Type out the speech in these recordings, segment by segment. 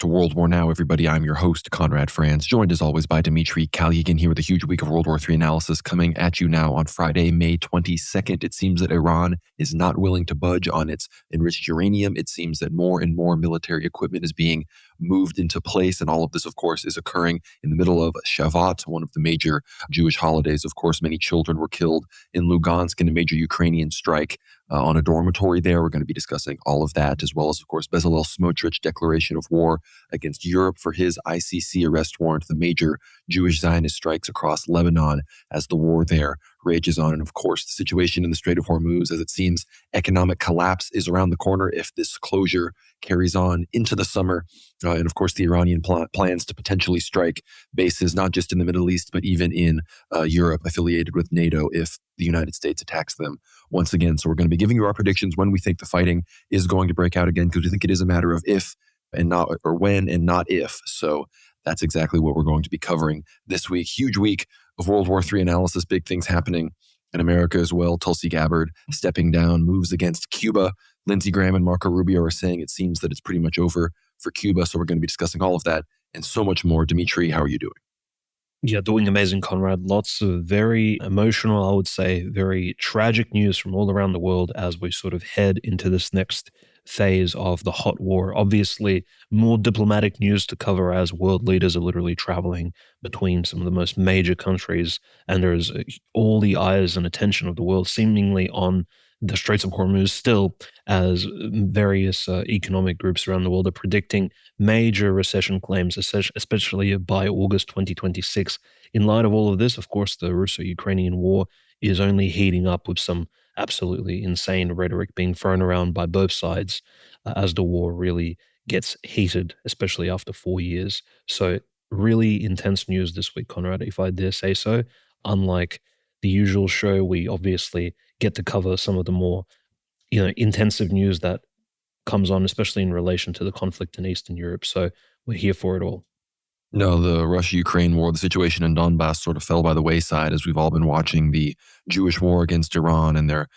to World War Now, everybody. I'm your host, Conrad Franz, joined as always by Dmitry Kalygin here with a huge week of World War III analysis coming at you now on Friday, May 22nd. It seems that Iran is not willing to budge on its enriched uranium. It seems that more and more military equipment is being moved into place, and all of this, of course, is occurring in the middle of Shavat, one of the major Jewish holidays. Of course, many children were killed in Lugansk in a major Ukrainian strike on a dormitory there. We're going to be discussing all of that, as well as, of course, Bezalel Smotrich declaration of war against Europe for his ICC arrest warrant, the major Jewish Zionist strikes across Lebanon as the war there rages on. And of course, the situation in the Strait of Hormuz, as it seems economic collapse is around the corner if this closure carries on into the summer. And of course, the Iranian plans to potentially strike bases, not just in the Middle East, but even in Europe affiliated with NATO if the United States attacks them once again. So we're going to be giving you our predictions when we think the fighting is going to break out again, because we think it is a matter of if and not, or when and not if. So that's exactly what we're going to be covering this week. Huge week of World War III analysis, big things happening in America as well. Tulsi Gabbard stepping down, moves against Cuba. Lindsey Graham and Marco Rubio are saying it seems that it's pretty much over for Cuba. So we're going to be discussing all of that and so much more. Dmitry, how are you doing? Yeah, doing amazing, Conrad. Lots of very emotional, I would say, very tragic news from all around the world as we sort of head into this next phase of the hot war. Obviously, more diplomatic news to cover as world leaders are literally traveling between some of the most major countries, and there's all the eyes and attention of the world seemingly on the Straits of Hormuz still, as various economic groups around the world are predicting major recession claims, especially by August 2026. In light of all of this, of course, the Russo-Ukrainian war is only heating up with some absolutely insane rhetoric being thrown around by both sides as the war really gets heated, especially after 4 years. So really intense news this week, Conrad, if I dare say so. Unlike the usual show, we obviously get to cover some of the more, intensive news that comes on, especially in relation to the conflict in Eastern Europe. So we're here for it all. No, the Russia-Ukraine war, the situation in Donbass sort of fell by the wayside as we've all been watching the Jewish war against Iran, and they're,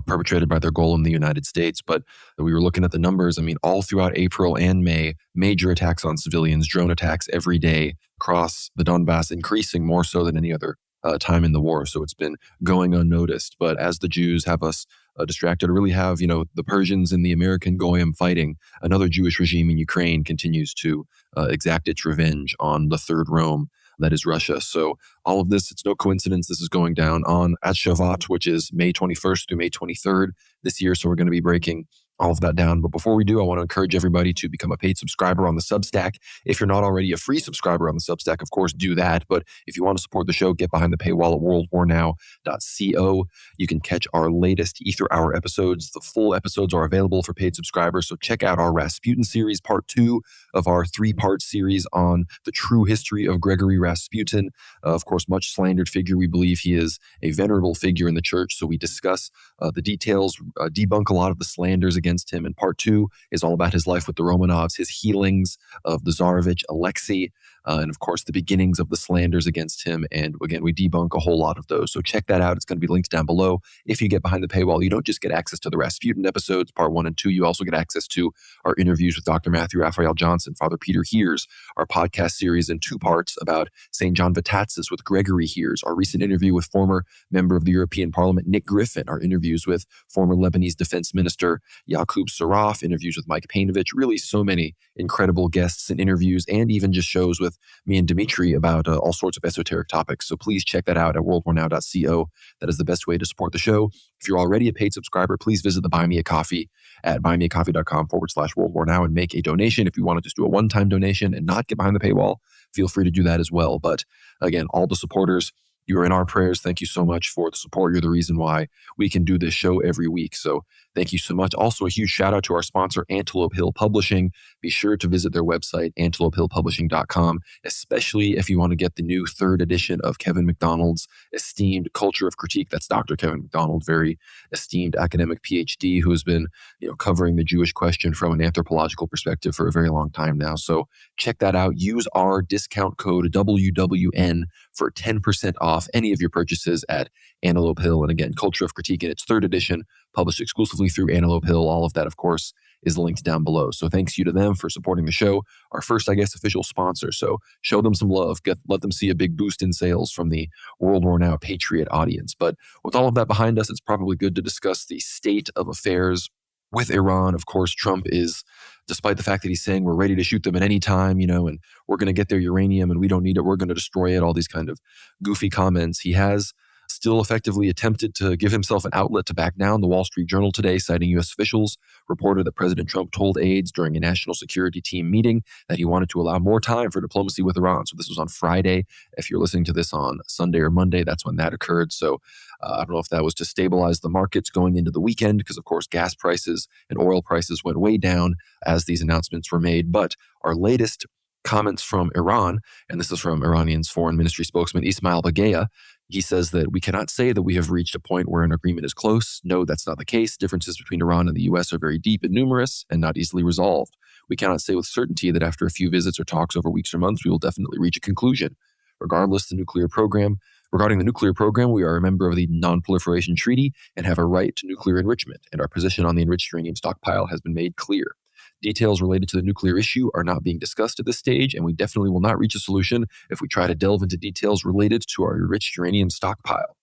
perpetrated by their goal in the United States. But we were looking at the numbers. I mean, all throughout April and May, major attacks on civilians, drone attacks every day across the Donbass, increasing more so than any other time in the war. So it's been going unnoticed. But as the Jews have us distracted, or really have, the Persians and the American Goyim fighting, another Jewish regime in Ukraine continues to exact its revenge on the Third Rome, that is Russia. So all of this, it's no coincidence this is going down on at Shavat, which is May 21st through May 23rd this year. So we're going to be breaking all of that down. But before we do, I want to encourage everybody to become a paid subscriber on the Substack. If you're not already a free subscriber on the Substack, of course, do that. But if you want to support the show, get behind the paywall at worldwarnow.co. You can catch our latest Ether Hour episodes. The full episodes are available for paid subscribers. So check out our Rasputin series, part 2 of our 3-part series on the true history of Gregory Rasputin. Of course, much slandered figure. We believe he is a venerable figure in the church. So we discuss the details, debunk a lot of the slanders against him. And part 2 is all about his life with the Romanovs, his healings of the Tsarevich Alexei, and of course the beginnings of the slanders against him. And again, we debunk a whole lot of those. So check that out. It's going to be linked down below. If you get behind the paywall, you don't just get access to the Rasputin episodes, part 1 and 2. You also get access to our interviews with Dr. Matthew Raphael Johnson, Father Peter Hears, our podcast series in 2 parts about St. John Vatatzis with Gregory Hears, our recent interview with former member of the European Parliament, Nick Griffin, our interviews with former Lebanese Defense Minister Yaqub Saraf, interviews with Mike Painovich, really so many incredible guests and interviews, and even just shows with me and Dmitry about all sorts of esoteric topics. So please check that out at worldwarnow.co. That is the best way to support the show. If you're already a paid subscriber, please visit the Buy Me a Coffee at buymeacoffee.com/worldwarnow and make a donation. If you want to just do a one-time donation and not get behind the paywall, feel free to do that as well. But again, all the supporters, you are in our prayers. Thank you so much for the support. You're the reason why we can do this show every week. So thank you so much. Also, a huge shout out to our sponsor, Antelope Hill Publishing. Be sure to visit their website, antelopehillpublishing.com, especially if you want to get the new 3rd edition of Kevin McDonald's esteemed Culture of Critique. That's Dr. Kevin McDonald, very esteemed academic PhD who has been, covering the Jewish question from an anthropological perspective for a very long time now. So check that out. Use our discount code WWN for 10% off any of your purchases at Antelope Hill. And again, Culture of Critique in its 3rd edition, published exclusively through Antelope Hill. All of that, of course, is linked down below. So thanks you to them for supporting the show, our first, I guess, official sponsor. So show them some love, let them see a big boost in sales from the World War Now Patriot audience. But with all of that behind us, it's probably good to discuss the state of affairs with Iran. Of course, Trump is, despite the fact that he's saying we're ready to shoot them at any time, and we're going to get their uranium and we don't need it, we're going to destroy it, all these kind of goofy comments. He has still effectively attempted to give himself an outlet to back down. The Wall Street Journal today, citing U.S. officials, reported that President Trump told aides during a national security team meeting that he wanted to allow more time for diplomacy with Iran. So this was on Friday. If you're listening to this on Sunday or Monday, that's when that occurred. So I don't know if that was to stabilize the markets going into the weekend, because of course gas prices and oil prices went way down as these announcements were made. But our latest comments from Iran, and this is from Iranian's foreign ministry spokesman Ismail Bagaya. He says that we cannot say that we have reached a point where an agreement is close. No, that's not the case. Differences between Iran and the U.S. are very deep and numerous and not easily resolved. We cannot say with certainty that after a few visits or talks over weeks or months, we will definitely reach a conclusion. Regarding the nuclear program, we are a member of the Non-Proliferation Treaty and have a right to nuclear enrichment, and our position on the enriched uranium stockpile has been made clear. Details related to the nuclear issue are not being discussed at this stage, and we definitely will not reach a solution if we try to delve into details related to our enriched uranium stockpile.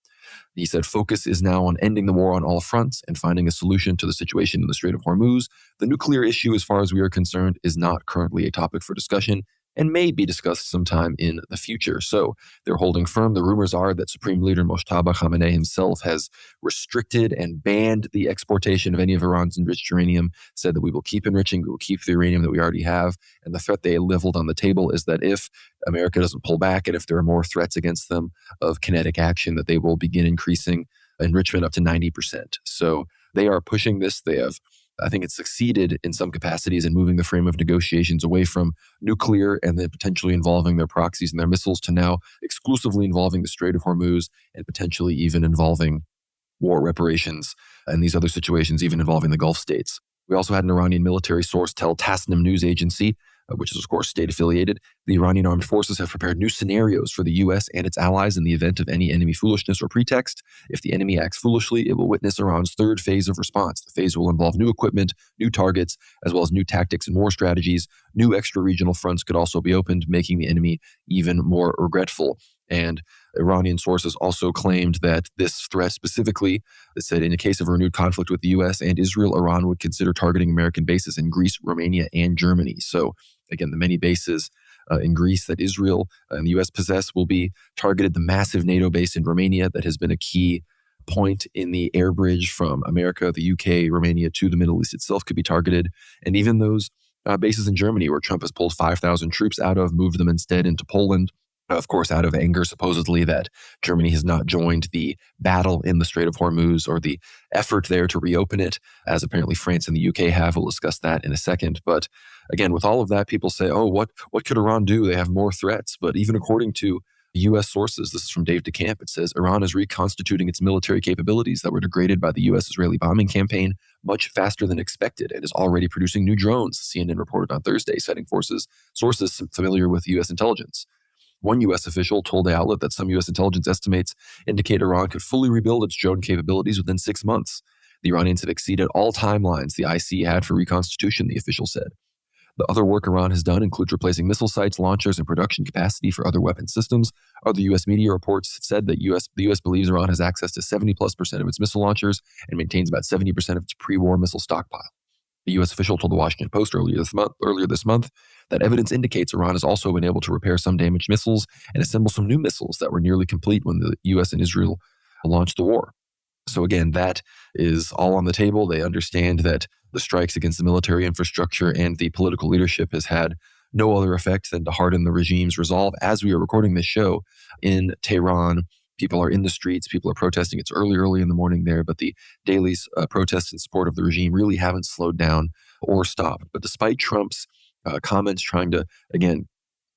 He said focus is now on ending the war on all fronts and finding a solution to the situation in the Strait of Hormuz. The nuclear issue, as far as we are concerned, is not currently a topic for discussion and may be discussed sometime in the future. So they're holding firm. The rumors are that Supreme Leader Mojtaba Khamenei himself has restricted and banned the exportation of any of Iran's enriched uranium, said that we will keep enriching, we will keep the uranium that we already have. And the threat they leveled on the table is that if America doesn't pull back and if there are more threats against them of kinetic action, that they will begin increasing enrichment up to 90%. So they are pushing this. They have, I think it's succeeded in some capacities in moving the frame of negotiations away from nuclear and then potentially involving their proxies and their missiles to now exclusively involving the Strait of Hormuz and potentially even involving war reparations and these other situations, even involving the Gulf states. We also had an Iranian military source tell Tasnim news agency, which is of course state affiliated, the Iranian armed forces have prepared new scenarios for the U.S. and its allies in the event of any enemy foolishness or pretext. If the enemy acts foolishly, it will witness Iran's third phase of response. The phase will involve new equipment, new targets, as well as new tactics and war strategies. New extra-regional fronts could also be opened, making the enemy even more regretful. And Iranian sources also claimed that this threat specifically, it said in a case of a renewed conflict with the U.S. and Israel, Iran would consider targeting American bases in Greece, Romania, and Germany. So again, the many bases in Greece that Israel and the U.S. possess will be targeted. The massive NATO base in Romania that has been a key point in the air bridge from America, the UK, Romania to the Middle East itself could be targeted. And even those bases in Germany where Trump has pulled 5,000 troops out of, moved them instead into Poland, of course, out of anger, supposedly, that Germany has not joined the battle in the Strait of Hormuz or the effort there to reopen it, as apparently France and the UK have. We'll discuss that in a second. But again, with all of that, people say, oh, what could Iran do? They have more threats. But even according to U.S. sources, this is from Dave DeCamp, it says Iran is reconstituting its military capabilities that were degraded by the U.S.-Israeli bombing campaign much faster than expected and is already producing new drones, CNN reported on Thursday, citing sources familiar with U.S. intelligence. One U.S. official told the outlet that some U.S. intelligence estimates indicate Iran could fully rebuild its drone capabilities within 6 months. The Iranians have exceeded all timelines the IC had for reconstitution, the official said. The other work Iran has done includes replacing missile sites, launchers, and production capacity for other weapon systems. Other U.S. media reports said that the U.S. believes Iran has access to 70+% of its missile launchers and maintains about 70% of its pre-war missile stockpile. The U.S. official told the Washington Post earlier this month that evidence indicates Iran has also been able to repair some damaged missiles and assemble some new missiles that were nearly complete when the U.S. and Israel launched the war. So again, that is all on the table. They understand that the strikes against the military infrastructure and the political leadership has had no other effect than to harden the regime's resolve. As we are recording this show in Tehran, people are in the streets, people are protesting. It's early in the morning there, but the daily protests in support of the regime really haven't slowed down or stopped. But despite Trump's comments trying to, again,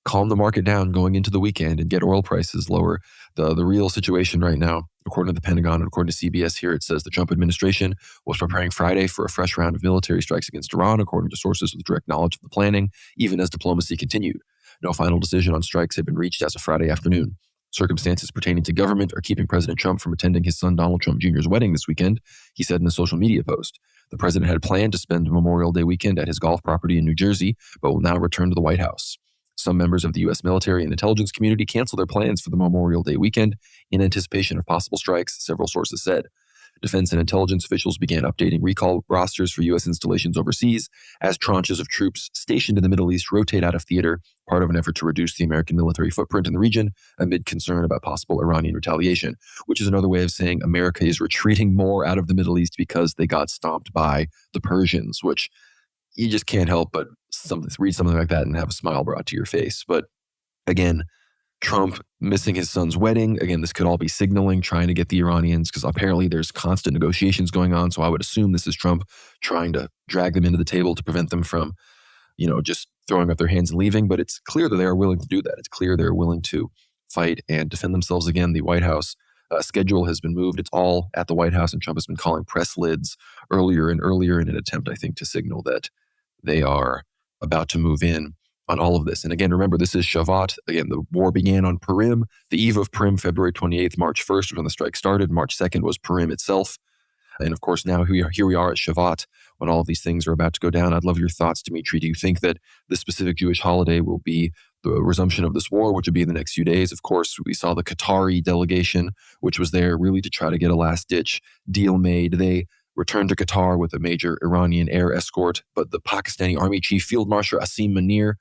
calm the market down going into the weekend and get oil prices lower, the real situation right now, according to the Pentagon and according to CBS here, it says the Trump administration was preparing Friday for a fresh round of military strikes against Iran, according to sources with direct knowledge of the planning, even as diplomacy continued. No final decision on strikes had been reached as of Friday afternoon. Circumstances pertaining to government are keeping President Trump from attending his son Donald Trump Jr.'s wedding this weekend, he said in a social media post. The president had planned to spend Memorial Day weekend at his golf property in New Jersey, but will now return to the White House. Some members of the U.S. military and intelligence community canceled their plans for the Memorial Day weekend in anticipation of possible strikes, several sources said. Defense and intelligence officials began updating recall rosters for U.S. installations overseas as tranches of troops stationed in the Middle East rotate out of theater, part of an effort to reduce the American military footprint in the region amid concern about possible Iranian retaliation, which is another way of saying America is retreating more out of the Middle East because they got stomped by the Persians, which you just can't help but read something like that and have a smile brought to your face. But again, Trump missing his son's wedding. Again, this could all be signaling, trying to get the Iranians, because apparently there's constant negotiations going on. So I would assume this is Trump trying to drag them into the table to prevent them from, just throwing up their hands and leaving. But it's clear that they are willing to do that. It's clear they're willing to fight and defend themselves again. The White House schedule has been moved. It's all at the White House, and Trump has been calling press lids earlier and earlier in an attempt, I think, to signal that they are about to move in on all of this. And again, remember, this is Shavat. Again, the war began on Purim. The eve of Purim, February 28th, March 1st was when the strike started. March 2nd was Purim itself. And of course, now here we are at Shavat when all of these things are about to go down. I'd love your thoughts, Dimitri. Do you think that this specific Jewish holiday will be the resumption of this war, which would be in the next few days? Of course, we saw the Qatari delegation, which was there really to try to get a last-ditch deal made. They returned to Qatar with a major Iranian air escort, but the Pakistani Army Chief Field Marshal Asim Munir,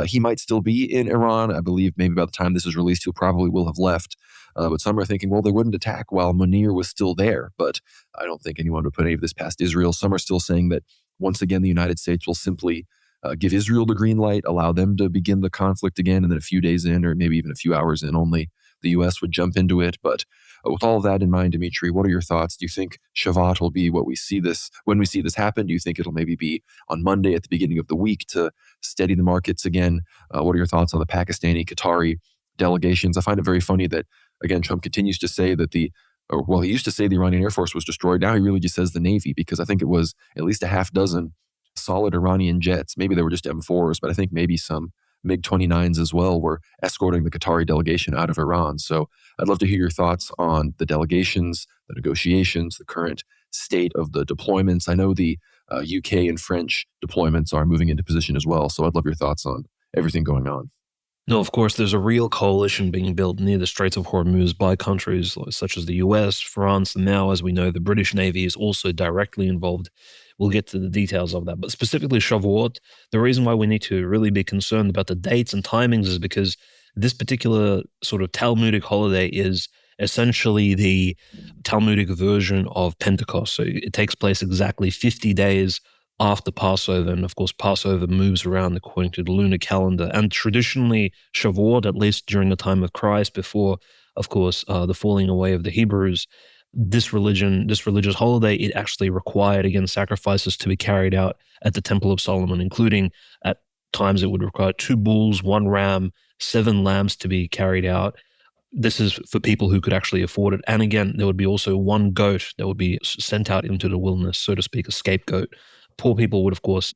he might still be in Iran. I believe maybe by the time this is released, he probably will have left. But some are thinking, well, they wouldn't attack while Munir was still there. But I don't think anyone would put any of this past Israel. Some are still saying that once again, the United States will simply give Israel the green light, allow them to begin the conflict again, and then a few days in, or maybe even a few hours in only, the U.S. would jump into it. But with all of that in mind, Dimitri, what are your thoughts? Do you think Shavat will be when we see this happen? Do you think it'll maybe be on Monday at the beginning of the week to steady the markets again? What are your thoughts on the Pakistani, Qatari delegations? I find it very funny that, again, Trump continues to say that he used to say the Iranian Air Force was destroyed. Now he really just says the Navy, because I think it was at least a half dozen solid Iranian jets. Maybe they were just M4s, but I think maybe some MiG-29s as well were escorting the Qatari delegation out of Iran. So I'd love to hear your thoughts on the delegations, the negotiations, the current state of the deployments. I know the UK and French deployments are moving into position as well. So I'd love your thoughts on everything going on. No, of course, there's a real coalition being built near the Straits of Hormuz by countries such as the US, France, and now, as we know, the British Navy is also directly involved. We'll get to the details of that. But specifically Shavuot, the reason why we need to really be concerned about the dates and timings is because this particular sort of Talmudic holiday is essentially the Talmudic version of Pentecost. So it takes place exactly 50 days after Passover. And of course, Passover moves around according to the lunar calendar. And traditionally, Shavuot, at least during the time of Christ, before, of course, the falling away of the Hebrews, this religious holiday, it actually required, again, sacrifices to be carried out at the Temple of Solomon, including at times it would require 2 bulls, 1 ram, 7 lambs to be carried out. This is for people who could actually afford it. And again, there would be also 1 goat that would be sent out into the wilderness, so to speak, a scapegoat. Poor people would, of course,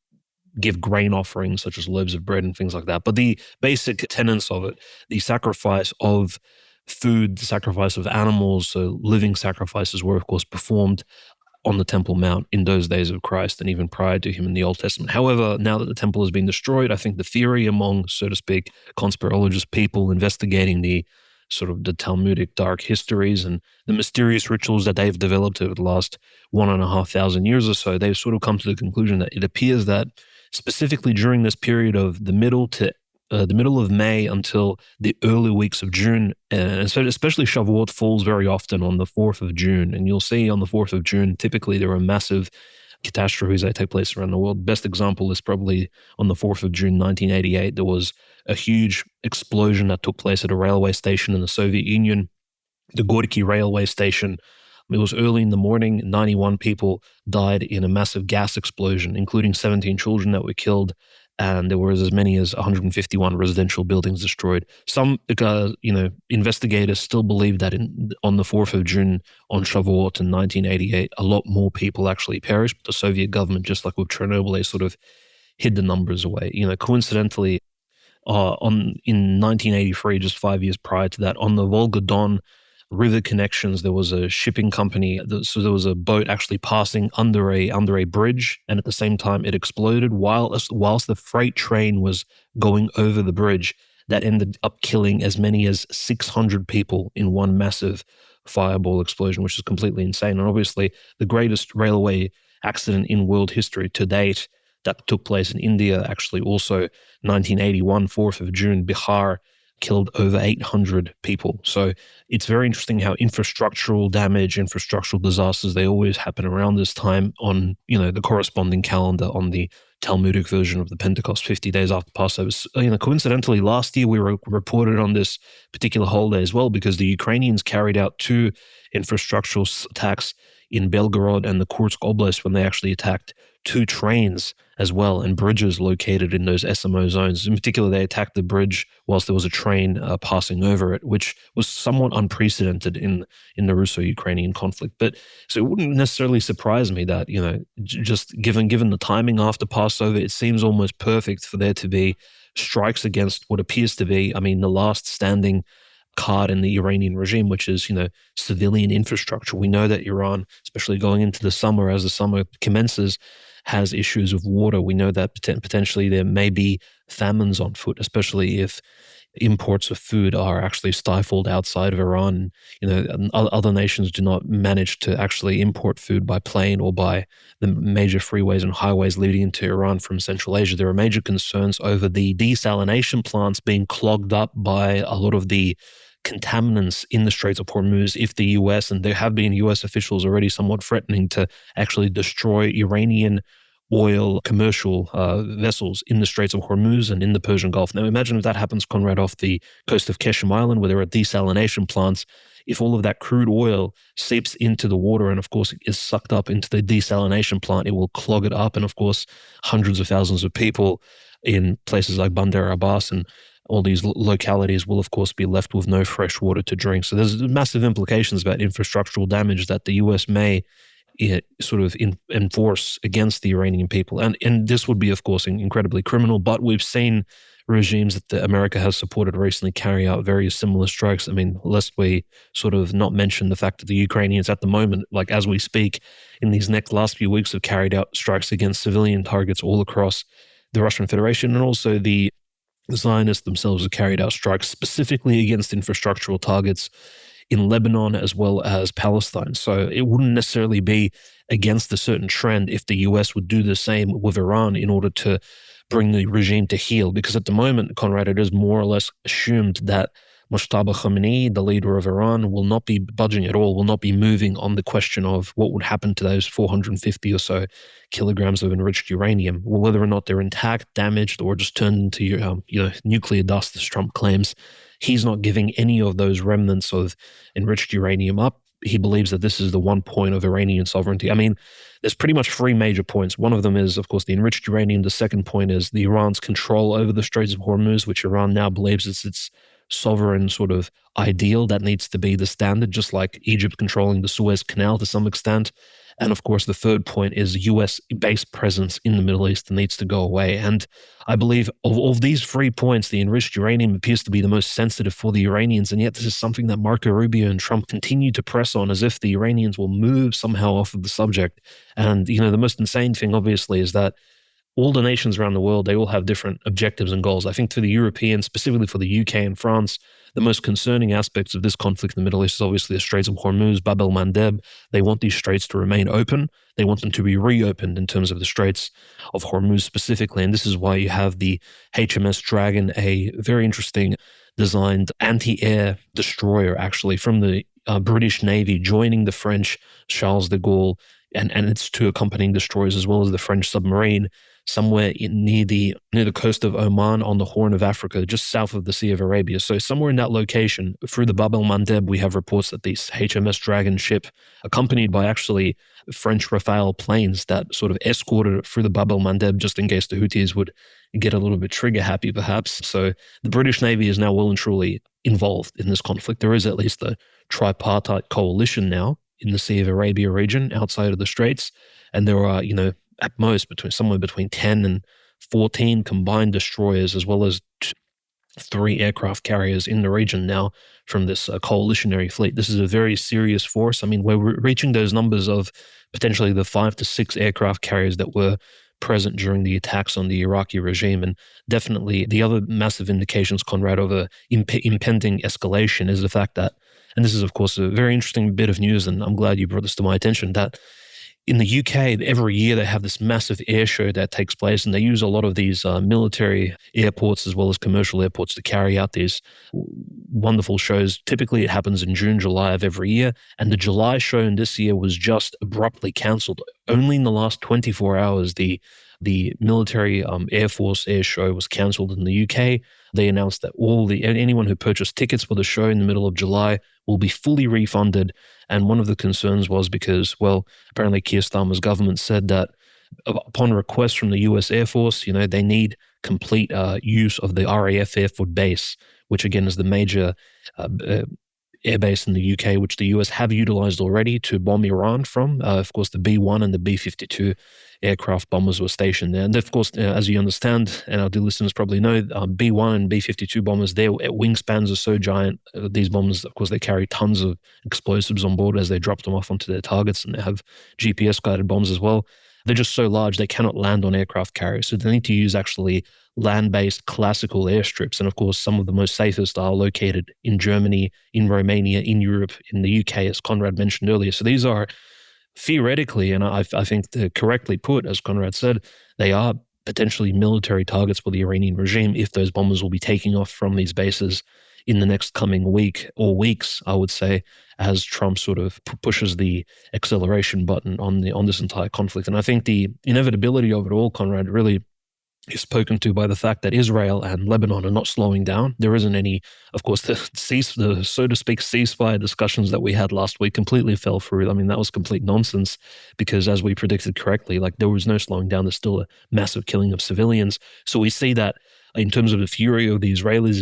give grain offerings such as loaves of bread and things like that. But the basic tenets of it, the sacrifice of food, the sacrifice of animals, so living sacrifices were, of course, performed on the Temple Mount in those days of Christ and even prior to him in the Old Testament. However, now that the temple has been destroyed, I think the theory among, so to speak, conspirologist people investigating the sort of the Talmudic dark histories and the mysterious rituals that they've developed over the last 1,500 years or so, they've sort of come to the conclusion that it appears that specifically during this period of the middle of May until the early weeks of June, and so especially Shavuot falls very often on the 4th of June. And you'll see on the 4th of June, typically there are massive catastrophes that take place around the world. Best example is probably on the 4th of June, 1988. There was a huge explosion that took place at a railway station in the Soviet Union, the Gorky railway station. It was early in the morning. 91 people died in a massive gas explosion, including 17 children that were killed. And there was as many as 151 residential buildings destroyed. Some, investigators still believe that on the 4th of June, on Shavuot in 1988, a lot more people actually perished. But the Soviet government, just like with Chernobyl, they sort of hid the numbers away. Coincidentally, in 1983, just 5 years prior to that, on the Volga Don river connections. There was a shipping company, so there was a boat actually passing under a bridge, and at the same time it exploded whilst the freight train was going over the bridge. That ended up killing as many as 600 people in one massive fireball explosion, which is completely insane. And obviously, the greatest railway accident in world history to date that took place in India, actually also 1981, 4th of June, Bihar, killed over 800 people. So it's very interesting how infrastructural damage, infrastructural disasters, they always happen around this time on, the corresponding calendar on the Talmudic version of the Pentecost, 50 days after Passover. Coincidentally, last year we reported on this particular holiday as well because the Ukrainians carried out two infrastructural attacks in Belgorod and the Kursk Oblast when they actually attacked two trains as well and bridges located in those SMO zones. In particular, they attacked the bridge whilst there was a train passing over it, which was somewhat unprecedented in the Russo-Ukrainian conflict. But so it wouldn't necessarily surprise me that, just given the timing after Passover, it seems almost perfect for there to be strikes against what appears to be, the last standing card in the Iranian regime, which is, civilian infrastructure. We know that Iran, especially going into the summer, as the summer commences, has issues of water. We know that potentially there may be famines on foot, especially if imports of food are actually stifled outside of Iran. And other nations do not manage to actually import food by plane or by the major freeways and highways leading into Iran from Central Asia. There are major concerns over the desalination plants being clogged up by a lot of the contaminants in the Straits of Hormuz if the US, and there have been US officials already somewhat threatening to actually destroy Iranian oil commercial vessels in the Straits of Hormuz and in the Persian Gulf. Now imagine if that happens, Conrad, off the coast of Keshem Island where there are desalination plants. If all of that crude oil seeps into the water and of course is sucked up into the desalination plant, it will clog it up. And of course, hundreds of thousands of people in places like Bandar Abbas and all these localities will, of course, be left with no fresh water to drink. So there's massive implications about infrastructural damage that the US may enforce against the Iranian people. And this would be, of course, incredibly criminal, but we've seen regimes that America has supported recently carry out very similar strikes. Lest we sort of not mention the fact that the Ukrainians at the moment, like as we speak, in these last few weeks have carried out strikes against civilian targets all across the Russian Federation, and also the Zionists themselves have carried out strikes specifically against infrastructural targets in Lebanon as well as Palestine. So it wouldn't necessarily be against a certain trend if the US would do the same with Iran in order to bring the regime to heel. Because at the moment, Conrad, it is more or less assumed that Mojtaba Khamenei, the leader of Iran, will not be budging at all, will not be moving on the question of what would happen to those 450 or so kilograms of enriched uranium, whether or not they're intact, damaged, or just turned into nuclear dust, as Trump claims. He's not giving any of those remnants of enriched uranium up. He believes that this is the one point of Iranian sovereignty. There's pretty much three major points. One of them is, of course, the enriched uranium. The second point is the Iran's control over the Straits of Hormuz, which Iran now believes is its sovereign sort of ideal that needs to be the standard, just like Egypt controlling the Suez Canal to some extent. And of course, the third point is US-based presence in the Middle East that needs to go away. And I believe of these three points, the enriched uranium appears to be the most sensitive for the Iranians. And yet this is something that Marco Rubio and Trump continue to press on as if the Iranians will move somehow off of the subject. And, the most insane thing, obviously, is that all the nations around the world, they all have different objectives and goals. I think for the Europeans, specifically for the UK and France, the most concerning aspects of this conflict in the Middle East is obviously the Straits of Hormuz, Bab el-Mandeb. They want these straits to remain open. They want them to be reopened in terms of the Straits of Hormuz specifically. And this is why you have the HMS Dragon, a very interesting designed anti-air destroyer, actually, from the British Navy, joining the French Charles de Gaulle and its two accompanying destroyers, as well as the French submarine, somewhere near the coast of Oman on the Horn of Africa, just south of the Sea of Arabia. So somewhere in that location, through the Bab el-Mandeb, we have reports that this HMS Dragon ship, accompanied by actually French Rafale planes that sort of escorted it through the Bab el-Mandeb just in case the Houthis would get a little bit trigger happy, perhaps. So the British Navy is now well and truly involved in this conflict. There is at least a tripartite coalition now in the Sea of Arabia region outside of the Straits. And there are, at most somewhere between 10 and 14 combined destroyers, as well as 3 aircraft carriers in the region now from this coalitionary fleet. This is a very serious force. I mean, we're reaching those numbers of potentially the 5 to 6 aircraft carriers that were present during the attacks on the Iraqi regime. And definitely the other massive indications, Conrad, of a impending escalation is the fact that, and this is, of course, a very interesting bit of news, and I'm glad you brought this to my attention, that in the UK, every year they have this massive air show that takes place, and they use a lot of these military airports as well as commercial airports to carry out these wonderful shows. Typically, it happens in June, July of every year, and the July show in this year was just abruptly cancelled. Only in the last 24 hours, the military Air Force air show was cancelled in the UK. They announced that anyone who purchased tickets for the show in the middle of July will be fully refunded. And one of the concerns was because, well, apparently Keir Starmer's government said that upon request from the US Air Force, they need complete use of the RAF Air Force Base, which again is the major airbase in the UK, which the US have utilized already to bomb Iran from. Of course, the B-1 and the B-52 aircraft bombers were stationed there. And of course, as you understand, and our dear listeners probably know, B-1 and B-52 bombers, their wingspans are so giant. These bombers, of course, they carry tons of explosives on board as they drop them off onto their targets, and they have GPS-guided bombs as well. They're just so large, they cannot land on aircraft carriers. So they need to use actually land-based classical airstrips. And of course, some of the most safest are located in Germany, in Romania, in Europe, in the UK, as Conrad mentioned earlier. So these are theoretically, and I think correctly put, as Conrad said, they are potentially military targets for the Iranian regime if those bombers will be taking off from these bases in the next coming week or weeks, I would say, as Trump sort of pushes the acceleration button on this entire conflict. And I think the inevitability of it all, Conrad, really is spoken to by the fact that Israel and Lebanon are not slowing down. There isn't any, of course, the so to speak, ceasefire discussions that we had last week completely fell through. I mean, that was complete nonsense because, as we predicted correctly, like there was no slowing down. There's still a massive killing of civilians. So we see that in terms of the fury of the Israelis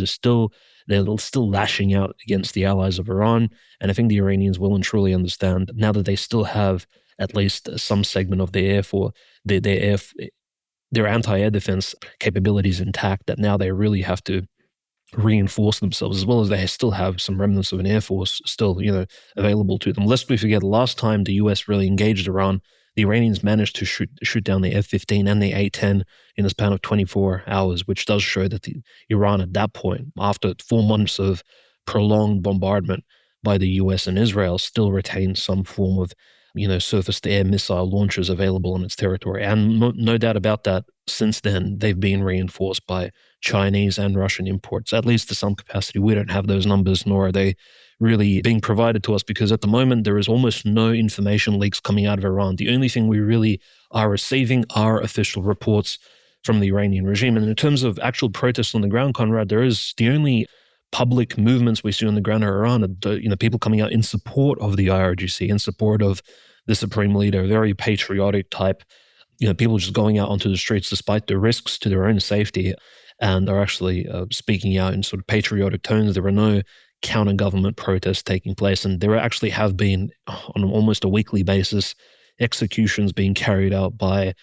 they're still lashing out against the allies of Iran. And I think the Iranians will and truly understand now that they still have at least some segment of their air for their anti-air defense capabilities intact, that now they really have to reinforce themselves, as well as they still have some remnants of an air force still, available to them. Lest we forget, the last time the US really engaged Iran, the Iranians managed to shoot down the F-15 and the A-10 in the span of 24 hours, which does show that Iran at that point, after 4 months of prolonged bombardment by the US and Israel, still retains some form of surface-to-air missile launchers available on its territory. And no doubt about that, since then, they've been reinforced by Chinese and Russian imports, at least to some capacity. We don't have those numbers, nor are they really being provided to us, because at the moment, there is almost no information leaks coming out of Iran. The only thing we really are receiving are official reports from the Iranian regime. And in terms of actual protests on the ground, Conrad, there is the only public movements we see on the ground in Iran are, people coming out in support of the IRGC, in support of the supreme leader, very patriotic type, people just going out onto the streets despite the risks to their own safety, and are actually speaking out in sort of patriotic tones. There are no counter-government protests taking place, and there actually have been, on almost a weekly basis, executions being carried out by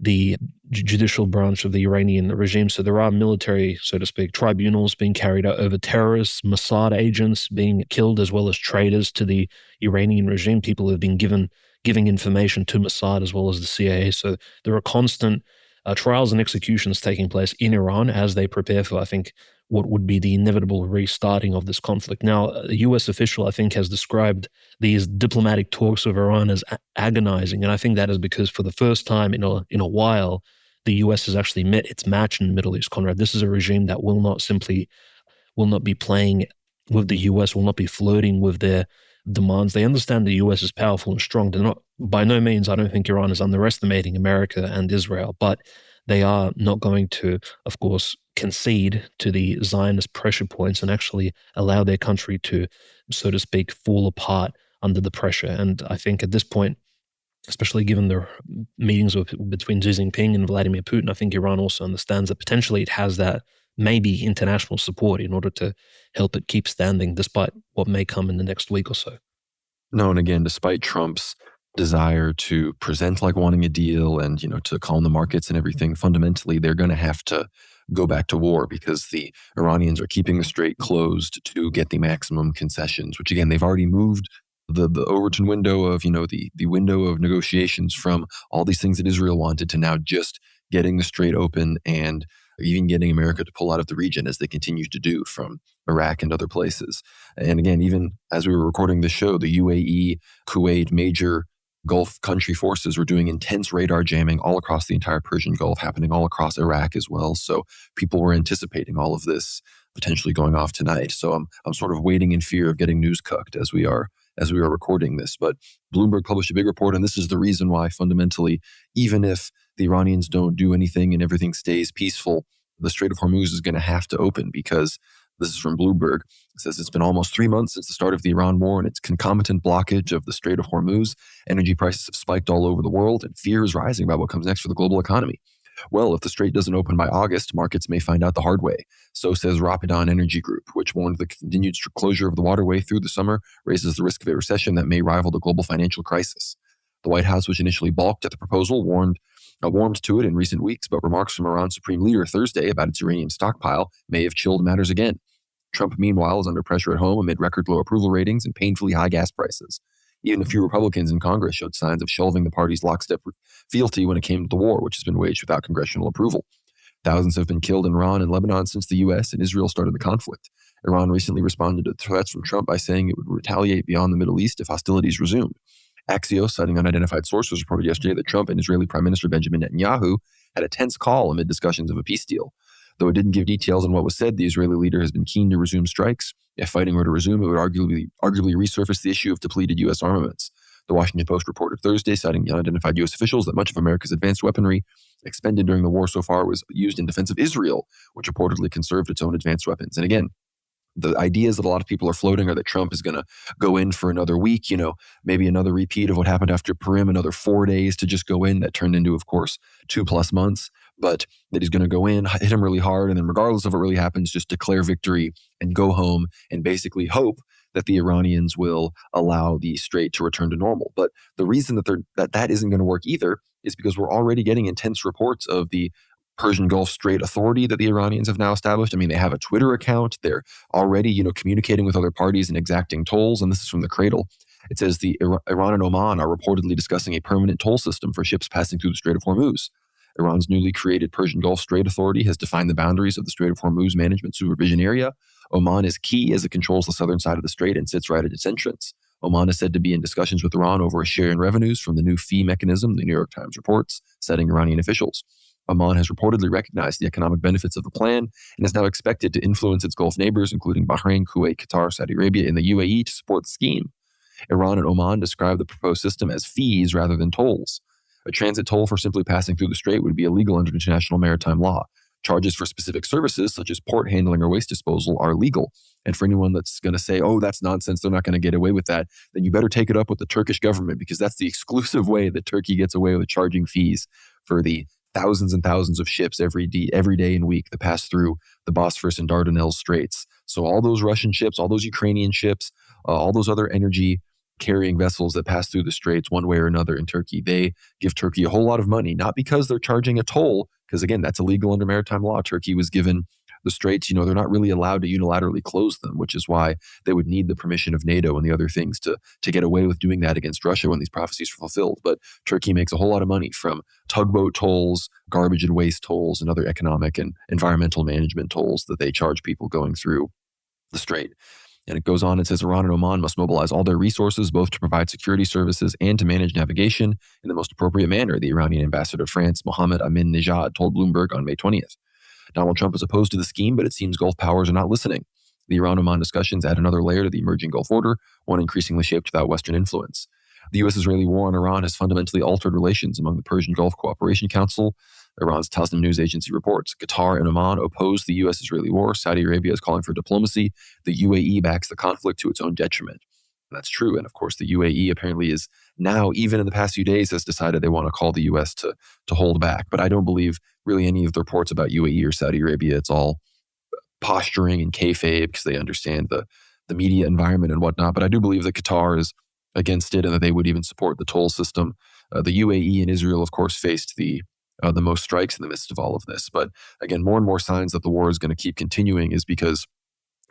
the judicial branch of the Iranian regime. So there are military, so to speak, tribunals being carried out over terrorists, Mossad agents being killed, as well as traitors to the Iranian regime. People have been giving information to Mossad as well as the CIA. So there are constant trials and executions taking place in Iran as they prepare for, I think, what would be the inevitable restarting of this conflict. Now, a US official, I think, has described these diplomatic talks with Iran as agonizing. And I think that is because for the first time in a while, the US has actually met its match in the Middle East, Conrad. This is a regime that will not be playing with the US, will not be flirting with their demands. They understand the US is powerful and strong. They're not, by no means, I don't think Iran is underestimating America and Israel, but they are not going to, of course, concede to the Zionist pressure points and actually allow their country to, so to speak, fall apart under the pressure. And I think at this point, especially given the meetings between Xi Jinping and Vladimir Putin, I think Iran also understands that potentially it has that maybe international support in order to help it keep standing despite what may come in the next week or so. No, and again, despite Trump's desire to present like wanting a deal and, to calm the markets and everything, fundamentally, they're going to have to go back to war because the Iranians are keeping the strait closed to get the maximum concessions, which again, they've already moved the Overton window of, the window of negotiations from all these things that Israel wanted to now just getting the strait open and even getting America to pull out of the region as they continue to do from Iraq and other places. And again, even as we were recording this show, the UAE, Kuwait, major Gulf country forces were doing intense radar jamming all across the entire Persian Gulf, happening all across Iraq as well. So people were anticipating all of this potentially going off tonight. So I'm sort of waiting in fear of getting news cucked as we are recording this. But Bloomberg published a big report, and this is the reason why fundamentally, even if the Iranians don't do anything and everything stays peaceful, the Strait of Hormuz is going to have to open, because this is from Bloomberg. It says it's been almost 3 months since the start of the Iran war and its concomitant blockage of the Strait of Hormuz. Energy prices have spiked all over the world, and fear is rising about what comes next for the global economy. Well, if the strait doesn't open by August, markets may find out the hard way. So says Rapidan Energy Group, which warned the continued closure of the waterway through the summer raises the risk of a recession that may rival the global financial crisis. The White House, which initially balked at the proposal, warmed to it in recent weeks, but remarks from Iran's supreme leader Thursday about its uranium stockpile may have chilled matters again. Trump, meanwhile, is under pressure at home amid record low approval ratings and painfully high gas prices. Even a few Republicans in Congress showed signs of shelving the party's lockstep fealty when it came to the war, which has been waged without congressional approval. Thousands have been killed in Iran and Lebanon since the U.S. and Israel started the conflict. Iran recently responded to threats from Trump by saying it would retaliate beyond the Middle East if hostilities resumed. Axios, citing unidentified sources, reported yesterday that Trump and Israeli Prime Minister Benjamin Netanyahu had a tense call amid discussions of a peace deal. Though it didn't give details on what was said, the Israeli leader has been keen to resume strikes. If fighting were to resume, it would arguably resurface the issue of depleted U.S. armaments. The Washington Post reported Thursday, citing unidentified U.S. officials, that much of America's advanced weaponry expended during the war so far was used in defense of Israel, which reportedly conserved its own advanced weapons. And again, the ideas that a lot of people are floating are that Trump is going to go in for another week, maybe another repeat of what happened after Purim, another 4 days to just go in. That turned into, of course, 2+ months. But that he's going to go in, hit him really hard, and then regardless of what really happens, just declare victory and go home and basically hope that the Iranians will allow the strait to return to normal. But the reason that isn't going to work either is because we're already getting intense reports of the Persian Gulf Strait Authority that the Iranians have now established. I mean, they have a Twitter account. They're already, communicating with other parties and exacting tolls. And this is from the Cradle. It says the Iran and Oman are reportedly discussing a permanent toll system for ships passing through the Strait of Hormuz. Iran's newly created Persian Gulf Strait Authority has defined the boundaries of the Strait of Hormuz management supervision area. Oman is key as it controls the southern side of the strait and sits right at its entrance. Oman is said to be in discussions with Iran over a share in revenues from the new fee mechanism, the New York Times reports, citing Iranian officials. Oman has reportedly recognized the economic benefits of the plan and is now expected to influence its Gulf neighbors, including Bahrain, Kuwait, Qatar, Saudi Arabia, and the UAE, to support the scheme. Iran and Oman describe the proposed system as fees rather than tolls. A transit toll for simply passing through the strait would be illegal under international maritime law. Charges for specific services, such as port handling or waste disposal, are legal. And for anyone that's going to say, oh, that's nonsense, they're not going to get away with that, then you better take it up with the Turkish government, because that's the exclusive way that Turkey gets away with charging fees for the thousands and thousands of ships every day and week that pass through the Bosphorus and Dardanelles Straits. So all those Russian ships, all those Ukrainian ships, all those other energy carrying vessels that pass through the straits one way or another in Turkey, they give Turkey a whole lot of money, not because they're charging a toll, because again, that's illegal under maritime law. Turkey was given the straits, they're not really allowed to unilaterally close them, which is why they would need the permission of NATO and the other things to get away with doing that against Russia when these prophecies are fulfilled. But Turkey makes a whole lot of money from tugboat tolls, garbage and waste tolls, and other economic and environmental management tolls that they charge people going through the strait. And it goes on and says Iran and Oman must mobilize all their resources, both to provide security services and to manage navigation in the most appropriate manner, the Iranian ambassador to France, Mohammed Ahmadinejad, told Bloomberg on May 20th. Donald Trump is opposed to the scheme, but it seems Gulf powers are not listening. The Iran-Oman discussions add another layer to the emerging Gulf order, one increasingly shaped without Western influence. The U.S.-Israeli war on Iran has fundamentally altered relations among the Persian Gulf Cooperation Council. Iran's Tasnim news agency reports Qatar and Oman oppose the U.S.-Israeli war. Saudi Arabia is calling for diplomacy. The UAE backs the conflict to its own detriment. And that's true. And of course, the UAE apparently is now, even in the past few days, has decided they want to call the U.S. to hold back. But I don't believe really any of the reports about UAE or Saudi Arabia. It's all posturing and kayfabe because they understand the media environment and whatnot. But I do believe that Qatar is against it and that they would even support the toll system. The UAE and Israel, of course, faced the the most strikes in the midst of all of this. But again, more and more signs that the war is going to keep continuing is because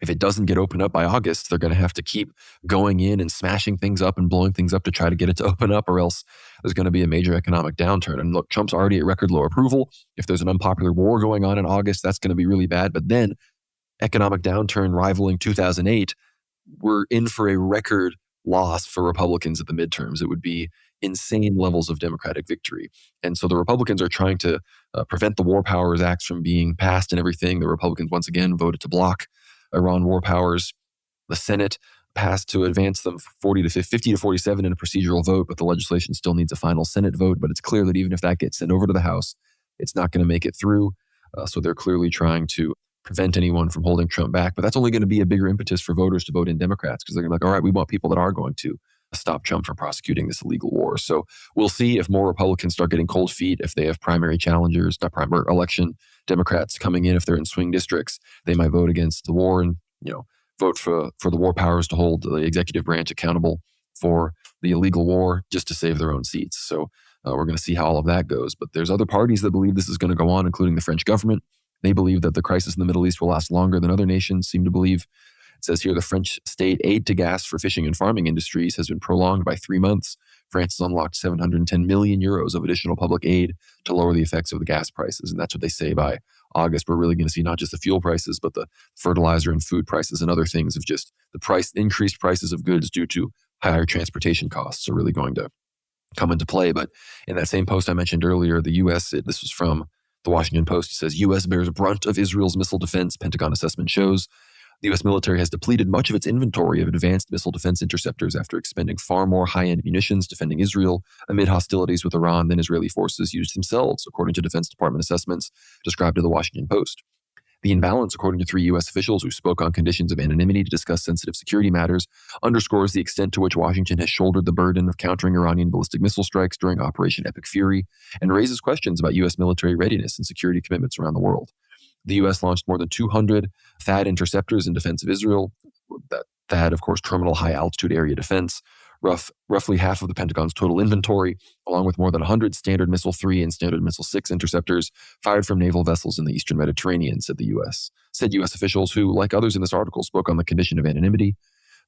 if it doesn't get opened up by August, they're going to have to keep going in and smashing things up and blowing things up to try to get it to open up, or else there's going to be a major economic downturn. And look, Trump's already at record low approval. If there's an unpopular war going on in August, that's going to be really bad. But then economic downturn rivaling 2008, we're in for a record loss for Republicans at the midterms. It would be insane levels of Democratic victory. And so the Republicans are trying to prevent the War Powers Acts from being passed and everything. The Republicans once again voted to block Iran war powers. The Senate passed to advance them 50 to 47 in a procedural vote, but the legislation still needs a final Senate vote. But it's clear that even if that gets sent over to the House, it's not going to make it through. So they're clearly trying to prevent anyone from holding Trump back. But that's only going to be a bigger impetus for voters to vote in Democrats, because they're going to be like, all right, we want people that are going to stop Trump from prosecuting this illegal war. So we'll see if more Republicans start getting cold feet, if they have primary challengers, not primary election Democrats coming in. If they're in swing districts, they might vote against the war and, vote for the war powers to hold the executive branch accountable for the illegal war just to save their own seats. So we're going to see how all of that goes. But there's other parties that believe this is going to go on, including the French government. They believe that the crisis in the Middle East will last longer than other nations seem to believe. It says here the French state aid to gas for fishing and farming industries has been prolonged by 3 months. France has unlocked 710 million euros of additional public aid to lower the effects of the gas prices. And that's what they say by August. We're really going to see not just the fuel prices, but the fertilizer and food prices and other things of just the increased prices of goods due to higher transportation costs are really going to come into play. But in that same post I mentioned earlier, the U.S., this was from the Washington Post, it says, U.S. bears brunt of Israel's missile defense, Pentagon assessment shows. The U.S. military has depleted much of its inventory of advanced missile defense interceptors after expending far more high-end munitions defending Israel amid hostilities with Iran than Israeli forces used themselves, according to Defense Department assessments described to the Washington Post. The imbalance, according to 3 U.S. officials who spoke on conditions of anonymity to discuss sensitive security matters, underscores the extent to which Washington has shouldered the burden of countering Iranian ballistic missile strikes during Operation Epic Fury, and raises questions about U.S. military readiness and security commitments around the world. The U.S. launched more than 200 THAAD interceptors in defense of Israel. That THAAD, of course, Terminal High Altitude Area Defense, roughly half of the Pentagon's total inventory, along with more than 100 Standard Missile 3 and Standard Missile 6 interceptors fired from naval vessels in the Eastern Mediterranean, said U.S. officials who, like others in this article, spoke on the condition of anonymity.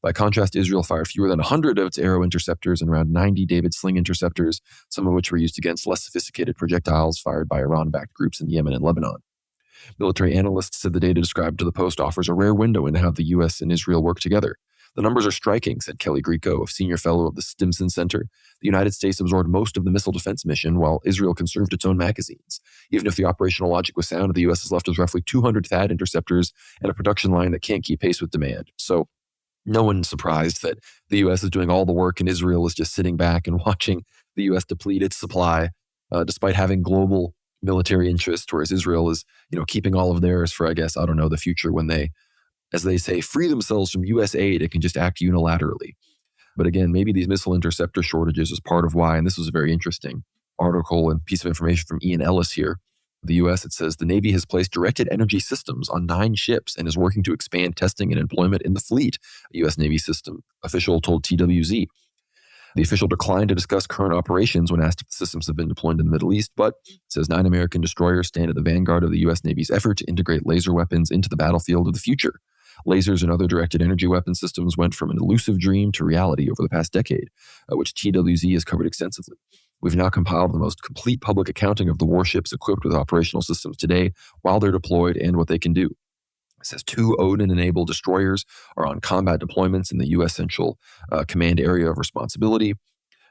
By contrast, Israel fired fewer than 100 of its Arrow interceptors and around 90 David Sling interceptors, some of which were used against less sophisticated projectiles fired by Iran-backed groups in Yemen and Lebanon. Military analysts said the data described to the Post offers a rare window into how the U.S. and Israel work together. The numbers are striking, said Kelly Grieco, a senior fellow of the Stimson Center. The United States absorbed most of the missile defense mission, while Israel conserved its own magazines. Even if the operational logic was sound, the U.S. is left with roughly 200 THAAD interceptors and a production line that can't keep pace with demand. So no one's surprised that the U.S. is doing all the work and Israel is just sitting back and watching the U.S. deplete its supply, despite having global military interest, whereas Israel is, keeping all of theirs for, the future when they, as they say, free themselves from U.S. aid. It can just act unilaterally. But again, maybe these missile interceptor shortages is part of why, and this was a very interesting article and piece of information from Ian Ellis here. The U.S., it says, the Navy has placed directed energy systems on 9 ships and is working to expand testing and employment in the fleet, a U.S. Navy system official told TWZ. The official declined to discuss current operations when asked if the systems have been deployed in the Middle East, but it says 9 American destroyers stand at the vanguard of the U.S. Navy's effort to integrate laser weapons into the battlefield of the future. Lasers and other directed energy weapon systems went from an elusive dream to reality over the past decade, which TWZ has covered extensively. We've now compiled the most complete public accounting of the warships equipped with operational systems today, while they're deployed and what they can do. It says 2 Odin-enabled destroyers are on combat deployments in the U.S. Central Command Area of Responsibility.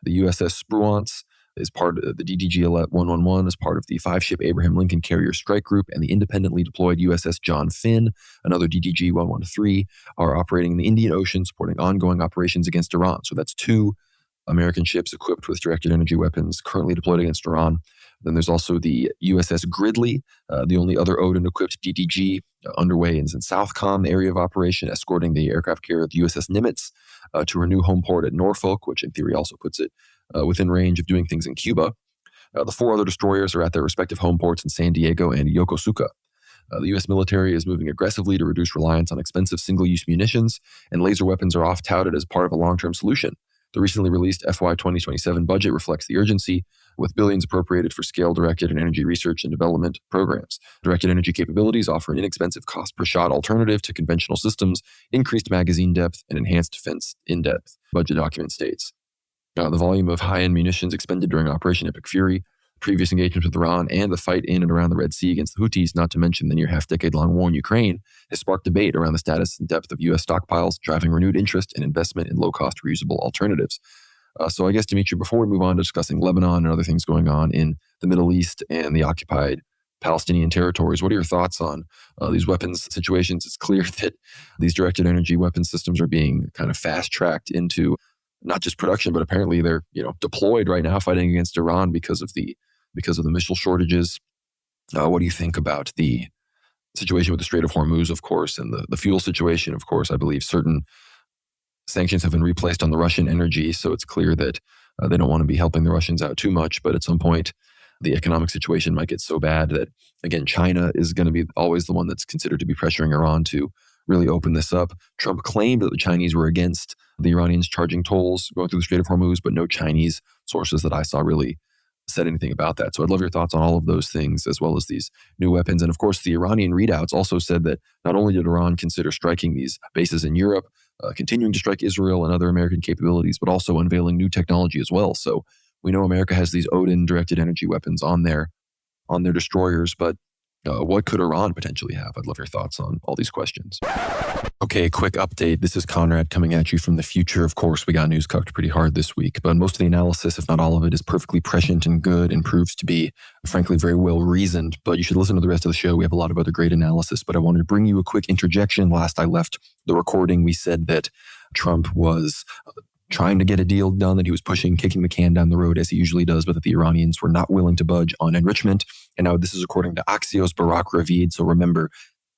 The USS Spruance is part of the DDG-111 is part of the 5-ship Abraham Lincoln Carrier Strike Group, and the independently deployed USS John Finn, another DDG-113, are operating in the Indian Ocean, supporting ongoing operations against Iran. So that's 2 American ships equipped with directed energy weapons currently deployed against Iran. Then there's also the USS Gridley, the only other Odin-equipped DDG underway in Southcom area of operation, escorting the aircraft carrier the USS Nimitz to her new home port at Norfolk, which in theory also puts it within range of doing things in Cuba. The 4 other destroyers are at their respective home ports in San Diego and Yokosuka. The U.S. military is moving aggressively to reduce reliance on expensive single-use munitions, and laser weapons are oft touted as part of a long-term solution. The recently released FY 2027 budget reflects the urgency, with billions appropriated for scale-directed and energy research and development programs. Directed energy capabilities offer an inexpensive cost-per-shot alternative to conventional systems, increased magazine depth, and enhanced defense in-depth, budget document states. The volume of high-end munitions expended during Operation Epic Fury, previous engagements with Iran, and the fight in and around the Red Sea against the Houthis, not to mention the near half-decade-long war in Ukraine, has sparked debate around the status and depth of U.S. stockpiles, driving renewed interest and investment in low-cost reusable alternatives. So I guess, Dimitri, before we move on to discussing Lebanon and other things going on in the Middle East and the occupied Palestinian territories, what are your thoughts on these weapons situations? It's clear that these directed energy weapon systems are being kind of fast-tracked into not just production, but apparently they're deployed right now fighting against Iran because of the missile shortages. What do you think about the situation with the Strait of Hormuz, of course, and the fuel situation, of course? I believe certain sanctions have been replaced on the Russian energy, so it's clear that they don't want to be helping the Russians out too much, but at some point, the economic situation might get so bad that, again, China is going to be always the one that's considered to be pressuring Iran to really open this up. Trump claimed that the Chinese were against the Iranians charging tolls going through the Strait of Hormuz, but no Chinese sources that I saw really said anything about that. So I'd love your thoughts on all of those things, as well as these new weapons. And of course, the Iranian readouts also said that not only did Iran consider striking these bases in Europe, continuing to strike Israel and other American capabilities, but also unveiling new technology as well. So we know America has these Odin directed energy weapons on their destroyers, but what could Iran potentially have? I'd love your thoughts on all these questions. Okay, quick update. This is Conrad coming at you from the future. Of course, we got news cooked pretty hard this week, but most of the analysis, if not all of it, is perfectly prescient and good and proves to be, frankly, very well reasoned. But you should listen to the rest of the show. We have a lot of other great analysis, but I wanted to bring you a quick interjection. Last I left the recording, we said that Trump was trying to get a deal done, that he was kicking the can down the road as he usually does, but that the Iranians were not willing to budge on enrichment. And now this is according to Axios' Barak Ravid. So remember,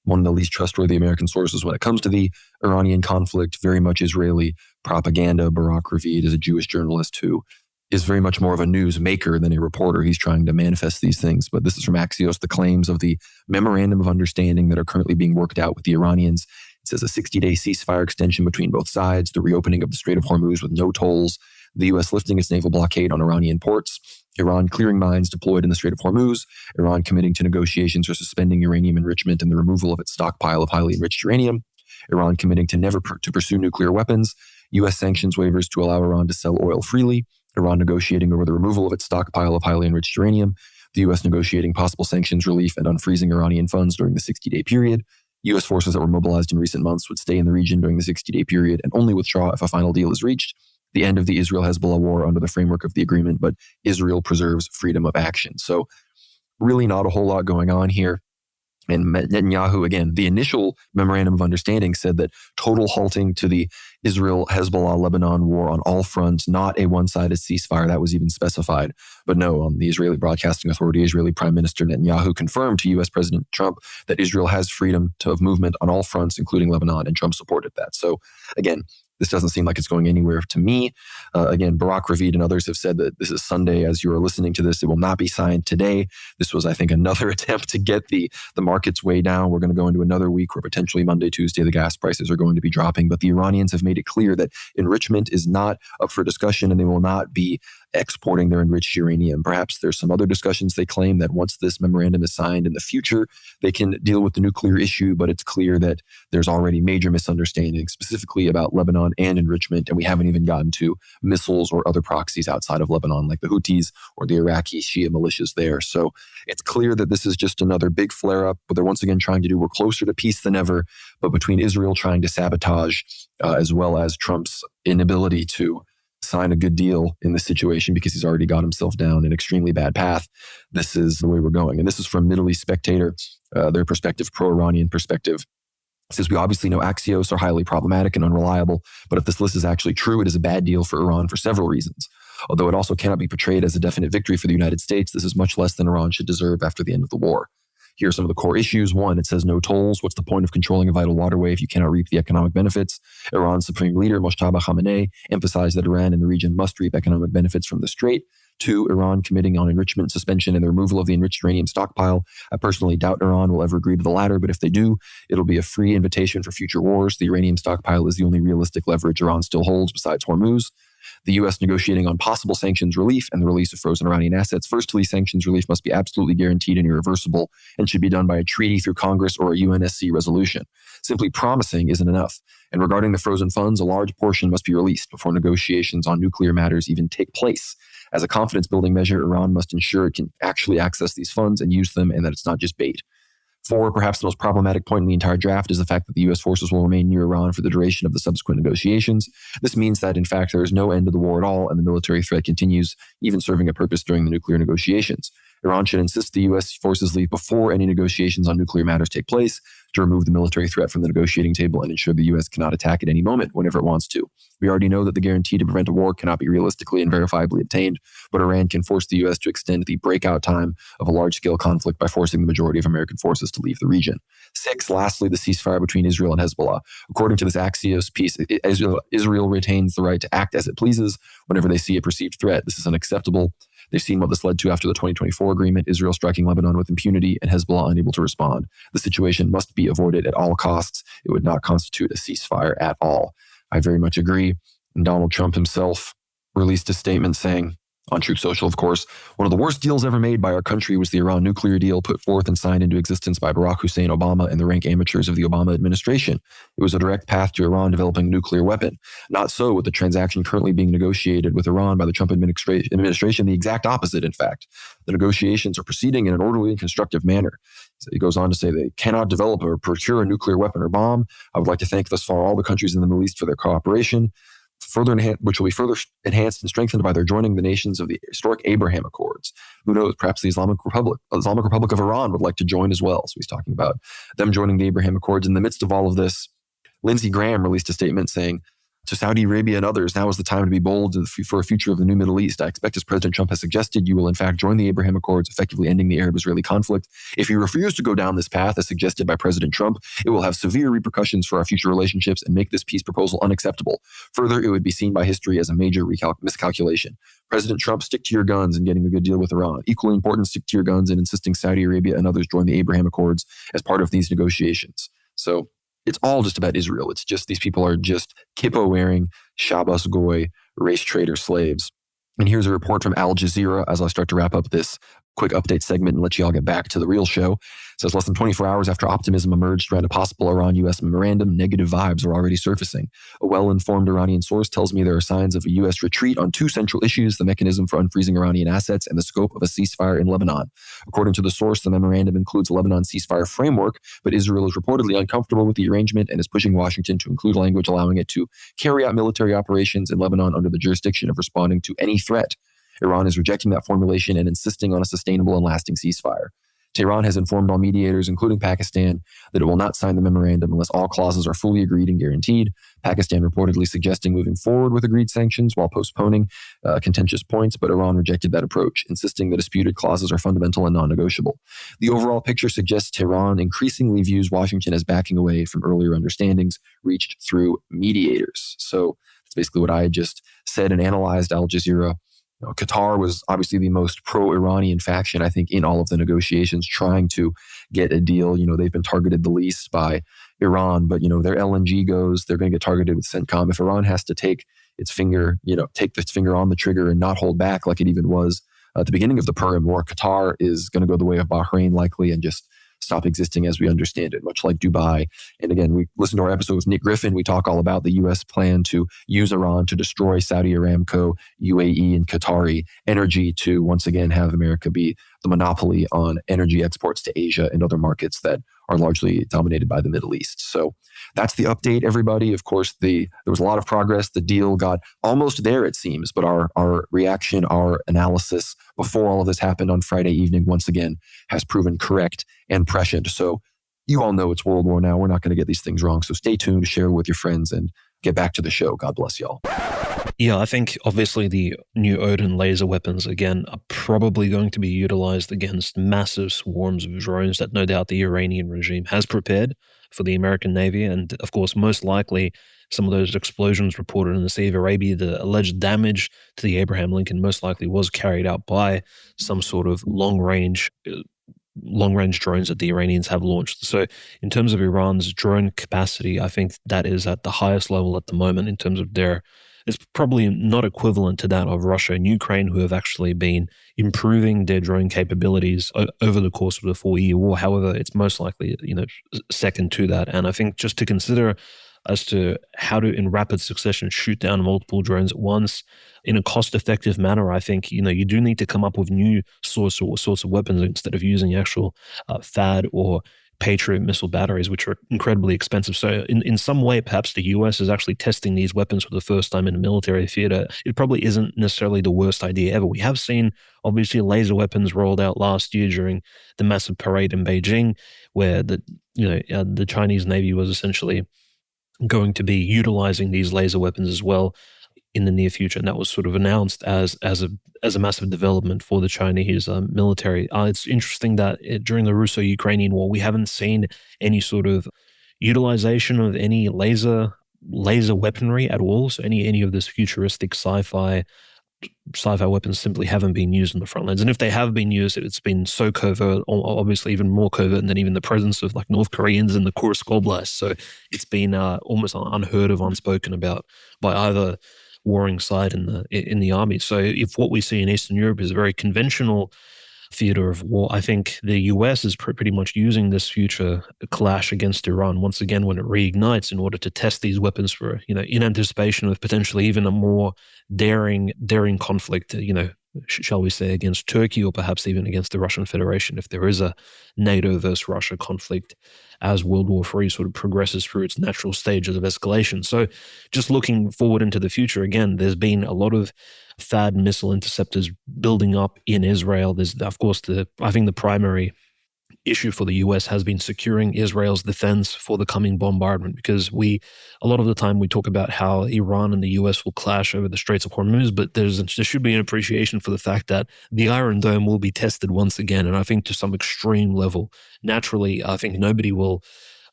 one of the least trustworthy American sources when it comes to the Iranian conflict, very much Israeli propaganda. Barak Ravid is a Jewish journalist who is very much more of a news maker than a reporter. He's trying to manifest these things. But this is from Axios, the claims of the memorandum of understanding that are currently being worked out with the Iranians. It says a 60-day ceasefire extension between both sides, the reopening of the Strait of Hormuz with no tolls, the U.S. lifting its naval blockade on Iranian ports, Iran clearing mines deployed in the Strait of Hormuz, Iran committing to negotiations for suspending uranium enrichment and the removal of its stockpile of highly enriched uranium, Iran committing to never to pursue nuclear weapons, U.S. sanctions waivers to allow Iran to sell oil freely, Iran negotiating over the removal of its stockpile of highly enriched uranium, the U.S. negotiating possible sanctions relief and unfreezing Iranian funds during the 60-day period. U.S. forces that were mobilized in recent months would stay in the region during the 60-day period and only withdraw if a final deal is reached. The end of the Israel-Hezbollah war under the framework of the agreement, but Israel preserves freedom of action. So really not a whole lot going on here. And Netanyahu, again, the initial memorandum of understanding said that total halting to the Israel-Hezbollah-Lebanon war on all fronts, not a one-sided ceasefire. That was even specified. But no, the Israeli Broadcasting Authority, Israeli Prime Minister Netanyahu confirmed to U.S. President Trump that Israel has freedom of movement on all fronts, including Lebanon, and Trump supported that. So again, this doesn't seem like it's going anywhere to me. Again, Barak Ravid and others have said that this is Sunday as you are listening to this. It will not be signed today. This was, I think, another attempt to get the markets way down. We're going to go into another week where potentially Monday, Tuesday, the gas prices are going to be dropping. But the Iranians have made it clear that enrichment is not up for discussion and they will not be exporting their enriched uranium. Perhaps there's some other discussions they claim that once this memorandum is signed in the future, they can deal with the nuclear issue, but it's clear that there's already major misunderstandings, specifically about Lebanon and enrichment, and we haven't even gotten to missiles or other proxies outside of Lebanon, like the Houthis or the Iraqi Shia militias there. So it's clear that this is just another big flare-up, but they're once again trying to do, we're closer to peace than ever, but between Israel trying to sabotage, as well as Trump's inability to sign a good deal in this situation because he's already got himself down an extremely bad path. This is the way we're going. And this is from Middle East Spectator, their perspective, pro-Iranian perspective. It says, we obviously know Axios are highly problematic and unreliable, but if this list is actually true, it is a bad deal for Iran for several reasons. Although it also cannot be portrayed as a definite victory for the United States, this is much less than Iran should deserve after the end of the war. Here are some of the core issues. One, it says no tolls. What's the point of controlling a vital waterway if you cannot reap the economic benefits? Iran's supreme leader, Mojtaba Khamenei, emphasized that Iran and the region must reap economic benefits from the strait. Two, Iran committing on enrichment suspension and the removal of the enriched uranium stockpile. I personally doubt Iran will ever agree to the latter, but if they do, it'll be a free invitation for future wars. The uranium stockpile is the only realistic leverage Iran still holds besides Hormuz. the U.S. negotiating on possible sanctions relief and the release of frozen Iranian assets. Firstly, sanctions relief must be absolutely guaranteed and irreversible and should be done by a treaty through Congress or a UNSC resolution. Simply promising isn't enough. And regarding the frozen funds, a large portion must be released before negotiations on nuclear matters even take place. As a confidence-building measure, Iran must ensure it can actually access these funds and use them, and that it's not just bait. 4, perhaps the most problematic point in the entire draft is the fact that the U.S. forces will remain near Iran for the duration of the subsequent negotiations. This means that, in fact, there is no end to the war at all, and the military threat continues, even serving a purpose during the nuclear negotiations. Iran should insist the U.S. forces leave before any negotiations on nuclear matters take place to remove the military threat from the negotiating table and ensure the U.S. cannot attack at any moment whenever it wants to. We already know that the guarantee to prevent a war cannot be realistically and verifiably obtained, but Iran can force the U.S. to extend the breakout time of a large-scale conflict by forcing the majority of American forces to leave the region. 6, lastly, the ceasefire between Israel and Hezbollah. According to this Axios piece, Israel retains the right to act as it pleases whenever they see a perceived threat. This is unacceptable. They've seen what this led to after the 2024 agreement, Israel striking Lebanon with impunity and Hezbollah unable to respond. The situation must be avoided at all costs. It would not constitute a ceasefire at all. I very much agree. And Donald Trump himself released a statement saying, on Truth Social, of course, one of the worst deals ever made by our country was the Iran nuclear deal put forth and signed into existence by Barack Hussein Obama and the rank amateurs of the Obama administration. It was a direct path to Iran developing a nuclear weapon. Not so with the transaction currently being negotiated with Iran by the Trump administration, the exact opposite, in fact. The negotiations are proceeding in an orderly and constructive manner. He goes on to say they cannot develop or procure a nuclear weapon or bomb. I would like to thank thus far all the countries in the Middle East for their cooperation, which will be further enhanced and strengthened by their joining the nations of the historic Abraham Accords. Who knows, perhaps the Islamic Republic of Iran would like to join as well. So he's talking about them joining the Abraham Accords. In the midst of all of this, Lindsey Graham released a statement saying, to Saudi Arabia and others, now is the time to be bold for a future of the new Middle East. I expect, as President Trump has suggested, you will in fact join the Abraham Accords, effectively ending the Arab-Israeli conflict. If you refuse to go down this path, as suggested by President Trump, it will have severe repercussions for our future relationships and make this peace proposal unacceptable. Further, it would be seen by history as a major miscalculation. President Trump, stick to your guns in getting a good deal with Iran. Equally important, stick to your guns in insisting Saudi Arabia and others join the Abraham Accords as part of these negotiations. So it's all just about Israel. It's just these people are just kippo-wearing, Shabbos Goy, race trader slaves. And here's a report from Al Jazeera as I start to wrap up this quick update segment and let you all get back to the real show. It says less than 24 hours after optimism emerged around a possible Iran-U.S. memorandum, negative vibes are already surfacing. A well-informed Iranian source tells me there are signs of a U.S. retreat on 2 central issues, the mechanism for unfreezing Iranian assets and the scope of a ceasefire in Lebanon. According to the source, the memorandum includes a Lebanon ceasefire framework, but Israel is reportedly uncomfortable with the arrangement and is pushing Washington to include language allowing it to carry out military operations in Lebanon under the jurisdiction of responding to any threat. Iran is rejecting that formulation and insisting on a sustainable and lasting ceasefire. Tehran has informed all mediators, including Pakistan, that it will not sign the memorandum unless all clauses are fully agreed and guaranteed. Pakistan reportedly suggesting moving forward with agreed sanctions while postponing contentious points, but Iran rejected that approach, insisting the disputed clauses are fundamental and non-negotiable. The overall picture suggests Tehran increasingly views Washington as backing away from earlier understandings reached through mediators. So that's basically what I had just said and analyzed. Al Jazeera. Qatar was obviously the most pro-Iranian faction, I think, in all of the negotiations, trying to get a deal. They've been targeted the least by Iran, but, their LNG goes, they're going to get targeted with CENTCOM. If Iran has to take its finger on the trigger and not hold back like it even was at the beginning of the Purim War, Qatar is going to go the way of Bahrain likely and just stop existing as we understand it, much like Dubai. And again, we listen to our episode with Nick Griffin. We talk all about the U.S. plan to use Iran to destroy Saudi Aramco, UAE, and Qatari energy to once again have America be the monopoly on energy exports to Asia and other markets that are largely dominated by the Middle East. So that's the update, everybody. Of course, there was a lot of progress. The deal got almost there, it seems, but our reaction, our analysis before all of this happened on Friday evening, once again, has proven correct and prescient. So you all know it's World War now. We're not going to get these things wrong. So stay tuned, share with your friends, and get back to the show. God bless y'all. Yeah, I think obviously the new Odin laser weapons, again, are probably going to be utilized against massive swarms of drones that no doubt the Iranian regime has prepared for the American Navy. And of course, most likely, some of those explosions reported in the Sea of Arabia, the alleged damage to the Abraham Lincoln most likely was carried out by some sort of long-range drones that the Iranians have launched. So in terms of Iran's drone capacity, I think that is at the highest level at the moment in terms of their it's probably not equivalent to that of Russia and Ukraine, who have actually been improving their drone capabilities over the course of the 4-year war. However, it's most likely, second to that. And I think just to consider as to how to, in rapid succession, shoot down multiple drones at once in a cost-effective manner, I think, you do need to come up with new sorts of weapons instead of using actual THAAD or Patriot missile batteries, which are incredibly expensive. So in some way, perhaps the US is actually testing these weapons for the first time in a military theater. It probably isn't necessarily the worst idea ever. We have seen, obviously, laser weapons rolled out last year during the massive parade in Beijing, where the Chinese Navy was essentially going to be utilizing these laser weapons as well in the near future, and that was sort of announced as a massive development for the Chinese military. It's interesting that during the Russo-Ukrainian war, we haven't seen any sort of utilization of any laser weaponry at all. So any of this futuristic sci-fi weapons simply haven't been used on the front lines. And if they have been used, it's been so covert, obviously even more covert than even the presence of like North Koreans in the Kursk Oblast. So it's been almost unheard of, unspoken about by either warring side in the army. So if what we see in Eastern Europe is a very conventional theater of war, I think the US is pretty much using this future clash against Iran once again when it reignites in order to test these weapons for, in anticipation of potentially even a more daring conflict, shall we say, against Turkey or perhaps even against the Russian Federation if there is a NATO versus Russia conflict as World War III sort of progresses through its natural stages of escalation. So just looking forward into the future, again, there's been a lot of THAAD missile interceptors building up in Israel. There's, of course, I think the primary issue for the US has been securing Israel's defense for the coming bombardment, because a lot of the time we talk about how Iran and the US will clash over the Straits of Hormuz, but there should be an appreciation for the fact that the Iron Dome will be tested once again, and I think to some extreme level. Naturally, I think nobody will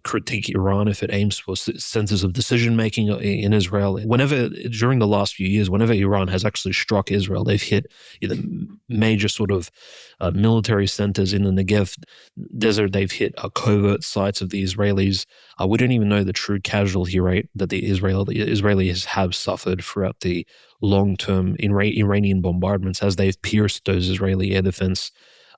critique Iran if it aims for centers of decision making in Israel. During the last few years, whenever Iran has actually struck Israel, they've hit major sort of military centers in the Negev desert. They've hit covert sites of the Israelis. We don't even know the true casualty rate that the Israelis have suffered throughout the long-term Iranian bombardments as they've pierced those Israeli air defense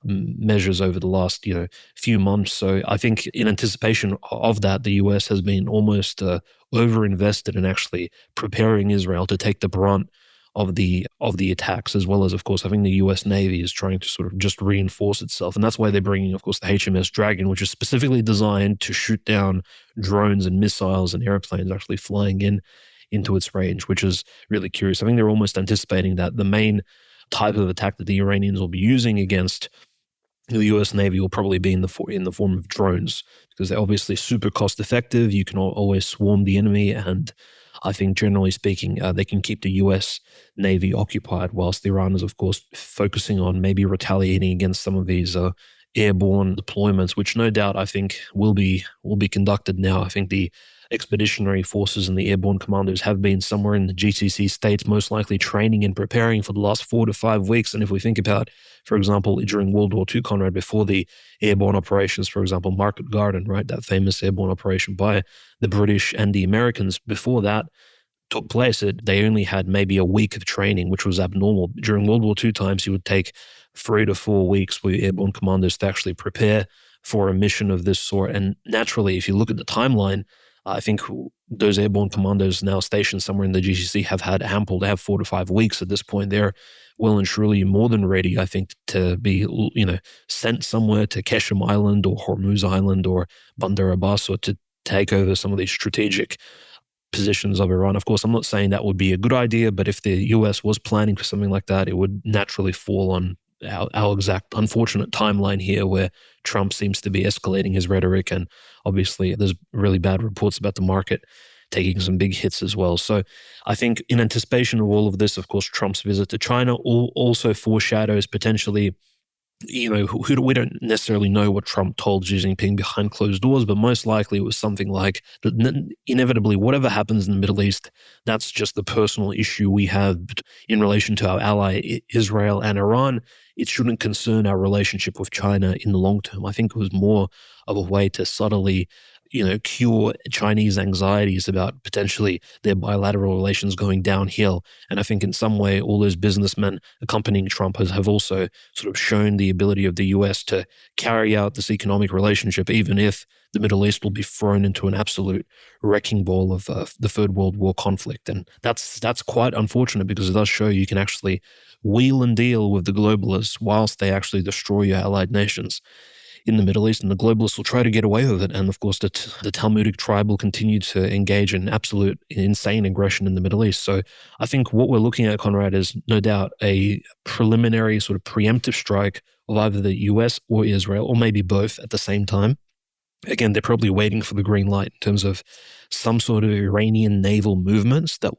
measures over the last few months. So I think in anticipation of that, the US has been almost overinvested in actually preparing Israel to take the brunt of the attacks, as well as, of course, I think the US Navy is trying to sort of just reinforce itself. And that's why they're bringing, of course, the HMS Dragon, which is specifically designed to shoot down drones and missiles and airplanes actually flying into its range, which is really curious. I think they're almost anticipating that the main type of attack that the Iranians will be using against the US Navy will probably be in the form of drones, because they're obviously super cost effective. You can always swarm the enemy, and I think generally speaking, they can keep the US Navy occupied, whilst Iran is, of course, focusing on maybe retaliating against some of these airborne deployments, which no doubt I think will be conducted now. I think the expeditionary forces and the airborne commandos have been somewhere in the GCC states, most likely training and preparing for the last 4 to 5 weeks. And if we think about, for example, during World War II, Conrad, before the airborne operations, for example, Market Garden, right, that famous airborne operation by the British and the Americans, before that took place, they only had maybe a week of training, which was abnormal. During World War II times, you would take 3 to 4 weeks for your airborne commandos to actually prepare for a mission of this sort. And naturally, if you look at the timeline, I think those airborne commandos now stationed somewhere in the GCC have had ample. They have 4 to 5 weeks at this point. They're well and truly more than ready, I think, to be sent somewhere to Keshem Island or Hormuz Island or Bandar Abbas, or to take over some of these strategic positions of Iran. Of course, I'm not saying that would be a good idea, but if the US was planning for something like that, it would naturally fall on our exact unfortunate timeline here, where Trump seems to be escalating his rhetoric, and obviously there's really bad reports about the market taking some big hits as well. So I think in anticipation of all of this, of course, Trump's visit to China also foreshadows potentially, we don't necessarily know what Trump told Xi Jinping behind closed doors, but most likely it was something like, inevitably, whatever happens in the Middle East, that's just the personal issue we have in relation to our ally Israel and Iran. It shouldn't concern our relationship with China in the long term. I think it was more of a way to subtly cure Chinese anxieties about potentially their bilateral relations going downhill. And I think in some way, all those businessmen accompanying Trump have also sort of shown the ability of the US to carry out this economic relationship, even if the Middle East will be thrown into an absolute wrecking ball of the Third World War conflict. And that's quite unfortunate, because it does show you can actually wheel and deal with the globalists whilst they actually destroy your allied nations in the Middle East, and the globalists will try to get away with it. And of course, the Talmudic tribe will continue to engage in absolute insane aggression in the Middle East. So I think what we're looking at, Conrad, is no doubt a preliminary sort of preemptive strike of either the US or Israel, or maybe both at the same time. Again, they're probably waiting for the green light in terms of some sort of Iranian naval movements that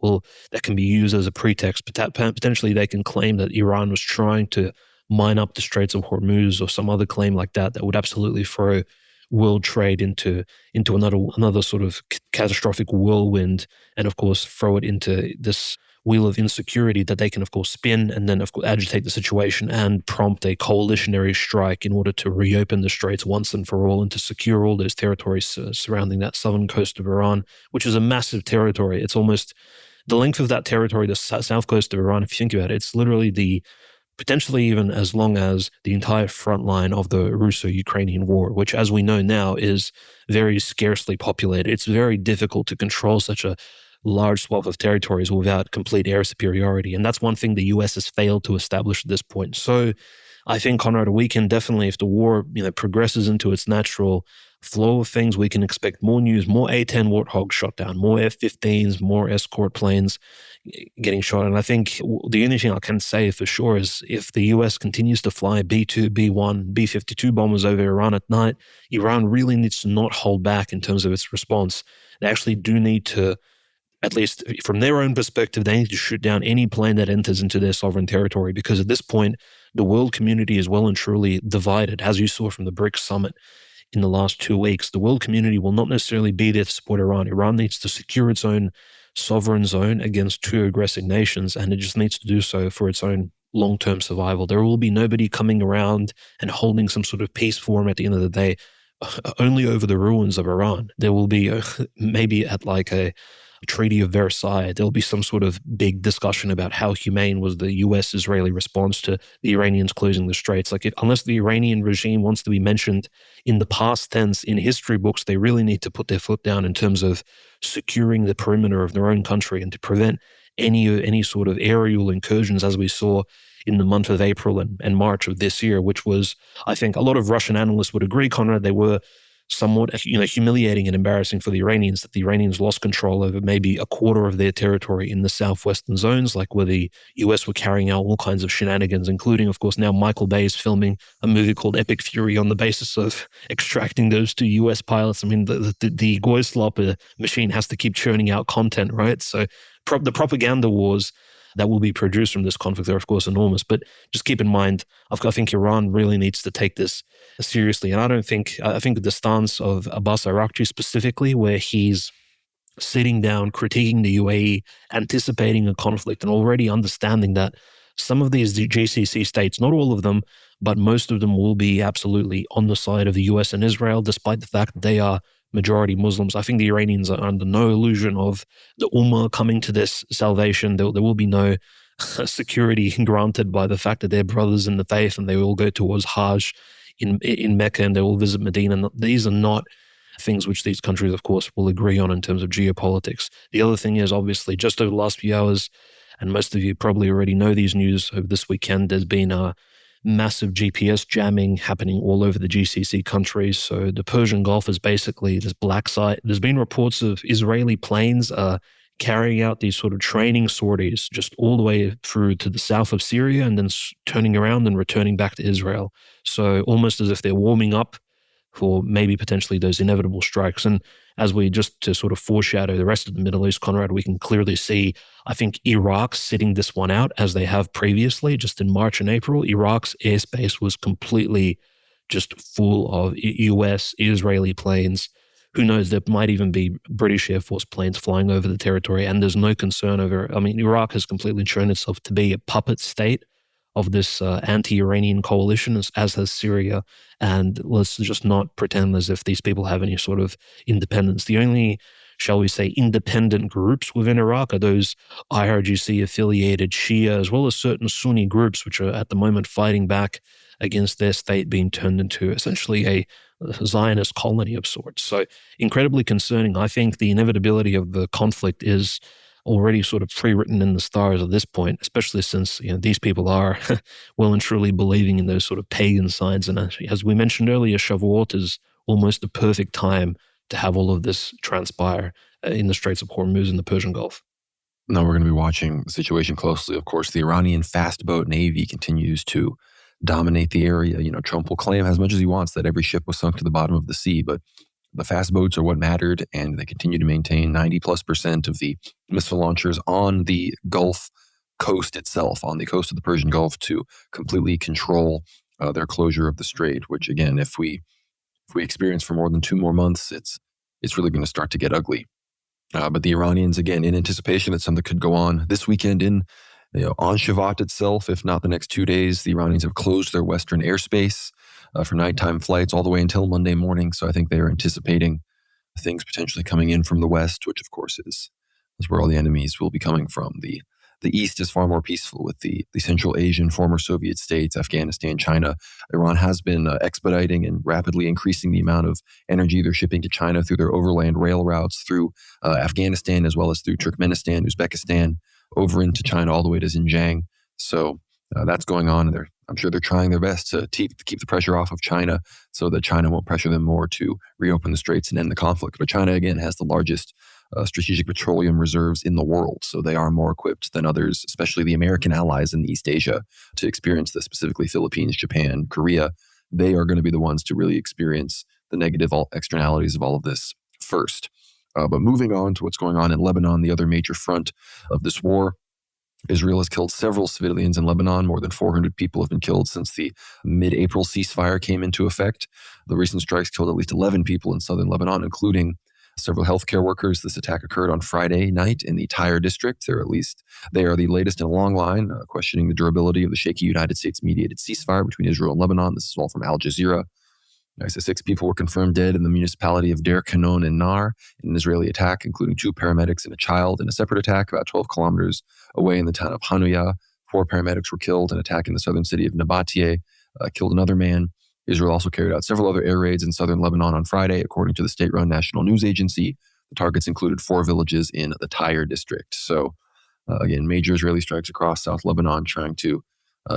can be used as a pretext. But potentially they can claim that Iran was trying to mine up the Straits of Hormuz, or some other claim like that would absolutely throw world trade into another sort of catastrophic whirlwind, and of course throw it into this wheel of insecurity that they can, of course, spin and then, of course, agitate the situation and prompt a coalitionary strike in order to reopen the straits once and for all, and to secure all those territories surrounding that southern coast of Iran, which is a massive territory. It's almost the length of that territory, the south coast of Iran. If you think about it, it's literally potentially even as long as the entire front line of the Russo-Ukrainian war, which, as we know now, is very scarcely populated. It's very difficult to control such a large swath of territories without complete air superiority. And that's one thing the US has failed to establish at this point. So I think, Conrad, we can definitely, if the war progresses into its natural flow of things, we can expect more news, more A-10 Warthogs shot down, more F-15s, more escort planes getting shot. And I think the only thing I can say for sure is, if the US continues to fly B-2, B-1, B-52 bombers over Iran at night, Iran really needs to not hold back in terms of its response. They actually do need to, at least from their own perspective, they need to shoot down any plane that enters into their sovereign territory, because at this point, the world community is well and truly divided, as you saw from the BRICS summit in the last 2 weeks. The world community will not necessarily be there to support Iran. Iran needs to secure its own sovereign zone against two aggressive nations, and it just needs to do so for its own long-term survival. There will be nobody coming around and holding some sort of peace forum at the end of the day, only over the ruins of Iran. There will be maybe at like a Treaty of Versailles, there'll be some sort of big discussion about how humane was the US-Israeli response to the Iranians closing the straits. Unless the Iranian regime wants to be mentioned in the past tense in history books, they really need to put their foot down in terms of securing the perimeter of their own country and to prevent any sort of aerial incursions, as we saw in the month of April and March of this year, which was, I think a lot of Russian analysts would agree, Conrad, they were somewhat humiliating and embarrassing for the Iranians, that the Iranians lost control over maybe a quarter of their territory in the southwestern zones, like where the US were carrying out all kinds of shenanigans, including, of course, now Michael Bay is filming a movie called Epic Fury on the basis of extracting those two US pilots. I mean, the Goyslop machine has to keep churning out content, right? So the propaganda wars that will be produced from this conflict are, of course, enormous. But just keep in mind, I think Iran really needs to take this seriously. And I think the stance of Abbas Araghchi specifically, where he's sitting down, critiquing the UAE, anticipating a conflict, and already understanding that some of these GCC states, not all of them, but most of them will be absolutely on the side of the US and Israel, despite the fact that they are majority Muslims. I think the Iranians are under no illusion of the Ummah coming to this salvation. There will be no security granted by the fact that they're brothers in the faith and they all go towards Hajj in Mecca and they will visit Medina. These are not things which these countries, of course, will agree on in terms of geopolitics. The other thing is, obviously, just over the last few hours, and most of you probably already know these news, over this weekend, there's been a massive GPS jamming happening all over the GCC countries. So the Persian Gulf is basically this black site. There's been reports of Israeli planes carrying out these sort of training sorties just all the way through to the south of Syria and then turning around and returning back to Israel. So almost as if they're warming up for maybe potentially those inevitable strikes. And as we just to sort of foreshadow the rest of the Middle East, Conrad, we can clearly see, I think, Iraq sitting this one out as they have previously, just in March and April. Iraq's airspace was completely just full of US, Israeli planes. Who knows, there might even be British Air Force planes flying over the territory, and there's no concern over, I mean, Iraq has completely shown itself to be a puppet state of this anti-Iranian coalition, as has Syria. And let's just not pretend as if these people have any sort of independence. The only, shall we say, independent groups within Iraq are those IRGC-affiliated Shia, as well as certain Sunni groups, which are at the moment fighting back against their state being turned into essentially a Zionist colony of sorts. So incredibly concerning. I think the inevitability of the conflict is already sort of pre-written in the stars at this point, especially since these people are well and truly believing in those sort of pagan signs. And as we mentioned earlier, Shavuot is almost the perfect time to have all of this transpire in the Straits of Hormuz in the Persian Gulf. Now we're going to be watching the situation closely. Of course, the Iranian fast boat navy continues to dominate the area. Trump will claim as much as he wants that every ship was sunk to the bottom of the sea, but the fast boats are what mattered, and they continue to maintain 90+% of the missile launchers on the Gulf coast itself, on the coast of the Persian Gulf, to completely control their closure of the strait. Which, again, if we experience for more than 2 more months, it's really going to start to get ugly. But the Iranians, again, in anticipation that something could go on this weekend on Shavuot itself, if not the next 2 days, the Iranians have closed their western airspace for nighttime flights all the way until Monday morning. So I think they are anticipating things potentially coming in from the west, which of course is where all the enemies will be coming from. The east is far more peaceful with the Central Asian former Soviet states, Afghanistan, China. Iran has been expediting and rapidly increasing the amount of energy they're shipping to China through their overland rail routes through Afghanistan, as well as through Turkmenistan, Uzbekistan, over into China all the way to Xinjiang. So that's going on. And I'm sure they're trying their best to keep the pressure off of China so that China won't pressure them more to reopen the straits and end the conflict. But China, again, has the largest strategic petroleum reserves in the world. So they are more equipped than others, especially the American allies in East Asia, to experience this, specifically Philippines, Japan, Korea. They are going to be the ones to really experience the negative externalities of all of this first. But moving on to what's going on in Lebanon, the other major front of this war, Israel has killed several civilians in Lebanon. More than 400 people have been killed since the mid-April ceasefire came into effect. The recent strikes killed at least 11 people in southern Lebanon, including several healthcare workers. This attack occurred on Friday night in the Tyre district. They are the latest in a long line, questioning the durability of the shaky United States-mediated ceasefire between Israel and Lebanon. This is all from Al Jazeera. So 6 people were confirmed dead in the municipality of Deir Kanon and Nar in an Israeli attack, including 2 paramedics and a child. In a separate attack about 12 kilometers away in the town of Hanuya, 4 paramedics were killed. An attack in the southern city of Nabatie killed another man. Israel also carried out several other air raids in southern Lebanon on Friday, according to the state-run national news agency. The targets included 4 villages in the Tyre district. So, again, major Israeli strikes across South Lebanon trying to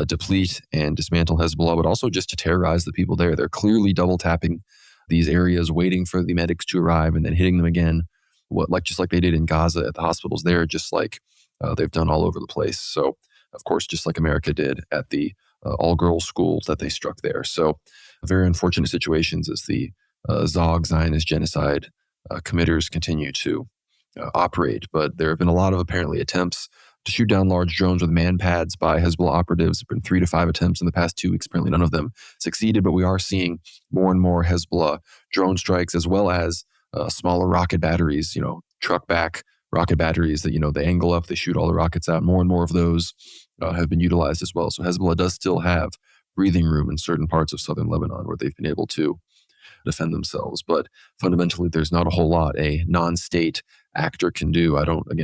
deplete and dismantle Hezbollah, but also just to terrorize the people there. They're clearly double-tapping these areas, waiting for the medics to arrive and then hitting them again, just like they did in Gaza at the hospitals there, just like they've done all over the place. So, of course, just like America did at the all-girls schools that they struck there. So, very unfortunate situations as the Zog Zionist genocide committers continue to operate. But there have been a lot of apparently attempts to shoot down large drones with man-pads by Hezbollah operatives. There have been 3 to 5 attempts in the past 2 weeks. Apparently none of them succeeded, but we are seeing more and more Hezbollah drone strikes, as well as smaller rocket batteries, truck-back rocket batteries that, they angle up, they shoot all the rockets out. More and more of those have been utilized as well. So Hezbollah does still have breathing room in certain parts of southern Lebanon where they've been able to defend themselves. But fundamentally, there's not a whole lot a non-state actor can do.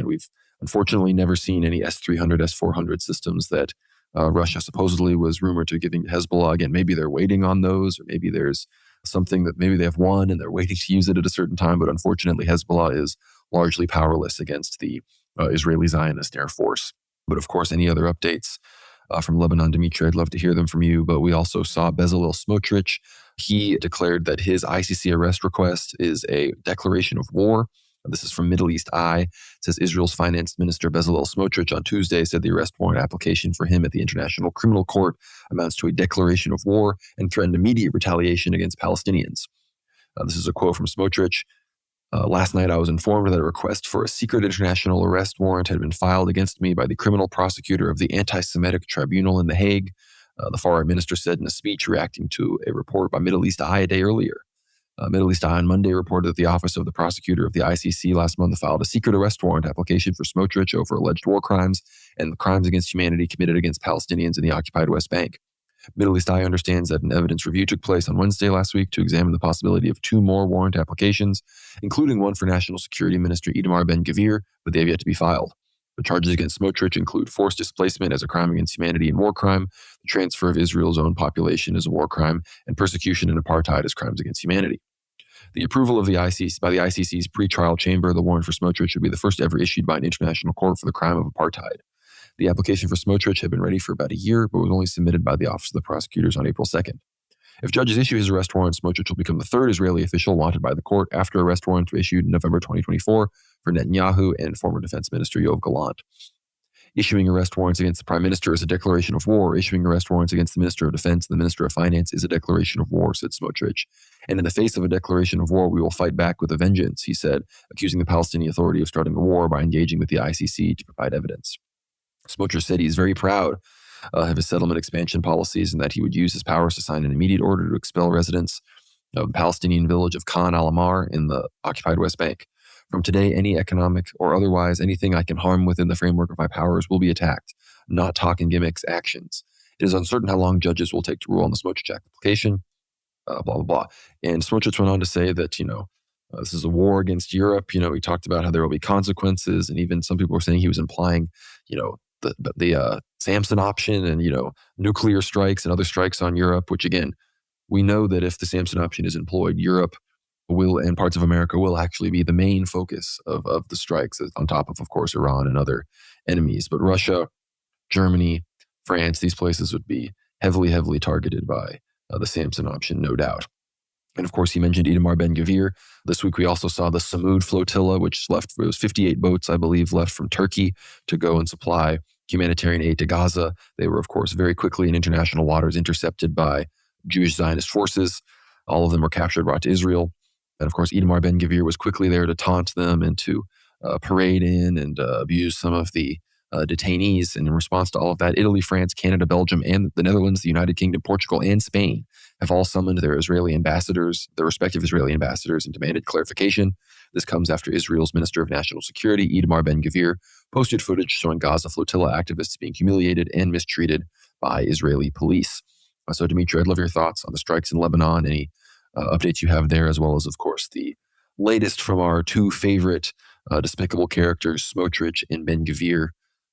We've unfortunately never seen any S-300, S-400 systems that Russia supposedly was rumored to giving Hezbollah. Again, maybe they're waiting on those, or maybe there's something that maybe they have won and they're waiting to use it at a certain time. But unfortunately, Hezbollah is largely powerless against the Israeli Zionist Air Force. But of course, any other updates from Lebanon, Dimitri, I'd love to hear them from you. But we also saw Bezalel Smotrich. He declared that his ICC arrest request is a declaration of war. This is from Middle East Eye. It says Israel's finance minister Bezalel Smotrich on Tuesday said the arrest warrant application for him at the International Criminal Court amounts to a declaration of war and threatened immediate retaliation against Palestinians. This is a quote from Smotrich. Last night, I was informed that a request for a secret international arrest warrant had been filed against me by the criminal prosecutor of the Anti-Semitic Tribunal in The Hague, the far right minister said in a speech reacting to a report by Middle East Eye a day earlier. Middle East Eye on Monday reported that the office of the prosecutor of the ICC last month filed a secret arrest warrant application for Smotrich over alleged war crimes and the crimes against humanity committed against Palestinians in the occupied West Bank. Middle East Eye understands that an evidence review took place on Wednesday last week to examine the possibility of 2 more warrant applications, including one for National Security Minister Itamar Ben-Gvir, but they have yet to be filed. The charges against Smotrich include forced displacement as a crime against humanity and war crime, the transfer of Israel's own population as a war crime, and persecution and apartheid as crimes against humanity. The approval of the ICC by the ICC's pretrial chamber, the warrant for Smotrich would be the first ever issued by an international court for the crime of apartheid. The application for Smotrich had been ready for about a year, but was only submitted by the Office of the Prosecutors on April 2nd. If judges issue his arrest warrant, Smotrich will become the third Israeli official wanted by the court after arrest warrants were issued in November 2024 for Netanyahu and former Defense Minister Yoav Gallant. Issuing arrest warrants against the Prime Minister is a declaration of war. Issuing arrest warrants against the Minister of Defense and the Minister of Finance is a declaration of war, said Smotrich. And in the face of a declaration of war, we will fight back with a vengeance, he said, accusing the Palestinian Authority of starting a war by engaging with the ICC to provide evidence. Smotrich said he's very proud of his settlement expansion policies and that he would use his powers to sign an immediate order to expel residents of the Palestinian village of Khan al-Amar in the occupied West Bank. From today, any economic or otherwise anything I can harm within the framework of my powers will be attacked, not talk and gimmicks, actions. It is uncertain how long judges will take to rule on the Smotrich application, blah, blah, blah. And Smotrich went on to say that, this is a war against Europe. He talked about how there will be consequences. And even some people were saying he was implying, the Samson option and, nuclear strikes and other strikes on Europe, which again, we know that if the Samson option is employed, Europe will and parts of America will actually be the main focus of the strikes on top of course, Iran and other enemies. But Russia, Germany, France, these places would be heavily, heavily targeted by the Samson option, no doubt. And of course, he mentioned Itamar Ben-Gvir. This week, we also saw the Samud flotilla, which left, it was 58 boats, I believe, left from Turkey to go and supply humanitarian aid to Gaza. They were, of course, very quickly in international waters intercepted by Jewish Zionist forces. All of them were captured, brought to Israel. And of course, Itamar Ben-Gvir was quickly there to taunt them and to parade in and abuse some of the detainees. And in response to all of that, Italy, France, Canada, Belgium, and the Netherlands, the United Kingdom, Portugal, and Spain have all summoned their respective Israeli ambassadors, and demanded clarification. This comes after Israel's Minister of National Security, Itamar Ben-Gvir, posted footage showing Gaza flotilla activists being humiliated and mistreated by Israeli police. So, Dimitri, I'd love your thoughts on the strikes in Lebanon, any updates you have there, as well as, of course, the latest from our two favorite despicable characters, Smotrich and Ben-Gvir,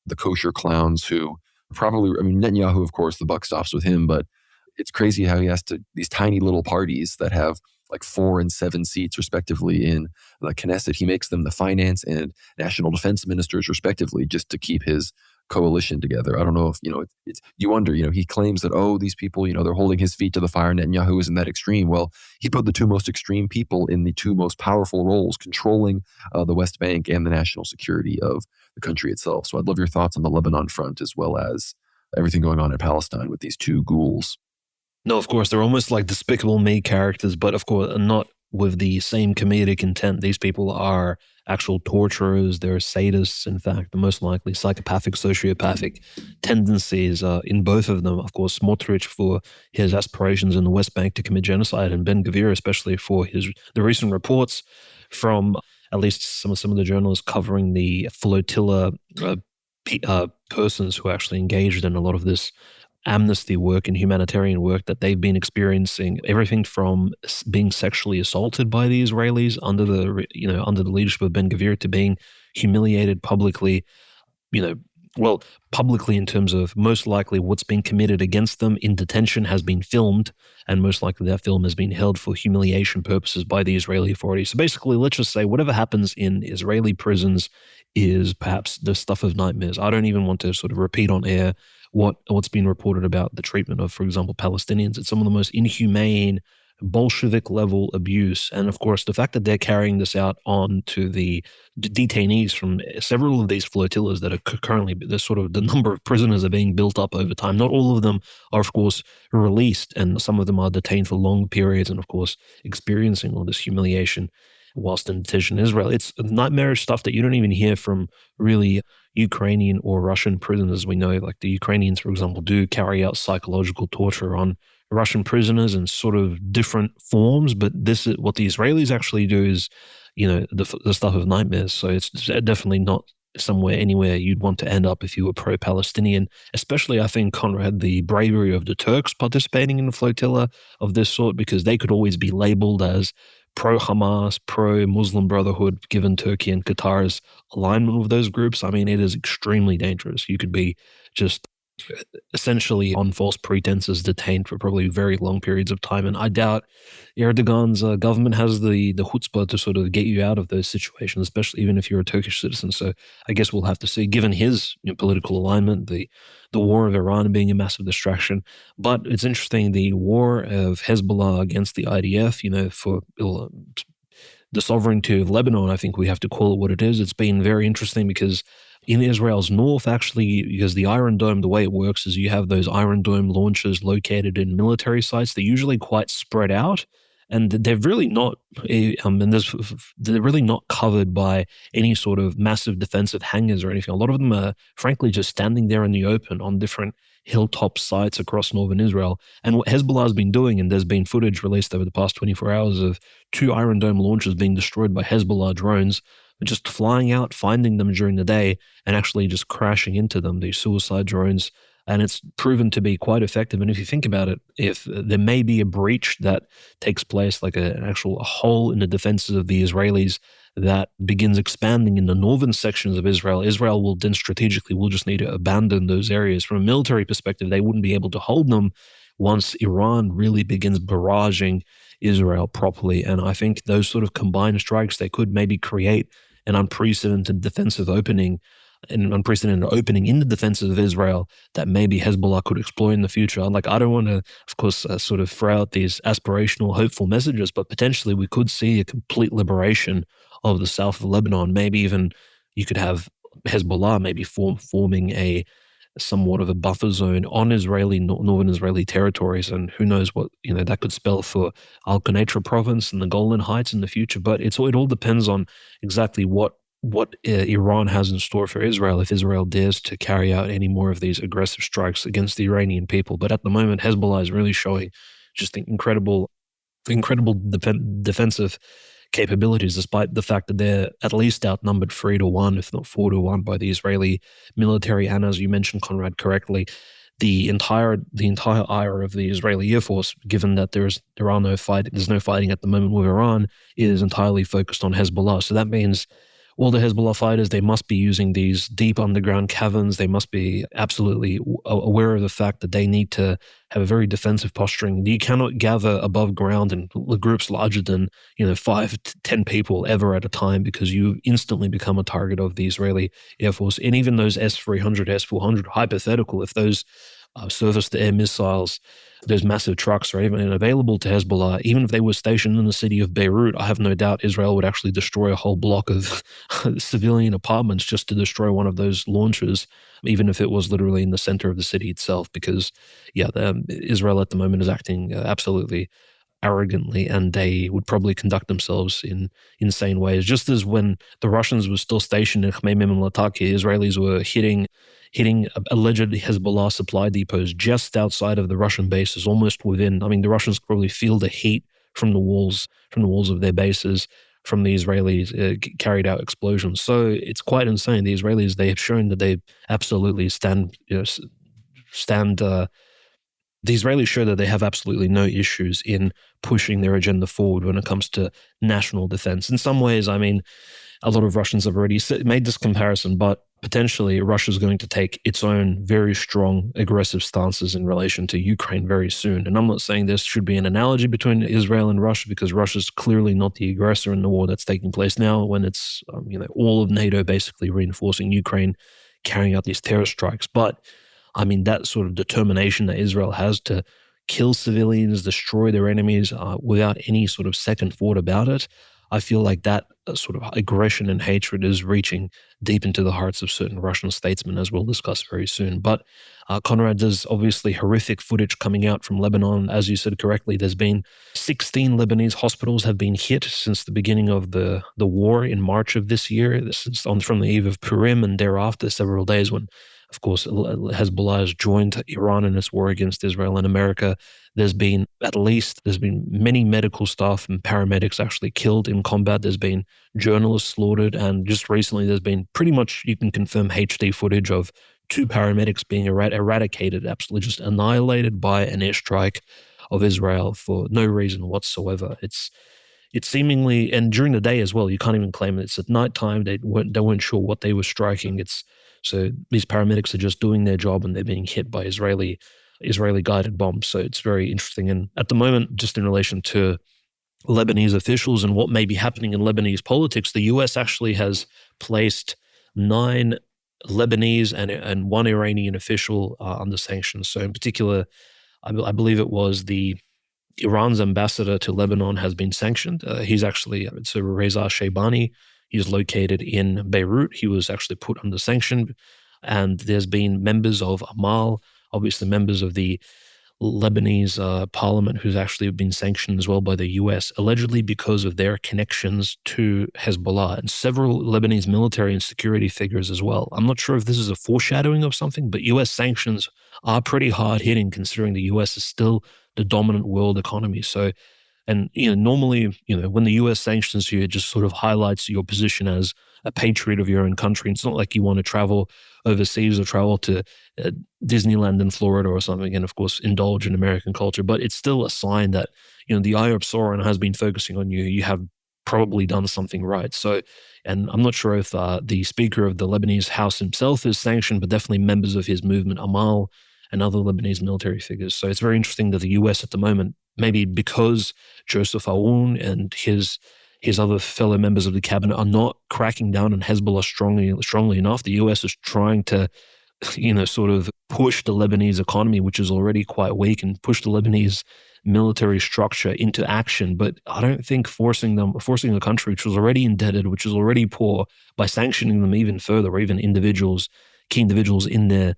the kosher clowns who Netanyahu, of course, the buck stops with him, but it's crazy how he has these tiny little parties that have like 4 and 7 seats respectively in the Knesset. He makes them the finance and national defense ministers respectively just to keep his coalition together. I don't know if, you wonder, he claims that, these people, they're holding his feet to the fire. Netanyahu isn't that extreme. Well, he put the 2 most extreme people in the 2 most powerful roles, controlling the West Bank and the national security of the country itself. So I'd love your thoughts on the Lebanon front as well as everything going on in Palestine with these 2 ghouls. No, of course, they're almost like Despicable Me characters, but of course, not with the same comedic intent. These people are actual torturers. They're sadists, in fact, the most likely psychopathic, sociopathic tendencies in both of them. Of course, Smotrich for his aspirations in the West Bank to commit genocide, and Ben-Gvir especially for the recent reports from at least some of the journalists covering the flotilla persons who actually engaged in a lot of this amnesty work and humanitarian work, that they've been experiencing everything from being sexually assaulted by the Israelis under the leadership of Ben-Gvir to being humiliated publicly, publicly in terms of most likely what's been committed against them in detention has been filmed, and most likely that film has been held for humiliation purposes by the Israeli authorities. So basically, let's just say whatever happens in Israeli prisons is perhaps the stuff of nightmares. I don't even want to sort of repeat on air what's been reported about the treatment of, for example, Palestinians. It's some of the most inhumane, Bolshevik-level abuse. And of course, the fact that they're carrying this out on to the detainees from several of these flotillas that are currently, the number of prisoners are being built up over time. Not all of them are, of course, released, and some of them are detained for long periods and, of course, experiencing all this humiliation whilst in detention in Israel. It's nightmarish stuff that you don't even hear from really Ukrainian or Russian prisoners. We know, like the Ukrainians, for example, do carry out psychological torture on Russian prisoners in sort of different forms. But this is what the Israelis actually do is, the stuff of nightmares. So it's definitely not somewhere anywhere you'd want to end up if you were pro-Palestinian. Especially, I think, Conrad, the bravery of the Turks participating in a flotilla of this sort, because they could always be labeled as pro-Hamas, pro-Muslim Brotherhood, given Turkey and Qatar's alignment with those groups. I mean, it is extremely dangerous. You could be just essentially on false pretenses detained for probably very long periods of time. And I doubt Erdogan's government has the chutzpah to sort of get you out of those situations, especially even if you're a Turkish citizen. So I guess we'll have to see, given his political alignment, the war of Iran being a massive distraction. But it's interesting, the war of Hezbollah against the IDF, for the sovereignty of Lebanon, I think we have to call it what it is. It's been very interesting because in Israel's north, actually, because the Iron Dome, the way it works is you have those Iron Dome launchers located in military sites. They're usually quite spread out, and they're really not, they're really not covered by any sort of massive defensive hangars or anything. A lot of them are, frankly, just standing there in the open on different hilltop sites across northern Israel. And what Hezbollah has been doing, and there's been footage released over the past 24 hours of 2 Iron Dome launchers being destroyed by Hezbollah drones, just flying out, finding them during the day, and actually just crashing into them, these suicide drones. And it's proven to be quite effective. And if you think about it, if there may be a breach that takes place, like an actual hole in the defenses of the Israelis that begins expanding in the northern sections of Israel, Israel will then strategically will just need to abandon those areas. From a military perspective, they wouldn't be able to hold them once Iran really begins barraging Israel properly. And I think those sort of combined strikes, they could maybe create an unprecedented defensive opening, an unprecedented opening in the defenses of Israel that maybe Hezbollah could exploit in the future. Like, I don't want to, of course, sort of throw out these aspirational, hopeful messages, but potentially we could see a complete liberation of the south of Lebanon. Maybe even you could have Hezbollah maybe forming a somewhat of a buffer zone on northern Israeli territories, and who knows what that could spell for Al Quneitra province and the Golan Heights in the future. But it all depends on exactly what Iran has in store for Israel if Israel dares to carry out any more of these aggressive strikes against the Iranian people. But at the moment, Hezbollah is really showing just incredible defensive capabilities, despite the fact that they're at least outnumbered 3-1, if not 4-1, by the Israeli military. And as you mentioned, Conrad, correctly, the entire ire of the Israeli Air Force, given that there's no fighting at the moment with Iran, is entirely focused on Hezbollah. So that means all the Hezbollah fighters, they must be using these deep underground caverns. They must be absolutely aware of the fact that they need to have a very defensive posturing. You cannot gather above ground in groups larger than 5 to 10 people ever at a time, because you instantly become a target of the Israeli Air Force. And even those S-300, S-400, hypothetical, if those surface-to-air missiles, those massive trucks are even available to Hezbollah, even if they were stationed in the city of Beirut, I have no doubt Israel would actually destroy a whole block of civilian apartments just to destroy one of those launchers, even if it was literally in the center of the city itself. Because, Israel at the moment is acting absolutely arrogantly, and they would probably conduct themselves in insane ways. Just as when the Russians were still stationed in Khmeimim and Latakia, Israelis were hitting alleged Hezbollah supply depots just outside of the Russian bases, almost within. I mean, the Russians could probably feel the heat from the walls of their bases from the Israelis carried out explosions. So it's quite insane. The Israelis, they have shown that they absolutely the Israelis show that they have absolutely no issues in pushing their agenda forward when it comes to national defense. In some ways, I mean, a lot of Russians have already made this comparison, but potentially Russia is going to take its own very strong, aggressive stances in relation to Ukraine very soon. And I'm not saying this should be an analogy between Israel and Russia, because Russia is clearly not the aggressor in the war that's taking place now, when it's all of NATO basically reinforcing Ukraine, carrying out these terror strikes. But I mean, that sort of determination that Israel has to kill civilians, destroy their enemies without any sort of second thought about it, I feel like that sort of aggression and hatred is reaching deep into the hearts of certain Russian statesmen, as we'll discuss very soon. But Conrad, there's obviously horrific footage coming out from Lebanon. As you said correctly, there's been 16 Lebanese hospitals have been hit since the beginning of the war in March of this year. This is from the eve of Purim and thereafter several days when Of course, Hezbollah has joined Iran in its war against Israel and America. There's been many medical staff and paramedics actually killed in combat. There's been journalists slaughtered. And just recently, there's been pretty much, you can confirm HD footage of two paramedics being eradicated, absolutely just annihilated by an airstrike of Israel for no reason whatsoever. It's seemingly, and during the day as well, you can't even claim it. It's at nighttime. They weren't sure what they were striking. So these paramedics are just doing their job and they're being hit by Israeli guided bombs. So it's very interesting. And at the moment, just in relation to Lebanese officials and what may be happening in Lebanese politics, the US actually has placed 9 Lebanese and 1 Iranian official under sanctions. So in particular, I believe it was Iran's ambassador to Lebanon has been sanctioned. It's Reza Shaybani. He's located in Beirut. He was actually put under sanction. And there's been members of Amal, obviously members of the Lebanese parliament, who's actually been sanctioned as well by the US, allegedly because of their connections to Hezbollah, and several Lebanese military and security figures as well. I'm not sure if this is a foreshadowing of something, but US sanctions are pretty hard hitting considering the US is still the dominant world economy. So, and normally, when the US sanctions you, it just sort of highlights your position as a patriot of your own country. It's not like you want to travel overseas or travel to Disneyland in Florida or something, and of course indulge in American culture. But it's still a sign that the eye of Sauron has been focusing on you. You have probably done something right. So, and I'm not sure if the Speaker of the Lebanese House himself is sanctioned, but definitely members of his movement, Amal, and other Lebanese military figures. So it's very interesting that the US at the moment, maybe because Joseph Aoun and his other fellow members of the cabinet are not cracking down on Hezbollah strongly enough, the US is trying to, sort of push the Lebanese economy, which is already quite weak, and push the Lebanese military structure into action. But I don't think forcing a country which was already indebted, which is already poor, by sanctioning them even further, or even key individuals in their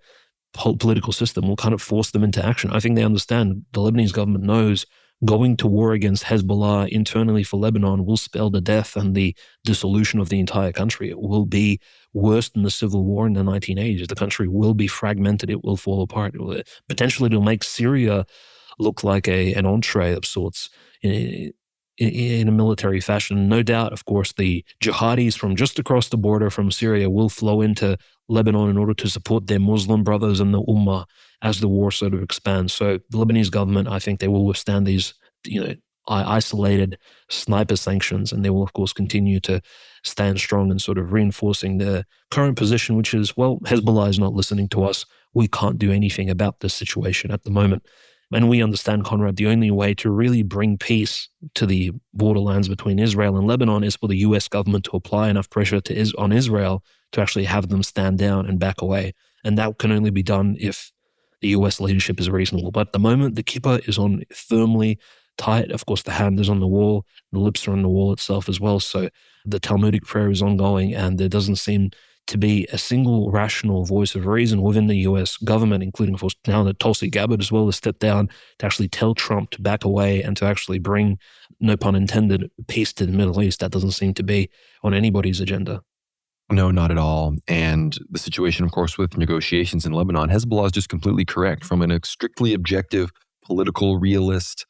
whole political system, will kind of force them into action. I think they understand, the Lebanese government knows, going to war against Hezbollah internally for Lebanon will spell the death and the dissolution of the entire country. It will be worse than the civil war in the 1980s. The country will be fragmented. It will fall apart. Potentially, it'll make Syria look like an entree of sorts in a military fashion. No doubt, of course, the jihadis from just across the border from Syria will flow into Lebanon in order to support their Muslim brothers and the Ummah as the war sort of expands. So the Lebanese government, I think they will withstand these, isolated sniper sanctions, and they will, of course, continue to stand strong and sort of reinforcing their current position, which is, well, Hezbollah is not listening to us. We can't do anything about this situation at the moment. And we understand, Conrad, the only way to really bring peace to the borderlands between Israel and Lebanon is for the US government to apply enough pressure on Israel to actually have them stand down and back away. And that can only be done if the US leadership is reasonable. But at the moment, the kippah is on firmly tight. Of course, the hand is on the wall, the lips are on the wall itself as well. So the Talmudic prayer is ongoing, and there doesn't seem to be a single rational voice of reason within the US government, including, of course, now that Tulsi Gabbard as well has stepped down, to actually tell Trump to back away and to actually bring, no pun intended, peace to the Middle East. That doesn't seem to be on anybody's agenda. No, not at all. And the situation, of course, with negotiations in Lebanon, Hezbollah is just completely correct. From a strictly objective, political, realist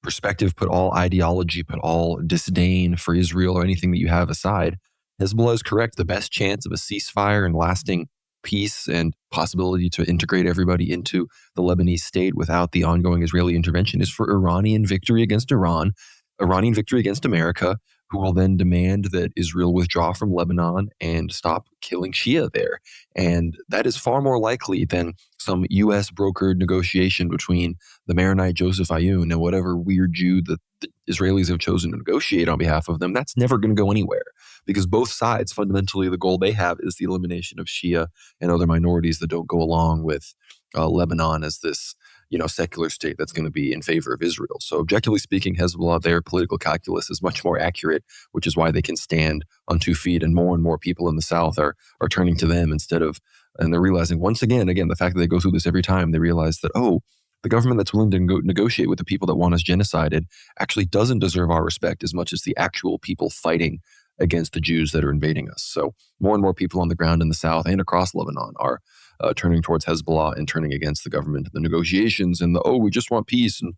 perspective, put all ideology, put all disdain for Israel or anything that you have aside, Hezbollah is correct. The best chance of a ceasefire and lasting peace and possibility to integrate everybody into the Lebanese state without the ongoing Israeli intervention is for Iranian victory against Iran, Iranian victory against America, who will then demand that Israel withdraw from Lebanon and stop killing Shia there. And that is far more likely than some U.S. brokered negotiation between the Maronite Joseph Aoun and whatever weird Jew that the Israelis have chosen to negotiate on behalf of them. That's never going to go anywhere, because both sides, fundamentally, the goal they have is the elimination of Shia and other minorities that don't go along with Lebanon as this secular state that's going to be in favor of Israel. So objectively speaking, Hezbollah, their political calculus is much more accurate, which is why they can stand on 2 feet, and more people in the South are turning to them and they're realizing once again, the fact that they go through this every time, they realize that, the government that's willing to negotiate with the people that want us genocided actually doesn't deserve our respect as much as the actual people fighting against the Jews that are invading us. So more and more people on the ground in the south and across Lebanon are turning towards Hezbollah and turning against the government. The negotiations and we just want peace. And,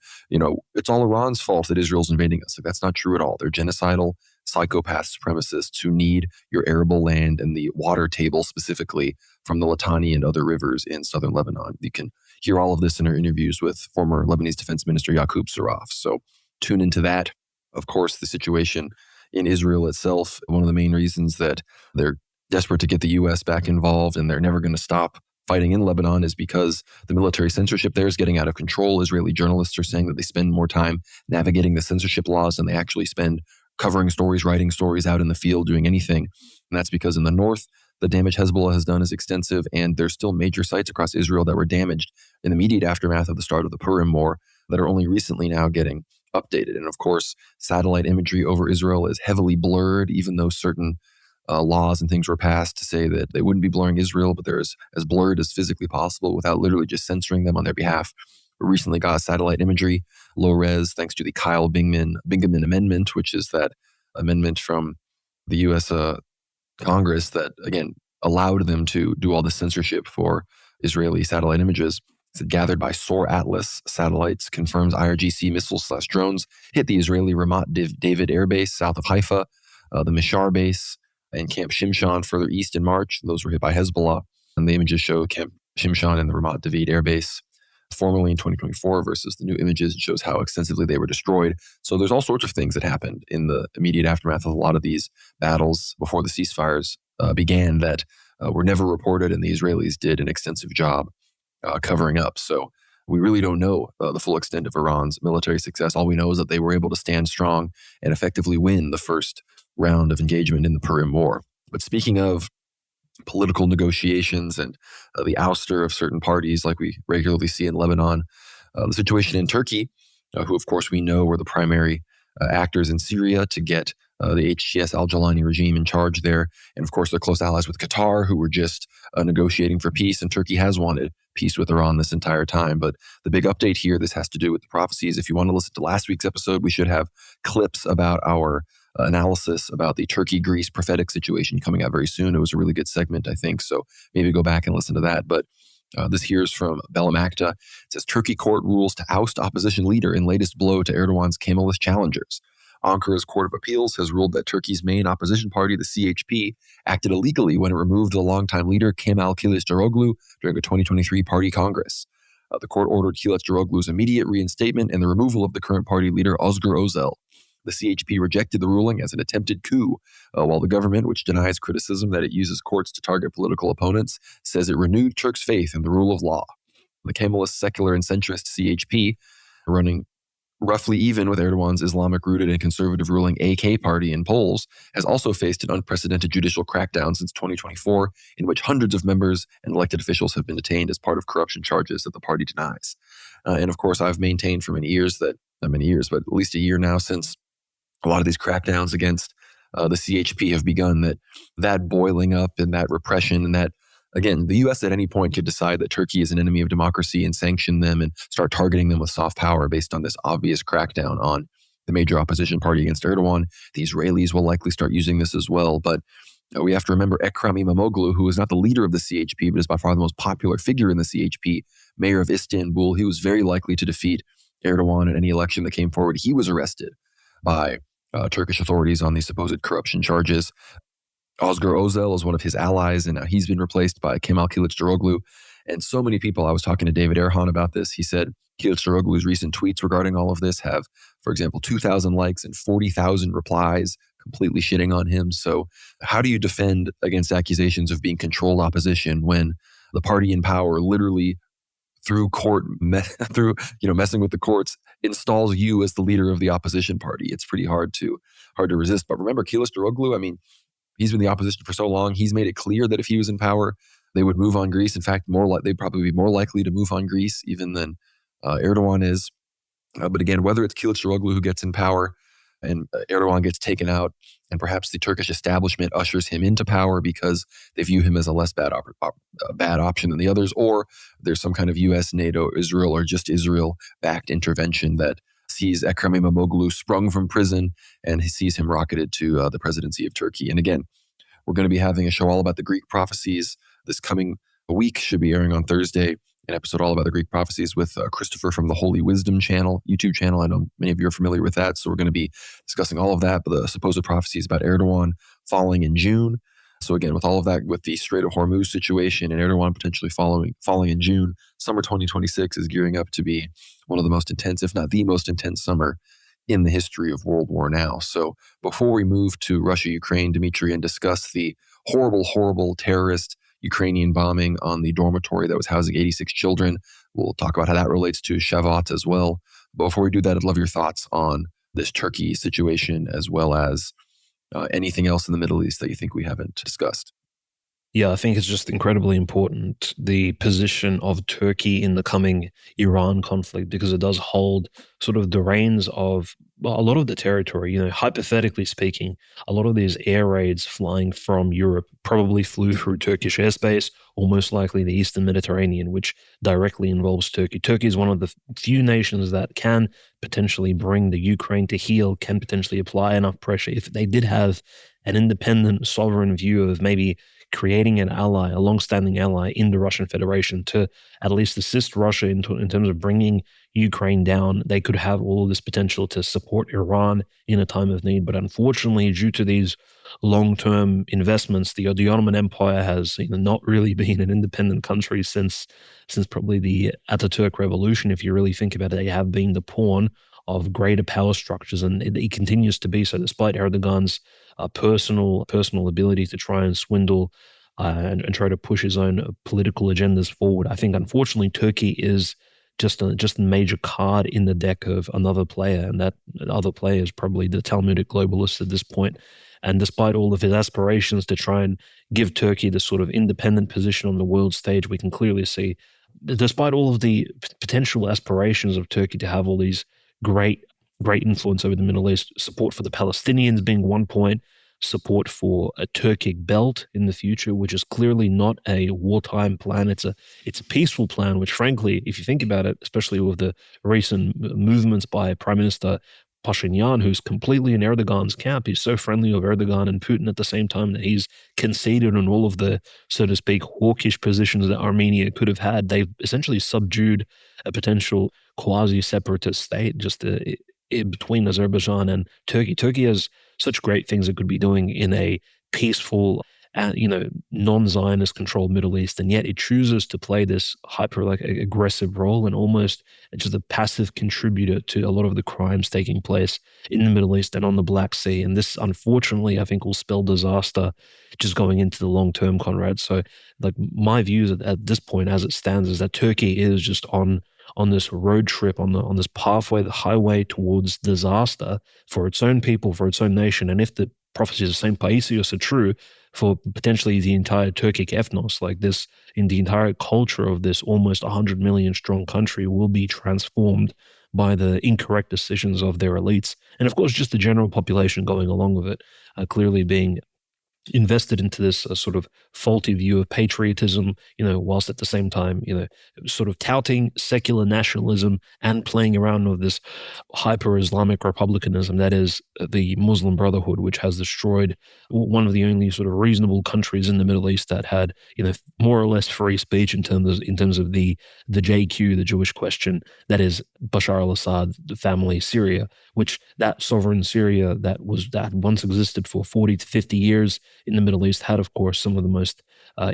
it's all Iran's fault that Israel's invading us. Like, that's not true at all. They're genocidal, psychopath supremacists who need your arable land and the water table specifically from the Litani and other rivers in southern Lebanon. You can hear all of this in our interviews with former Lebanese Defense Minister Yaqub Saraf. So tune into that. Of course, the situation in Israel itself, one of the main reasons that they're desperate to get the U.S. back involved and they're never going to stop fighting in Lebanon is because the military censorship there is getting out of control. Israeli journalists are saying that they spend more time navigating the censorship laws than they actually spend covering stories, writing stories out in the field, doing anything. And that's because in the north, the damage Hezbollah has done is extensive, and there's still major sites across Israel that were damaged in the immediate aftermath of the start of the Purim War that are only recently now getting updated. And of course, satellite imagery over Israel is heavily blurred, even though certain laws and things were passed to say that they wouldn't be blurring Israel, but they're as blurred as physically possible without literally just censoring them on their behalf. We recently got satellite imagery, low res, thanks to the Kyle Bingaman Amendment, which is that amendment from the U.S. Congress that, again, allowed them to do all the censorship for Israeli satellite images. It's gathered by SOAR Atlas satellites, confirms IRGC missiles/drones hit the Israeli Ramat David Air Base south of Haifa, the Mishar base, and Camp Shimshon further east in March. Those were hit by Hezbollah. And the images show Camp Shimshon and the Ramat David Air Base formerly in 2024 versus the new images. It shows how extensively they were destroyed. So there's all sorts of things that happened in the immediate aftermath of a lot of these battles before the ceasefires began that were never reported, and the Israelis did an extensive job covering up. So we really don't know the full extent of Iran's military success. All we know is that they were able to stand strong and effectively win the first round of engagement in the Purim War. But speaking of political negotiations and the ouster of certain parties like we regularly see in Lebanon, the situation in Turkey, who of course we know were the primary actors in Syria to get the HTS al-Jalani regime in charge there. And of course, they're close allies with Qatar, who were just negotiating for peace. And Turkey has wanted peace with Iran this entire time. But the big update here, this has to do with the prophecies. If you want to listen to last week's episode, we should have clips about our analysis about the Turkey-Greece prophetic situation coming out very soon. It was a really good segment, I think. So maybe go back and listen to that. But this here's from Belam Akta. It says, Turkey court rules to oust opposition leader in latest blow to Erdogan's Kemalist challengers. Ankara's Court of Appeals has ruled that Turkey's main opposition party, the CHP, acted illegally when it removed the longtime leader Kemal Kılıçdaroğlu during a 2023 party congress. The court ordered Kılıçdaroğlu's immediate reinstatement and the removal of the current party leader Özgür Özel. The CHP rejected the ruling as an attempted coup, while the government, which denies criticism that it uses courts to target political opponents, says it renewed Turks' faith in the rule of law. The Kemalist, secular, and centrist CHP, running roughly even with Erdogan's Islamic-rooted and conservative ruling AK party in polls, has also faced an unprecedented judicial crackdown since 2024, in which hundreds of members and elected officials have been detained as part of corruption charges that the party denies. And of course, I've maintained for many years, but at least a year now since a lot of these crackdowns against the CHP have begun, that boiling up and that repression and that, again, the U.S. at any point could decide that Turkey is an enemy of democracy and sanction them and start targeting them with soft power based on this obvious crackdown on the major opposition party against Erdogan. The Israelis will likely start using this as well. But we have to remember Ekrem İmamoğlu, who is not the leader of the CHP, but is by far the most popular figure in the CHP, mayor of Istanbul. He was very likely to defeat Erdogan in any election that came forward. He was arrested by Turkish authorities on these supposed corruption charges. Özgür Özel is one of his allies, and now he's been replaced by Kemal Kılıçdaroğlu. And so many people, I was talking to David Erhan about this, he said Kılıçdaroğlu's recent tweets regarding all of this have, for example, 2,000 likes and 40,000 replies, completely shitting on him. So how do you defend against accusations of being controlled opposition when the party in power literally through messing with the courts, installs you as the leader of the opposition party? It's pretty hard to resist. But remember, Kılıçdaroğlu, he's been the opposition for so long. He's made it clear that if he was in power, they would move on Greece. In fact, they'd probably be more likely to move on Greece even than Erdogan is. But again, whether it's Kılıçdaroğlu who gets in power and Erdogan gets taken out, and perhaps the Turkish establishment ushers him into power because they view him as a less bad option than the others, or there's some kind of U.S., NATO, Israel, or just Israel-backed intervention that sees Ekrem İmamoğlu sprung from prison, and he sees him rocketed to the presidency of Turkey. And again, we're going to be having a show all about the Greek prophecies this coming week. Should be airing on Thursday. An episode all about the Greek prophecies with Christopher from the Holy Wisdom channel, YouTube channel. I know many of you are familiar with that. So we're going to be discussing all of that, but the supposed prophecies about Erdogan falling in June. So again, with all of that, with the Strait of Hormuz situation and Erdogan potentially falling in June, summer 2026 is gearing up to be one of the most intense, if not the most intense summer in the history of World War now. So before we move to Russia, Ukraine, Dimitri, and discuss the horrible, horrible terrorist Ukrainian bombing on the dormitory that was housing 86 children, we'll talk about how that relates to Shavat as well. But before we do that, I'd love your thoughts on this Turkey situation, as well as anything else in the Middle East that you think we haven't discussed. Yeah, I think it's just incredibly important, the position of Turkey in the coming Iran conflict, because it does hold sort of the reins of a lot of the territory. Hypothetically speaking, a lot of these air raids flying from Europe probably flew through Turkish airspace, or most likely the Eastern Mediterranean, which directly involves Turkey. Turkey is one of the few nations that can potentially bring the Ukraine to heel, can potentially apply enough pressure if they did have an independent, sovereign view of maybe creating an ally, a long-standing ally in the Russian Federation to at least assist Russia in terms of bringing Ukraine down. They could have all of this potential to support Iran in a time of need. But unfortunately, due to these long-term investments, the Ottoman Empire has not really been an independent country since probably the Ataturk Revolution. If you really think about it, they have been the pawn of greater power structures, and it continues to be so, despite Erdogan's personal ability to try and swindle and try to push his own political agendas forward. I think, unfortunately, Turkey is just a major card in the deck of another player, and that other player is probably the Talmudic globalist at this point. And despite all of his aspirations to try and give Turkey this sort of independent position on the world stage, we can clearly see, despite all of the potential aspirations of Turkey to have all these great influence over the Middle East, support for the Palestinians being one point, support for a Turkic belt in the future, which is clearly not a wartime plan. It's a peaceful plan, which frankly, if you think about it, especially with the recent movements by Prime Minister Pashinyan, who's completely in Erdogan's camp. He's so friendly with Erdogan and Putin at the same time that he's conceded on all of the, so to speak, hawkish positions that Armenia could have had. They've essentially subdued a potential quasi-separatist state just in between Azerbaijan and Turkey. Turkey has such great things it could be doing in a peaceful, non-Zionist controlled Middle East, and yet it chooses to play this aggressive role and almost just a passive contributor to a lot of the crimes taking place in the Middle East and on the Black Sea. And this, unfortunately, I think will spell disaster just going into the long term, Conrad. So, my views at this point, as it stands, is that Turkey is just on this road trip, on this pathway, the highway towards disaster for its own people, for its own nation. And if the prophecies of St. Paisios are true, for potentially the entire Turkic ethnos, like this, in the entire culture of this almost 100 million strong country will be transformed by the incorrect decisions of their elites. And of course, just the general population going along with it, clearly being invested into this sort of faulty view of patriotism, whilst at the same time, sort of touting secular nationalism and playing around with this hyper-Islamic republicanism that is the Muslim Brotherhood, which has destroyed one of the only sort of reasonable countries in the Middle East that had, more or less free speech in terms of the JQ, the Jewish question, that is Bashar al-Assad, the family Syria, which that sovereign Syria that once existed for 40 to 50 years in the Middle East had, of course, some of the most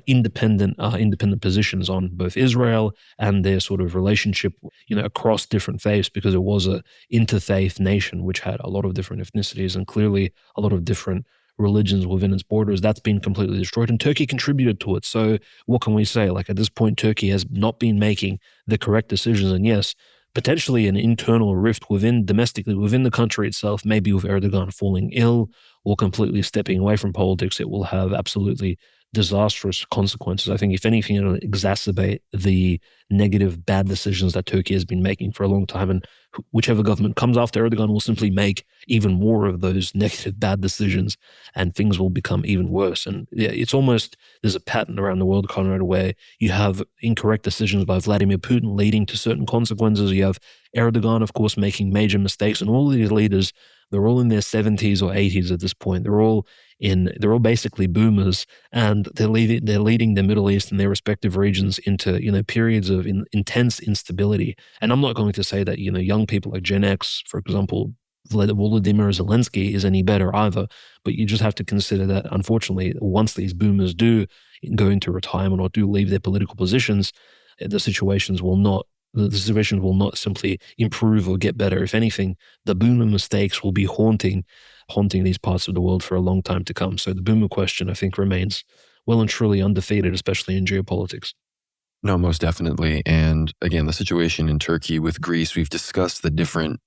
independent positions on both Israel and their sort of relationship, across different faiths, because it was a interfaith nation which had a lot of different ethnicities and clearly a lot of different religions within its borders. That's been completely destroyed, and Turkey contributed to it. So what can we say? At this point, Turkey has not been making the correct decisions, and yes, potentially an internal rift domestically within the country itself, maybe with Erdogan falling ill or completely stepping away from politics, it will have absolutely disastrous consequences. I think if anything, it'll exacerbate the negative, bad decisions that Turkey has been making for a long time. And whichever government comes after Erdogan will simply make even more of those negative, bad decisions, and things will become even worse. And yeah, it's almost, there's a pattern around the world, Conrad, where you have incorrect decisions by Vladimir Putin leading to certain consequences. You have Erdogan, of course, making major mistakes. And all of these leaders, they're all in their 70s or 80s at this point. They're all basically boomers, and they're leading the Middle East and their respective regions into, periods of intense instability. And I'm not going to say that, young people like Gen X, for example, Volodymyr Zelensky is any better either, but you just have to consider that, unfortunately, once these boomers do go into retirement or do leave their political positions, the situations will not simply improve or get better. If anything, the boomer mistakes will be haunting these parts of the world for a long time to come. So the boomer question, I think, remains well and truly undefeated, especially in geopolitics. No, most definitely. And again, the situation in Turkey with Greece, we've discussed the different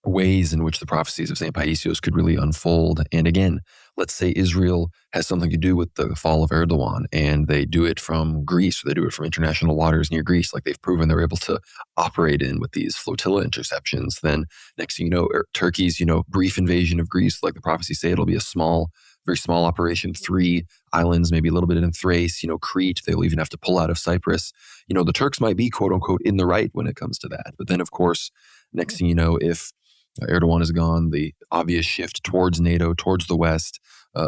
ways in which the prophecies of St. Paisios could really unfold. And again, let's say Israel has something to do with the fall of Erdogan, and they do it from Greece, or they do it from international waters near Greece, like they've proven they're able to operate in with these flotilla interceptions. Then next thing you know, Turkey's, brief invasion of Greece, like the prophecies say, it'll be a small, very small operation, 3 islands, maybe a little bit in Thrace, Crete. They'll even have to pull out of Cyprus. The Turks might be, quote unquote, in the right when it comes to that. But then, of course, next thing you know, if Erdogan is gone, the obvious shift towards NATO, towards the West,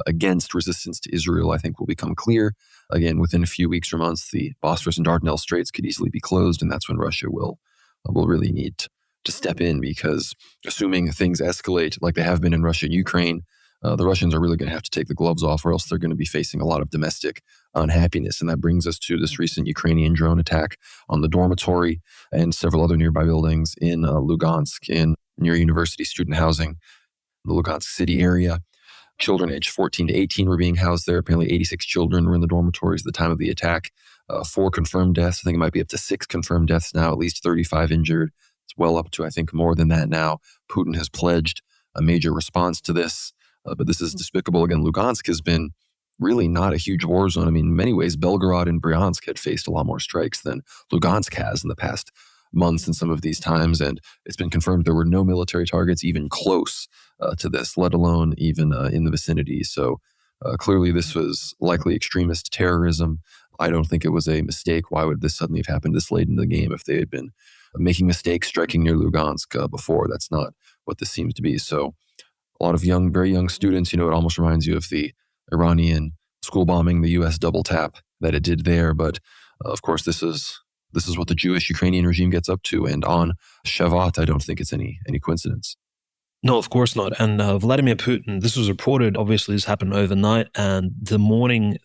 against resistance to Israel, I think will become clear. Again, within a few weeks or months, the Bosphorus and Dardanelles Straits could easily be closed, and that's when Russia will really need to step in, because assuming things escalate like they have been in Russia and Ukraine, the Russians are really going to have to take the gloves off, or else they're going to be facing a lot of domestic unhappiness. And that brings us to this recent Ukrainian drone attack on the dormitory and several other nearby buildings in Lugansk, near university student housing, the Lugansk city area. Children aged 14 to 18 were being housed there. Apparently 86 children were in the dormitories at the time of the attack. 4 confirmed deaths. I think it might be up to 6 confirmed deaths now, at least 35 injured. It's well up to, I think, more than that now. Putin has pledged a major response to this, but this is despicable. Again, Lugansk has been really not a huge war zone. I mean, in many ways, Belgorod and Bryansk had faced a lot more strikes than Lugansk has in the past months in some of these times, and it's been confirmed there were no military targets even close to this, let alone even in the vicinity. So clearly this was likely extremist terrorism. I don't think it was a mistake. Why would this suddenly have happened this late in the game if they had been making mistakes striking near Lugansk before? That's not what this seems to be. So a lot of very young students, it almost reminds you of the Iranian school bombing, the U.S. double tap that it did there. But of course, this is what the Jewish Ukrainian regime gets up to. And on Shavat, I don't think it's any coincidence. No, of course not. And Vladimir Putin, this was reported, obviously this happened overnight, and the morning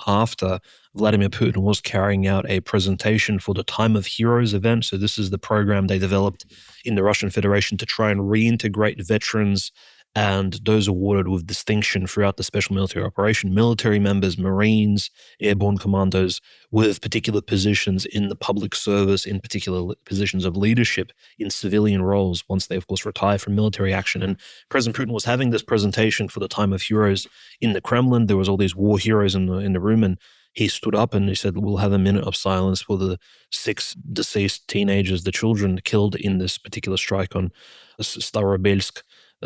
after, Vladimir Putin was carrying out a presentation for the Time of Heroes event. So this is the program they developed in the Russian Federation to try and reintegrate veterans and those awarded with distinction throughout the special military operation, military members, Marines, airborne commandos, with particular positions in the public service, in particular positions of leadership in civilian roles, once they, of course, retire from military action. And President Putin was having this presentation for the Time of Heroes in the Kremlin. There was all these war heroes in the room, and he stood up and he said, "We'll have a minute of silence for the 6 deceased teenagers, the children killed in this particular strike on Starobelsk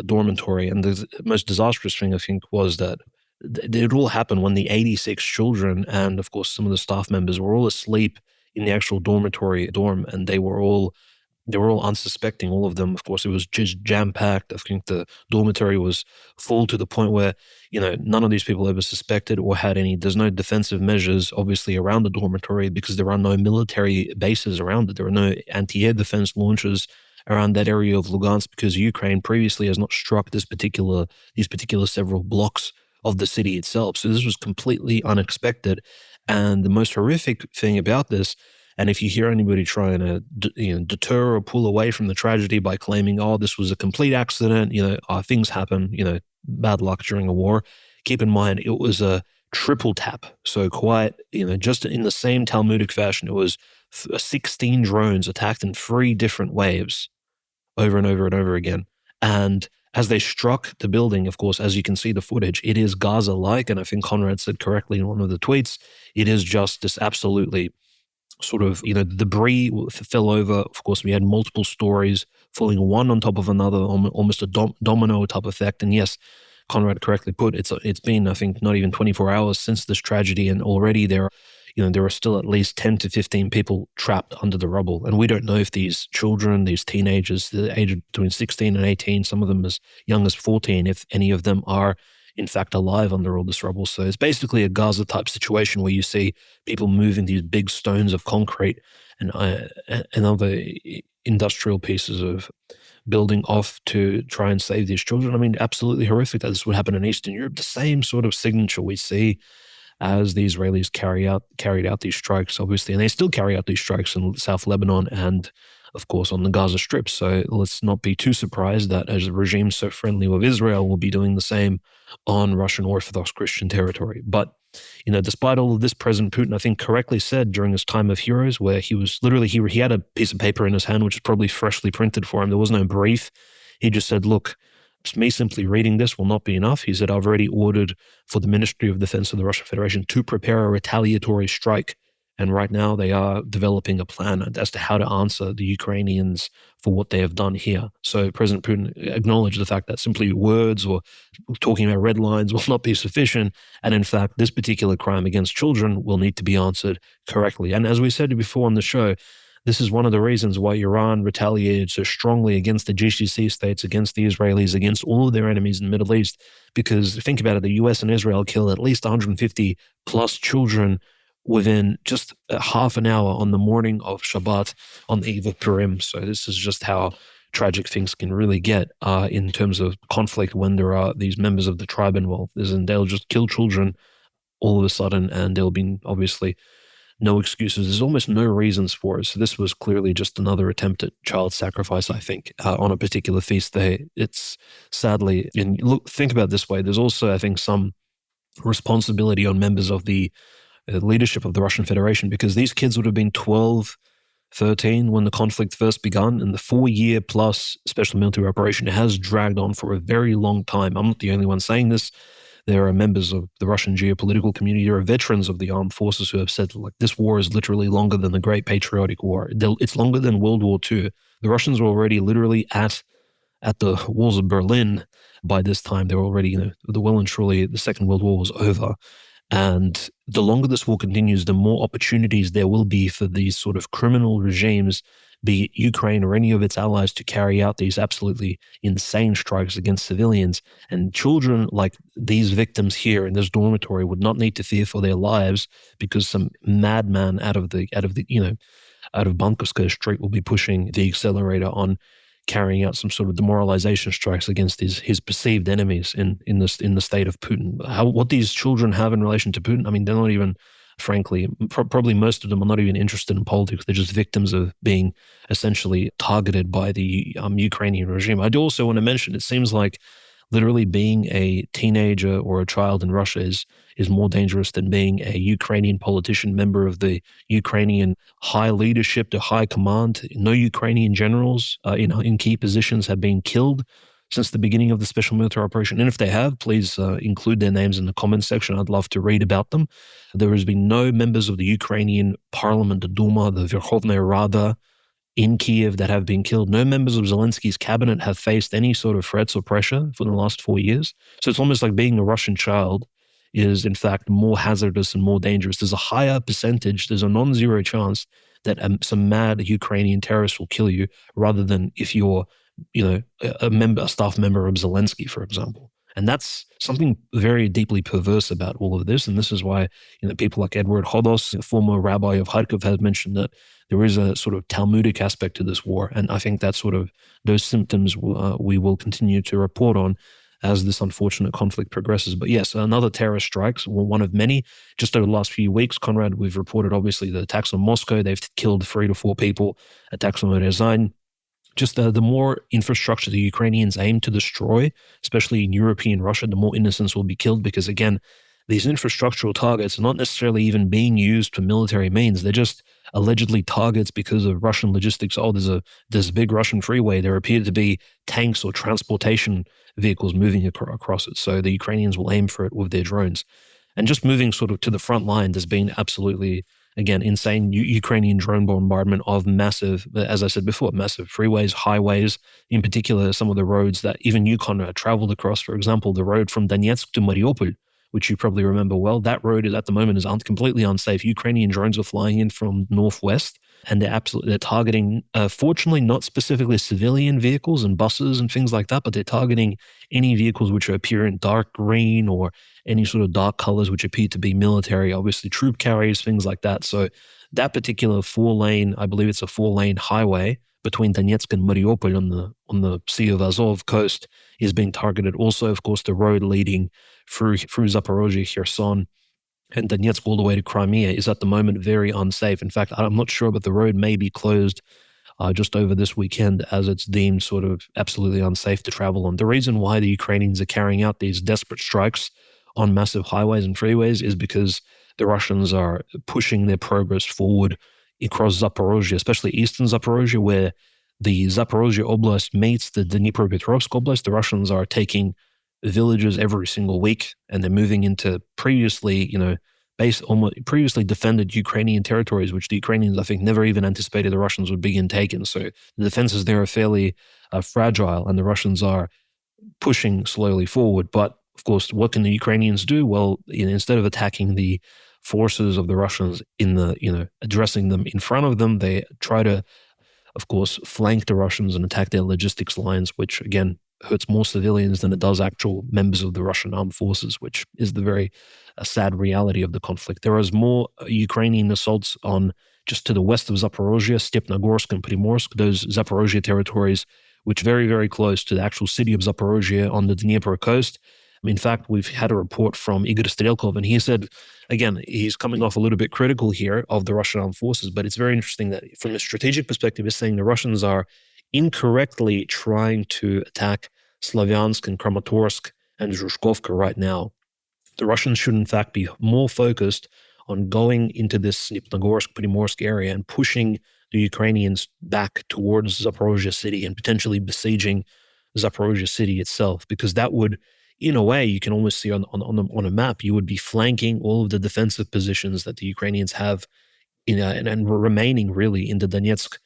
dormitory." And the most disastrous thing, I think, was that it all happened when the 86 children and, of course, some of the staff members were all asleep in the actual dorm, and they were all unsuspecting, all of them. Of course, it was just jam-packed. I think the dormitory was full to the point where, none of these people ever suspected or had there's no defensive measures, obviously, around the dormitory, because there are no military bases around it. There are no anti-air defense launchers around that area of Lugansk, because Ukraine previously has not struck these particular several blocks of the city itself. So this was completely unexpected. And the most horrific thing about this, and if you hear anybody trying to deter or pull away from the tragedy by claiming, "Oh, this was a complete accident, things happen, bad luck during a war," keep in mind it was a triple tap. So quite, just in the same Talmudic fashion, it was 16 drones attacked in 3 different waves over and over and over again. And as they struck the building, of course, as you can see the footage, it is Gaza-like. And I think Conrad said correctly in one of the tweets, it is just this absolutely sort of, debris fell over. Of course, we had multiple stories falling one on top of another, almost a domino type effect. And yes, Conrad correctly put, it's been, I think, not even 24 hours since this tragedy, and already there are, there are still at least 10 to 15 people trapped under the rubble. And we don't know if these children, these teenagers, the age of between 16 and 18, some of them as young as 14, if any of them are in fact alive under all this rubble. So it's basically a Gaza type situation where you see people moving these big stones of concrete and other industrial pieces of building off to try and save these children. I mean, absolutely horrific that this would happen in Eastern Europe. The same sort of signature we see as the Israelis carried out these strikes, obviously, and they still carry out these strikes in South Lebanon and, of course, on the Gaza Strip. So let's not be too surprised that as a regime so friendly with Israel will be doing the same on Russian Orthodox Christian territory. But despite all of this, President Putin, I think, correctly said during his time of heroes, where he was literally he had a piece of paper in his hand, which was probably freshly printed for him. There was no brief. He just said, "Look, me simply reading this will not be enough." He said, "I've already ordered for the Ministry of Defense of the Russian Federation to prepare a retaliatory strike. And right now they are developing a plan as to how to answer the Ukrainians for what they have done here." So President Putin acknowledged the fact that simply words or talking about red lines will not be sufficient. And in fact, this particular crime against children will need to be answered correctly. And as we said before on the show, this is one of the reasons why Iran retaliated so strongly against the GCC states, against the Israelis, against all of their enemies in the Middle East. Because think about it, the US and Israel killed at least 150 plus children within just a half an hour on the morning of Shabbat on the eve of Purim. So this is just how tragic things can really get in terms of conflict when there are these members of the tribe involved. And they'll just kill children all of a sudden, and there'll be obviously no excuses. There's almost no reasons for it. So this was clearly just another attempt at child sacrifice, I think, on a particular feast day. It's sadly, and look, think about it this way. There's also, I think, some responsibility on members of the leadership of the Russian Federation, because these kids would have been 12, 13 when the conflict first begun, and the 4-year plus special military operation has dragged on for a very long time. I'm not the only one saying this. There are members of the Russian geopolitical community, there are veterans of the armed forces who have said, like, this war is literally longer than the Great Patriotic War. It's longer than World War II. The Russians were already literally at the walls of Berlin by this time. They were already, the well and truly the Second World War was over. And the longer this war continues, the more opportunities there will be for these sort of criminal regimes, be it Ukraine or any of its allies, to carry out these absolutely insane strikes against civilians. And children like these victims here in this dormitory would not need to fear for their lives, because some madman out of Bankovskaya Street will be pushing the accelerator on carrying out some sort of demoralization strikes against his perceived enemies in the state of Putin. What these children have in relation to Putin, I mean, they're not even, frankly, probably most of them are not even interested in politics. They're just victims of being essentially targeted by the Ukrainian regime. I do also want to mention, it seems like literally being a teenager or a child in Russia is more dangerous than being a Ukrainian politician, member of the Ukrainian high leadership, the high command. No Ukrainian generals in key positions have been killed since the beginning of the special military operation. And if they have, please include their names in the comments section. I'd love to read about them. There has been no members of the Ukrainian parliament, the Duma, the Verkhovnaya Rada, in Kiev that have been killed. No members of Zelensky's cabinet have faced any sort of threats or pressure for the last 4 years. So it's almost like being a Russian child is, in fact, more hazardous and more dangerous. There's a higher percentage, there's a non-zero chance that some mad Ukrainian terrorist will kill you, rather than if you're, a staff member of Zelensky, for example. And that's something very deeply perverse about all of this. And this is why, people like Edward Hodos, a former rabbi of Kharkov, has mentioned that there is a sort of Talmudic aspect to this war. And I think that those symptoms we will continue to report on as this unfortunate conflict progresses. But yes, another terrorist strikes, one of many. Just over the last few weeks, Conrad, we've reported obviously the attacks on Moscow. They've killed 3 to 4 people, attacks on Ryazan. Just the more infrastructure the Ukrainians aim to destroy, especially in European Russia, the more innocents will be killed, because, again, these infrastructural targets are not necessarily even being used for military means. They're just allegedly targets because of Russian logistics. Oh, there's a big Russian freeway. There appear to be tanks or transportation vehicles moving across it. So the Ukrainians will aim for it with their drones. And just moving sort of to the front line, there's been absolutely, again, insane Ukrainian drone bombardment of massive, as I said before, massive freeways, highways, in particular, some of the roads that even Yukon traveled across. For example, the road from Donetsk to Mariupol, which you probably remember well. That road is at the moment is completely unsafe. Ukrainian drones are flying in from northwest, and they're targeting, fortunately, not specifically civilian vehicles and buses and things like that, but they're targeting any vehicles which appear in dark green or any sort of dark colors which appear to be military, obviously troop carriers, things like that. So that particular 4-lane, I believe it's a 4-lane highway between Donetsk and Mariupol on the Sea of Azov coast is being targeted. Also, of course, the road leading through Zaporozhye, Kherson, and Donetsk all the way to Crimea is at the moment very unsafe. In fact, I'm not sure, but the road may be closed just over this weekend as it's deemed sort of absolutely unsafe to travel on. The reason why the Ukrainians are carrying out these desperate strikes on massive highways and freeways is because the Russians are pushing their progress forward across Zaporozhye, especially eastern Zaporozhye, where the Zaporozhye Oblast meets the Dnipropetrovsk Oblast. The Russians are taking villages every single week, and they're moving into previously defended Ukrainian territories, which the Ukrainians, I think, never even anticipated the Russians would begin taking. So the defenses there are fairly fragile, and the Russians are pushing slowly forward. But of course, what can the Ukrainians do? Well, instead of attacking the forces of the Russians addressing them in front of them, they try to, of course, flank the Russians and attack their logistics lines, which again hurts more civilians than it does actual members of the Russian armed forces, which is the very sad reality of the conflict. There is more Ukrainian assaults on just to the west of Zaporozhye, Stepnogorsk and Primorsk, those Zaporozhye territories, which very, very close to the actual city of Zaporozhye on the Dnieper coast. In fact, we've had a report from Igor Strelkov, and he said, again, he's coming off a little bit critical here of the Russian armed forces, but it's very interesting that from a strategic perspective, he's saying the Russians are incorrectly trying to attack Slavyansk and Kramatorsk and Zhuzhkovka right now. The Russians should, in fact, be more focused on going into this Snipnogorsk, Primorsk area and pushing the Ukrainians back towards Zaporozhye city and potentially besieging Zaporozhye city itself, because that would, in a way, you can almost see on a map, you would be flanking all of the defensive positions that the Ukrainians have and remaining really in the Donetsk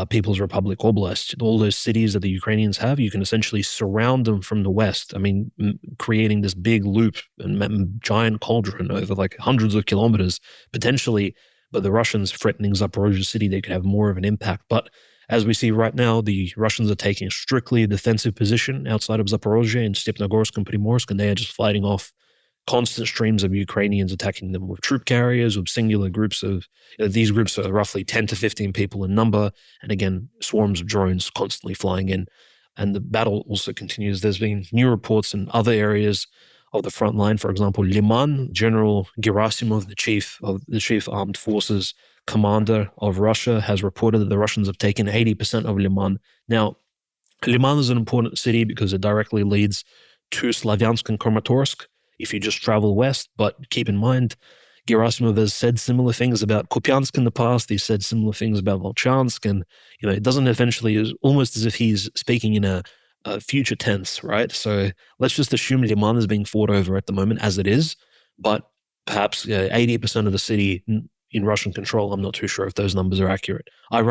People's Republic Oblast. All those cities that the Ukrainians have, you can essentially surround them from the west. I mean, creating this big loop and giant cauldron over like hundreds of kilometers, potentially. But the Russians threatening Zaporozhye city, they could have more of an impact. But as we see right now, the Russians are taking strictly a defensive position outside of Zaporozhye and Stepnogorsk and Primorsk, and they are just fighting off constant streams of Ukrainians attacking them with troop carriers, with singular groups of, these groups are roughly 10 to 15 people in number, and again, swarms of drones constantly flying in. And the battle also continues. There's been new reports in other areas of the front line. For example, Liman, General Gerasimov, the chief armed forces commander of Russia, has reported that the Russians have taken 80% of Liman. Now, Liman is an important city because it directly leads to Slavyansk and Kramatorsk if you just travel west. But keep in mind, Gerasimov has said similar things about Kupiansk in the past. He's said similar things about Volchansk. And, it doesn't eventually, is almost as if he's speaking in a future tense, right? So let's just assume Liman is being fought over at the moment as it is. But perhaps 80% of the city in Russian control, I'm not too sure if those numbers are accurate. I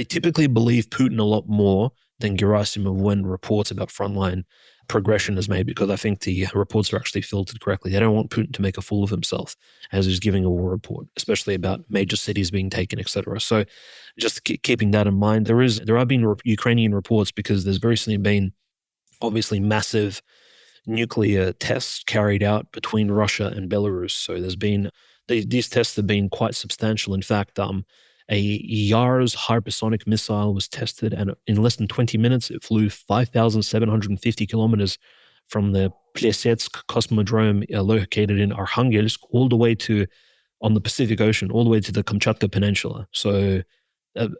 typically believe Putin a lot more than Gerasimov when reports about frontline progression is made, because I think the reports are actually filtered correctly. They don't want Putin to make a fool of himself as he's giving a war report, especially about major cities being taken, etc. So just keeping that in mind, there have been Ukrainian reports, because there's recently been obviously massive nuclear tests carried out between Russia and Belarus. So there's been these tests have been quite substantial. In fact, a Yars hypersonic missile was tested, and in less than 20 minutes, it flew 5,750 kilometers from the Plesetsk cosmodrome located in Arkhangelsk all the way on the Pacific Ocean, all the way to the Kamchatka Peninsula. So,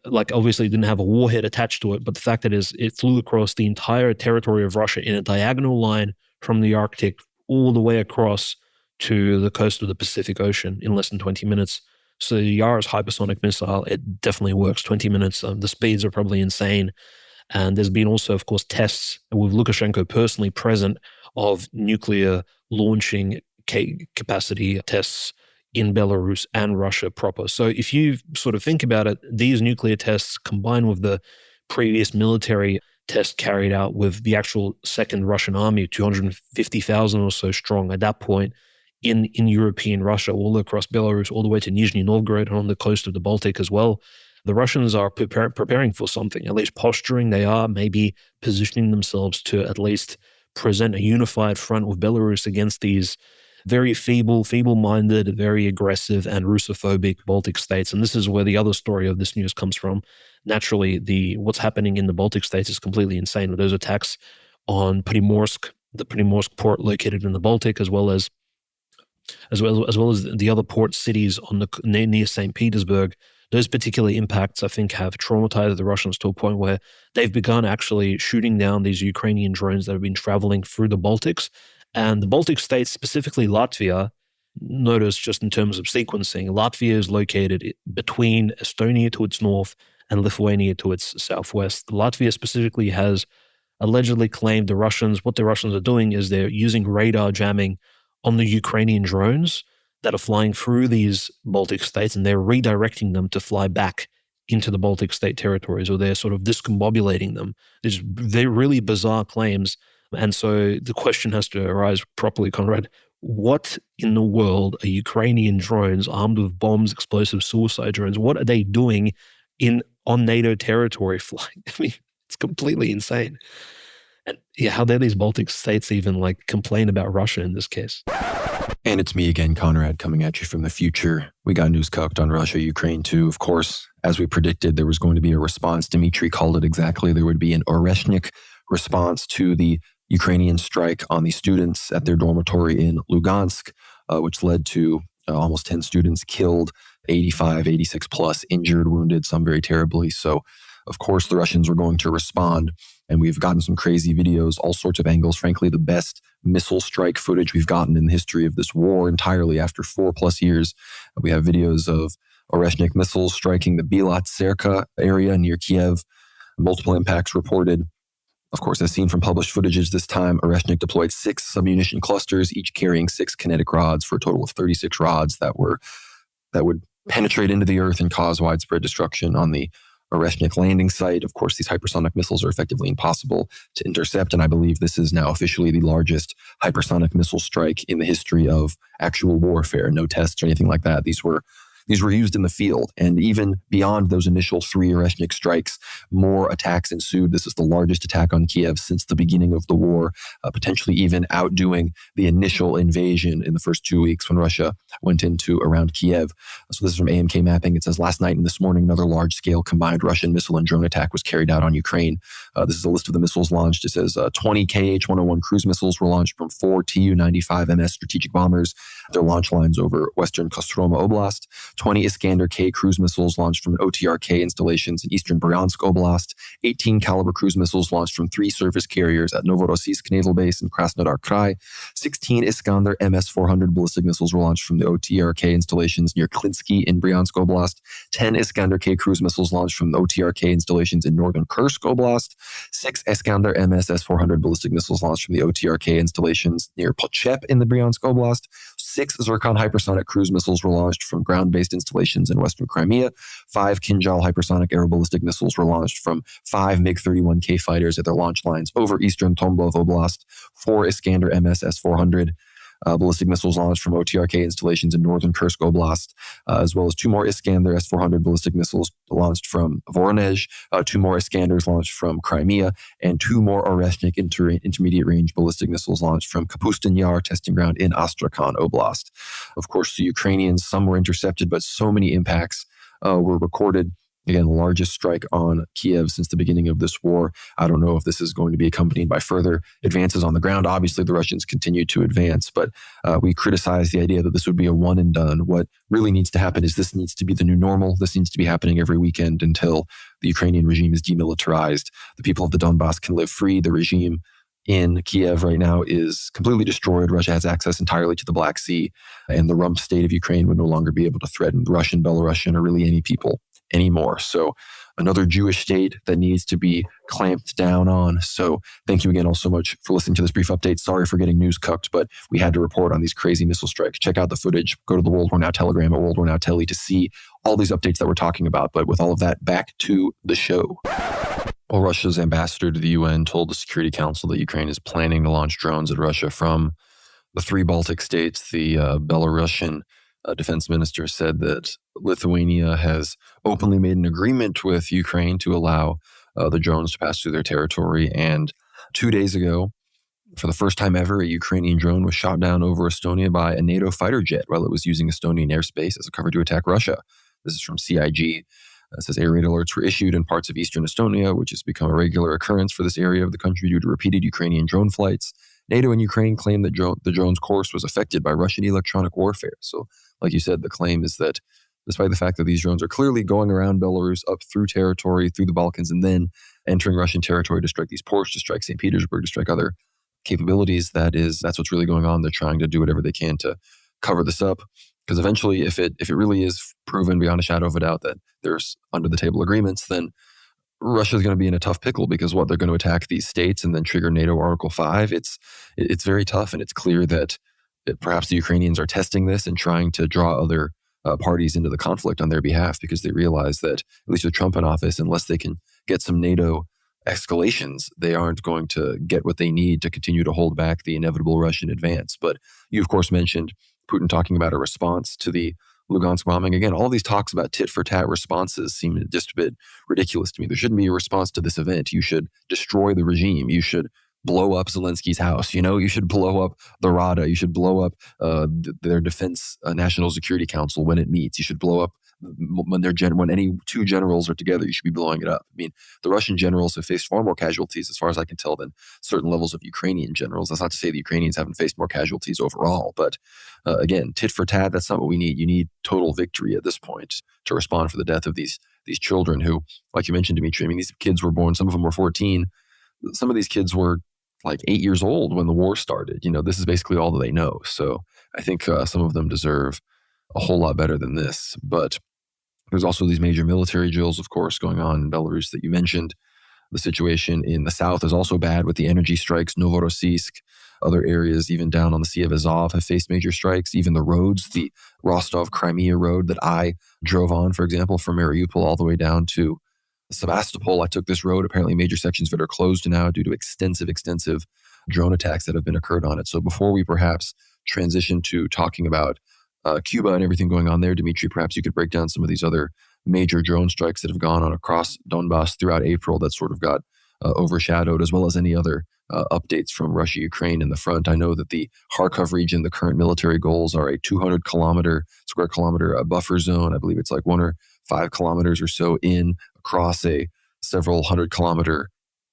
obviously it didn't have a warhead attached to it, but the fact that it flew across the entire territory of Russia in a diagonal line from the Arctic all the way across to the coast of the Pacific Ocean in less than 20 minutes. So the Yars hypersonic missile, it definitely works. 20 minutes. The speeds are probably insane. And there's been also, of course, tests with Lukashenko personally present of nuclear launching capacity tests in Belarus and Russia proper. So if you sort of think about it, these nuclear tests combined with the previous military test carried out with the actual second Russian army, 250,000 or so strong at that point in European Russia, all across Belarus, all the way to Nizhny Novgorod and on the coast of the Baltic as well. The Russians are preparing for something, at least posturing. They are maybe positioning themselves to at least present a unified front with Belarus against these very feeble-minded, very aggressive and Russophobic Baltic states. And this is where the other story of this news comes from. Naturally, what's happening in the Baltic states is completely insane. With those attacks on Primorsk, the Primorsk port located in the Baltic, as well as the other port cities on the near St. Petersburg. Those particular impacts, I think, have traumatized the Russians to a point where they've begun actually shooting down these Ukrainian drones that have been traveling through the Baltics. And the Baltic states, specifically Latvia, notice just in terms of sequencing, Latvia is located between Estonia to its north and Lithuania to its southwest. Latvia specifically has allegedly claimed what the Russians are doing is they're using radar jamming on the Ukrainian drones that are flying through these Baltic states, and they're redirecting them to fly back into the Baltic state territories, or they're sort of discombobulating them. They're really bizarre claims. And so the question has to arise properly, Conrad. What in the world are Ukrainian drones armed with bombs, explosives, suicide drones? What are they doing on NATO territory flying? I mean, it's completely insane. And yeah, how dare these Baltic states even complain about Russia in this case? And it's me again, Conrad, coming at you from the future. We got news cooked on Russia, Ukraine too. Of course, as we predicted, there was going to be a response. Dmitry called it exactly. There would be an Oreshnik response to the Ukrainian strike on the students at their dormitory in Lugansk, which led to almost 10 students killed, 85, 86 plus injured, wounded, some very terribly. So, of course, the Russians were going to respond. And we've gotten some crazy videos, all sorts of angles. Frankly, the best missile strike footage we've gotten in the history of this war entirely after 4+ years. We have videos of Oreshnik missiles striking the Bilat-Serka area near Kiev. Multiple impacts reported. Of course, as seen from published footages this time, Oreshnik deployed 6 submunition clusters, each carrying 6 kinetic rods for a total of 36 rods that would penetrate into the earth and cause widespread destruction on the Oreshnik landing site. Of course, these hypersonic missiles are effectively impossible to intercept, and I believe this is now officially the largest hypersonic missile strike in the history of actual warfare. No tests or anything like that. These were used in the field, and even beyond those initial 3 Oreshnik strikes, more attacks ensued. This is the largest attack on Kiev since the beginning of the war, potentially even outdoing the initial invasion in the first 2 weeks when Russia went into around Kiev. So this is from AMK Mapping. It says, last night and this morning, another large-scale combined Russian missile and drone attack was carried out on Ukraine. This is a list of the missiles launched. It says 20 KH-101 cruise missiles were launched from 4 Tu-95 MS strategic bombers. Their launch lines over western Kostroma Oblast. 20 Iskander-K cruise missiles launched from OTRK installations in eastern Bryansk Oblast. 18 caliber cruise missiles launched from 3 surface carriers at Novorossiysk Naval Base in Krasnodar Krai. 16 Iskander MS-400 ballistic missiles were launched from the OTRK installations near Klinsky in Bryansk Oblast. 10 Iskander-K cruise missiles launched from the OTRK installations in northern Kursk Oblast. 6 Iskander MS-S-400 ballistic missiles launched from the OTRK installations near Podshep in the Bryansk Oblast. 6 Zircon hypersonic cruise missiles were launched from ground-based installations in western Crimea. 5 Kinjal hypersonic air ballistic missiles were launched from 5 MiG-31K fighters at their launch lines over eastern Tambov Oblast. 4 Iskander MS-S-400 ballistic missiles launched from OTRK installations in northern Kursk Oblast, as well as 2 more Iskander S-400 ballistic missiles launched from Voronezh, 2 more Iskanders launched from Crimea, and 2 more Oreshnik intermediate-range ballistic missiles launched from Kapustin Yar testing ground in Astrakhan Oblast. Of course, the Ukrainians, some were intercepted, but so many impacts were recorded. Again, the largest strike on Kiev since the beginning of this war. I don't know if this is going to be accompanied by further advances on the ground. Obviously, the Russians continue to advance, but we criticize the idea that this would be a one and done. What really needs to happen is this needs to be the new normal. This needs to be happening every weekend until the Ukrainian regime is demilitarized. The people of the Donbass can live free. The regime in Kiev right now is completely destroyed. Russia has access entirely to the Black Sea, and the rump state of Ukraine would no longer be able to threaten Russian, Belarusian, or really any people anymore. So another Jewish state that needs to be clamped down on. So thank you again all so much for listening to this brief update. Sorry for getting news cooked, but we had to report on these crazy missile strikes. Check out the footage. Go to the World War Now Telegram at World War Now Telly to see all these updates that we're talking about. But with all of that, back to the show. Well, Russia's ambassador to the UN told the Security Council that Ukraine is planning to launch drones at Russia from the three Baltic states. The Belarusian defense minister said that Lithuania has openly made an agreement with Ukraine to allow the drones to pass through their territory. And 2 days ago, for the first time ever, a Ukrainian drone was shot down over Estonia by a NATO fighter jet while it was using Estonian airspace as a cover to attack Russia. This is from CIG. It says air raid alerts were issued in parts of eastern Estonia, which has become a regular occurrence for this area of the country due to repeated Ukrainian drone flights. NATO and Ukraine claim that the drone's course was affected by Russian electronic warfare. So, like you said, the claim is that despite the fact that these drones are clearly going around Belarus, up through territory, through the Balkans, and then entering Russian territory to strike these ports, to strike St. Petersburg, to strike other capabilities, that's what's really going on. They're trying to do whatever they can to cover this up. Because eventually, if it really is proven beyond a shadow of a doubt that there's under the table agreements, then Russia's going to be in a tough pickle because they're going to attack these states and then trigger NATO Article 5. It's very tough, and it's clear that perhaps the Ukrainians are testing this and trying to draw other parties into the conflict on their behalf because they realize that, at least with Trump in office, unless they can get some NATO escalations, they aren't going to get what they need to continue to hold back the inevitable Russian advance. But you, of course, mentioned Putin talking about a response to the Lugansk bombing. Again, all these talks about tit-for-tat responses seem just a bit ridiculous to me. There shouldn't be a response to this event. You should destroy the regime. You should blow up Zelensky's house. You should blow up the Rada. You should blow up their Defense National Security Council when it meets. You should blow up when any two generals are together. You should be blowing it up. I mean, the Russian generals have faced far more casualties, as far as I can tell, than certain levels of Ukrainian generals. That's not to say the Ukrainians haven't faced more casualties overall, but again, tit for tat, that's not what we need. You need total victory at this point to respond for the death of these children who, like you mentioned, Dimitri, I mean, these kids were born, some of them were 14. Some of these kids were like 8 years old when the war started. This is basically all that they know. So I think some of them deserve a whole lot better than this. But there's also these major military drills, of course, going on in Belarus that you mentioned. The situation in the south is also bad with the energy strikes. Novorossiysk, other areas, even down on the Sea of Azov, have faced major strikes. Even the roads, the Rostov-Crimea road that I drove on, for example, from Mariupol all the way down to Sevastopol. I took this road. Apparently major sections of it are closed now due to extensive drone attacks that have been occurred on it. So before we perhaps transition to talking about Cuba and everything going on there, Dimitri, perhaps you could break down some of these other major drone strikes that have gone on across Donbass throughout April that sort of got overshadowed, as well as any other updates from Russia, Ukraine in the front. I know that the Kharkov region, the current military goals are a 200 square kilometer buffer zone. I believe it's like 1 or 5 kilometers or so across a several 100-kilometer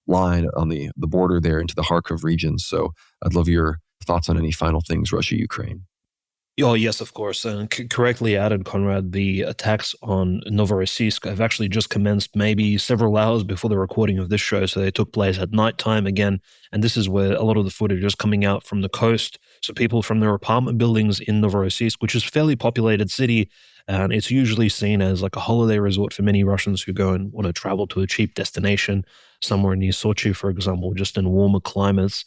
line on the border there into the Kharkov region. So I'd love your thoughts on any final things, Russia, Ukraine. Oh, yes, of course. And correctly added, Conrad, the attacks on Novorossiysk have actually just commenced maybe several hours before the recording of this show. So they took place at nighttime again. And this is where a lot of the footage is coming out from the coast. So people from their apartment buildings in Novorossiysk, which is a fairly populated city, and it's usually seen as like a holiday resort for many Russians who go and want to travel to a cheap destination somewhere near Sochi, for example, just in warmer climates.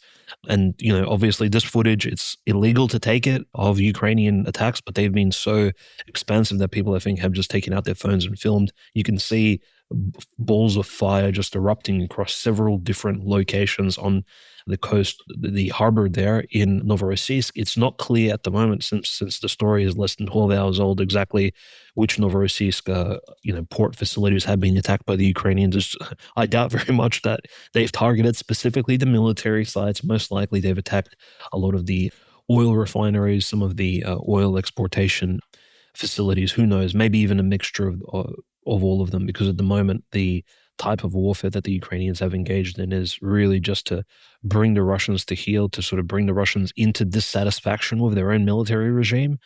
And, obviously this footage, it's illegal to take it of Ukrainian attacks, but they've been so expensive that people, I think, have just taken out their phones and filmed. You can see balls of fire just erupting across several different locations on the coast, the harbor there in Novorossiysk. It's not clear at the moment, since the story is less than 12 hours old, exactly which Novorossiysk port facilities have been attacked by the Ukrainians. I doubt very much that they've targeted specifically the military sites. Most likely they've attacked a lot of the oil refineries, some of the oil exportation facilities. Who knows? Maybe even a mixture of all of them, because at the moment the type of warfare that the Ukrainians have engaged in is really just to bring the Russians to heel, to sort of bring the Russians into dissatisfaction with their own military regime,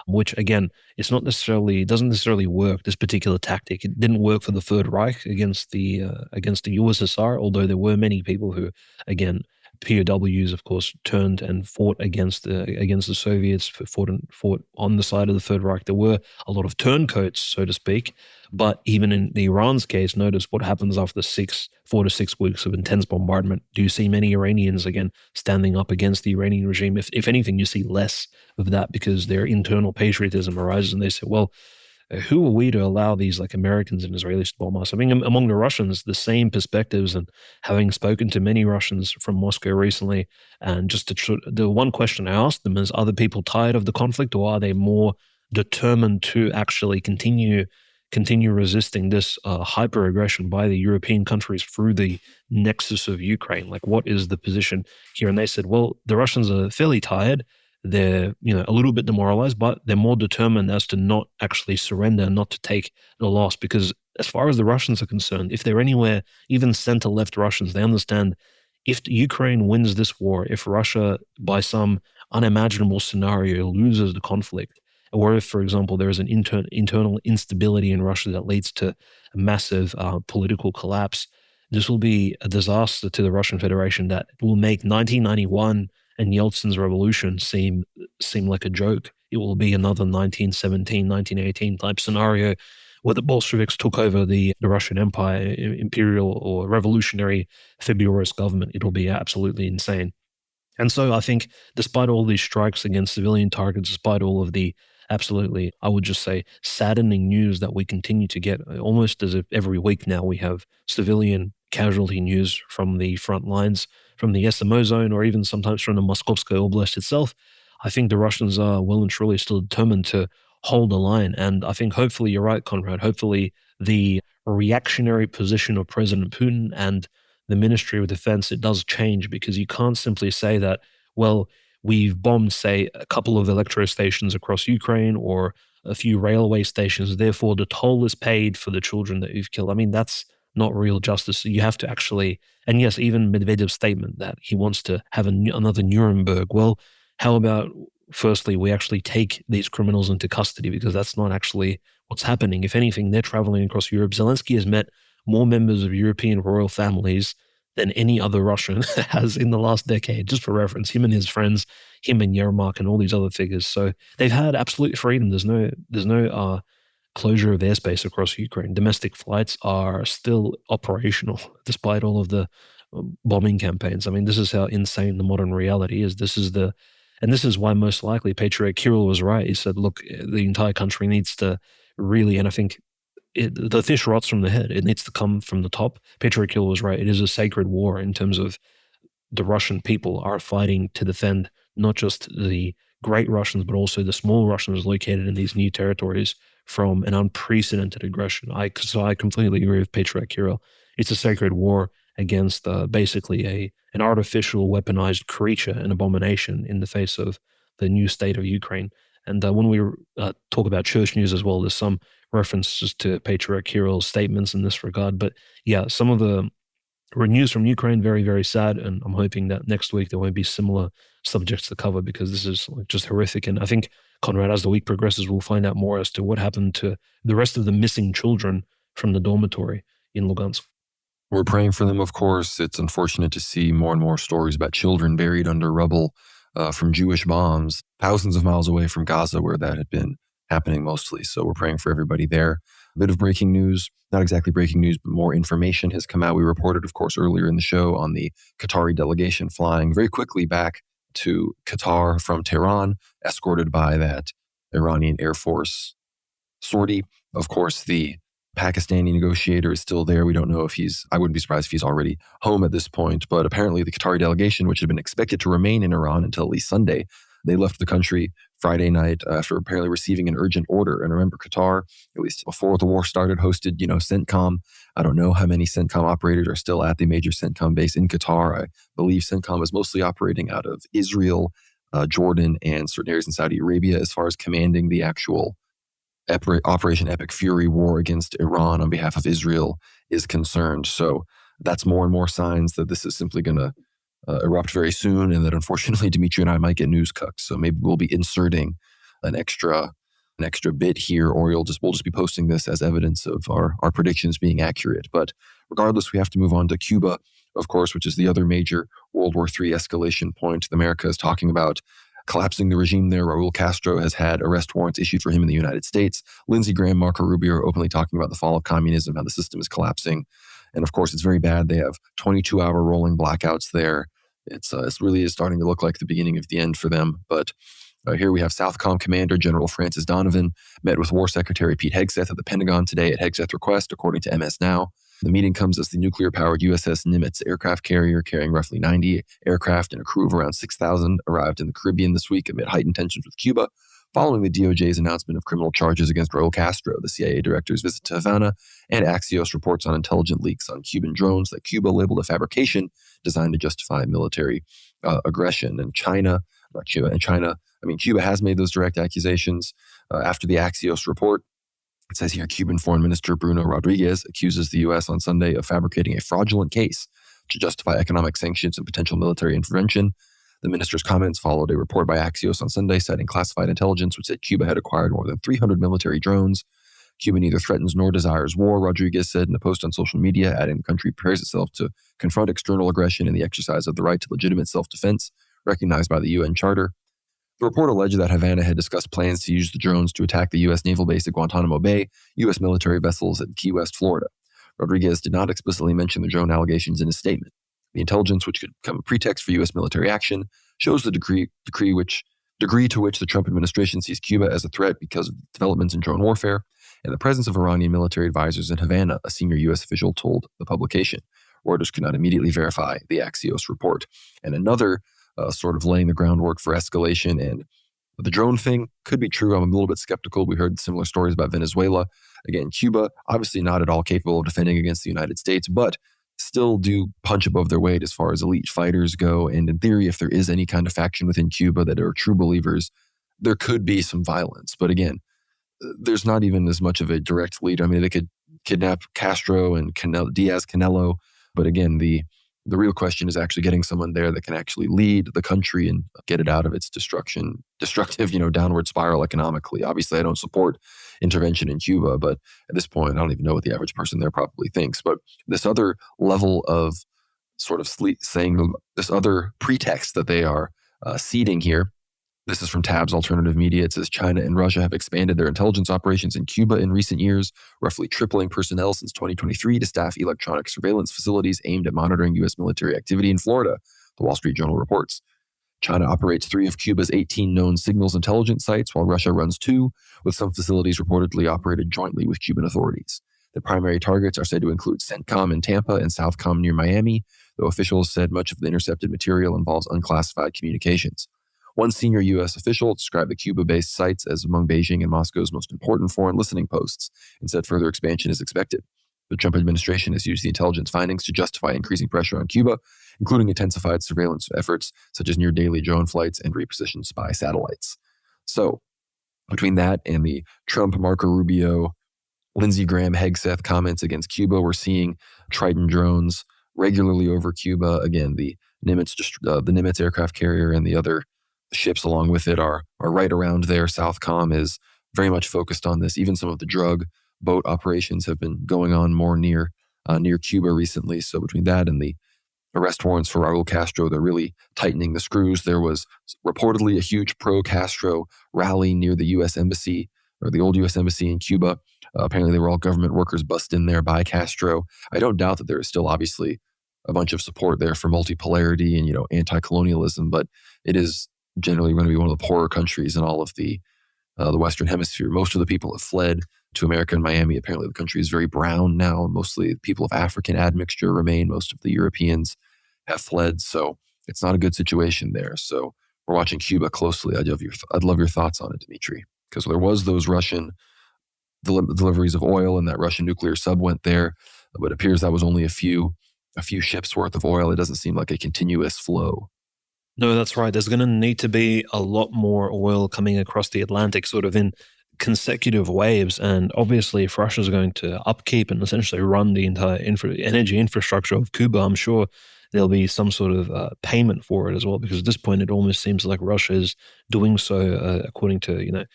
which again, doesn't necessarily work. This particular tactic, it didn't work for the Third Reich against the USSR, although there were many people who, again, POWs, of course, turned and fought against the Soviets, fought on the side of the Third Reich. There were a lot of turncoats, so to speak. But even in Iran's case, notice what happens after 4 to 6 weeks of intense bombardment. Do you see many Iranians, again, standing up against the Iranian regime? If anything, you see less of that, because their internal patriotism arises and they say, well, who are we to allow these like Americans and Israelis to bomb us? I mean, among the Russians, the same perspectives, and having spoken to many Russians from Moscow recently, and just the one question I asked them is, are the people tired of the conflict, or are they more determined to actually continue resisting this hyper aggression by the European countries through the nexus of Ukraine? Like, what is the position here? And they said, well, the Russians are fairly tired. They're, a little bit demoralized, but they're more determined as to not actually surrender, not to take the loss. Because as far as the Russians are concerned, if they're anywhere, even center left Russians, they understand if Ukraine wins this war, if Russia, by some unimaginable scenario, loses the conflict, or if, for example, there is an internal instability in Russia that leads to a massive political collapse, this will be a disaster to the Russian Federation that will make 1991 and Yeltsin's revolution seem like a joke. It will be another 1917, 1918 type scenario where the Bolsheviks took over the Russian Empire, imperial or revolutionary Februarist government. It'll be absolutely insane. And so I think despite all these strikes against civilian targets, despite all of the absolutely, I would just say, saddening news that we continue to get, almost as if every week now we have civilian casualty news from the front lines, from the SMO zone, or even sometimes from the Moskovska Oblast itself, I think the Russians are well and truly still determined to hold the line. And I think hopefully you're right, Conrad. Hopefully the reactionary position of President Putin and the Ministry of Defense, it does change, because you can't simply say that, well, we've bombed, say, a couple of electro stations across Ukraine or a few railway stations, therefore the toll is paid for the children that you've killed. I mean, that's not real justice. You have to actually, and yes, even Medvedev's statement that he wants to have another Nuremberg. Well, how about, firstly, we actually take these criminals into custody, because that's not actually what's happening. If anything, they're traveling across Europe. Zelensky has met more members of European royal families than any other Russian has in the last decade, just for reference. Him and his friends, him and Yermak and all these other figures. So they've had absolute freedom. There's no closure of airspace across Ukraine. Domestic flights are still operational despite all of the bombing campaigns. I mean, this is how insane the modern reality is. And this is why most likely Patriarch Kirill was right. He said, look, the entire country needs to really, and I think the fish rots from the head. It needs to come from the top. Patriarch Kirill was right. It is a sacred war in terms of the Russian people are fighting to defend not just the great Russians, but also the small Russians located in these new territories from an unprecedented aggression. So I completely agree with Patriarch Kirill. It's a sacred war against basically an artificial weaponized creature, an abomination in the face of the new state of Ukraine. And when we talk about church news as well, there's some references to Patriarch Kirill's statements in this regard. But yeah, some of the news from Ukraine, very, very sad. And I'm hoping that next week there won't be similar subjects to cover, because this is just horrific. And I think, Conrad, as the week progresses, we'll find out more as to what happened to the rest of the missing children from the dormitory in Lugansk. We're praying for them, of course. It's unfortunate to see more and more stories about children buried under rubble from Jewish bombs, thousands of miles away from Gaza, where that had been happening mostly. So we're praying for everybody there. A bit of breaking news, not exactly breaking news, but more information has come out. We reported, of course, earlier in the show on the Qatari delegation flying very quickly back to Qatar from Tehran, escorted by that Iranian Air Force sortie. Of course, the Pakistani negotiator is still there. We don't know if I wouldn't be surprised if he's already home at this point, but apparently the Qatari delegation, which had been expected to remain in Iran until at least Sunday, they left the country Friday night after apparently receiving an urgent order. And remember, Qatar, at least before the war started, hosted, CENTCOM. I don't know how many CENTCOM operators are still at the major CENTCOM base in Qatar. I believe CENTCOM is mostly operating out of Israel, Jordan, and certain areas in Saudi Arabia as far as commanding the actual Operation Epic Fury war against Iran on behalf of Israel is concerned. So that's more and more signs that this is simply going to erupt very soon, and that unfortunately Dimitri and I might get news cucked. So maybe we'll be inserting an extra bit here, or we'll just be posting this as evidence of our predictions being accurate. But regardless, we have to move on to Cuba, of course, which is the other major World War III escalation point. America is talking about collapsing the regime there. Raul Castro has had arrest warrants issued for him in the United States. Lindsey Graham, Marco Rubio are openly talking about the fall of communism, how the system is collapsing. And of course, it's very bad. They have 22-hour rolling blackouts there. It really is starting to look like the beginning of the end for them. But Here we have Southcom Commander General Francis Donovan met with War Secretary Pete Hegseth at the Pentagon today at Hegseth request, according to MS Now. The meeting comes as the nuclear-powered USS Nimitz aircraft carrier, carrying roughly 90 aircraft and a crew of around 6,000, arrived in the Caribbean this week amid heightened tensions with Cuba, following the DOJ's announcement of criminal charges against Raul Castro, the CIA director's visit to Havana, and Axios reports on intelligent leaks on Cuban drones that Cuba labeled a fabrication designed to justify military aggression. And Cuba has made those direct accusations after the Axios report. It says here, Cuban Foreign Minister Bruno Rodriguez accuses the U.S. on Sunday of fabricating a fraudulent case to justify economic sanctions and potential military intervention. The minister's comments followed a report by Axios on Sunday citing classified intelligence which said Cuba had acquired more than 300 military drones. Cuba neither threatens nor desires war, Rodriguez said in a post on social media, adding the country prepares itself to confront external aggression in the exercise of the right to legitimate self-defense recognized by the UN Charter. The report alleged that Havana had discussed plans to use the drones to attack the U.S. naval base at Guantanamo Bay, U.S. military vessels at Key West, Florida. Rodriguez did not explicitly mention the drone allegations in his statement. The intelligence, which could become a pretext for U.S. military action, shows the degree to which the Trump administration sees Cuba as a threat because of developments in drone warfare and the presence of Iranian military advisors in Havana, a senior U.S. official told the publication. Reuters could not immediately verify the Axios report. And another sort of laying the groundwork for escalation. And the drone thing could be true. I'm a little bit skeptical. We heard similar stories about Venezuela. Again, Cuba, obviously not at all capable of defending against the United States, but still do punch above their weight as far as elite fighters go. And in theory, if there is any kind of faction within Cuba that are true believers, there could be some violence. But again, there's not even as much of a direct lead. I mean, they could kidnap Castro and Diaz-Canelo. But again, the real question is actually getting someone there that can actually lead the country and get it out of its destructive, downward spiral economically. Obviously, I don't support intervention in Cuba, but at this point, I don't even know what the average person there probably thinks. But this other level of sort of saying this other pretext that they are seeding here. This is from Tab's Alternative Media. It says China and Russia have expanded their intelligence operations in Cuba in recent years, roughly tripling personnel since 2023 to staff electronic surveillance facilities aimed at monitoring U.S. military activity in Florida, the Wall Street Journal reports. China operates 3 of Cuba's 18 known signals intelligence sites, while Russia runs 2, with some facilities reportedly operated jointly with Cuban authorities. The primary targets are said to include CENTCOM in Tampa and Southcom near Miami, though officials said much of the intercepted material involves unclassified communications. One senior U.S. official described the Cuba-based sites as among Beijing and Moscow's most important foreign listening posts and said further expansion is expected. The Trump administration has used the intelligence findings to justify increasing pressure on Cuba, including intensified surveillance efforts such as near-daily drone flights and repositioned spy satellites. So, between that and the Trump, Marco Rubio, Lindsey Graham, Hegseth comments against Cuba, we're seeing Triton drones regularly over Cuba. Again, the Nimitz aircraft carrier and the other ships along with it are right around there. Southcom is very much focused on this. Even some of the drug boat operations have been going on more near Cuba recently. So between that and the arrest warrants for Raul Castro, they're really tightening the screws. There was reportedly a huge pro-Castro rally near the U.S. Embassy, or the old U.S. Embassy in Cuba. Apparently they were all government workers bussed in there by Castro. I don't doubt that there is still obviously a bunch of support there for multipolarity and, anti-colonialism, but it is generally going to be one of the poorer countries in all of the Western Hemisphere. Most of the people have fled to America and Miami. Apparently the country is very brown now. Mostly people of African admixture remain. Most of the Europeans have fled. So it's not a good situation there. So we're watching Cuba closely. I'd love your thoughts on it, Dimitri, because there was those Russian deliveries of oil and that Russian nuclear sub went there, but it appears that was only a few ships worth of oil. It doesn't seem like a continuous flow. No, that's right. There's going to need to be a lot more oil coming across the Atlantic sort of in consecutive waves. And obviously, if Russia's going to upkeep and essentially run the entire energy infrastructure of Cuba, I'm sure there'll be some sort of payment for it as well, because at this point, it almost seems like Russia is doing so according to,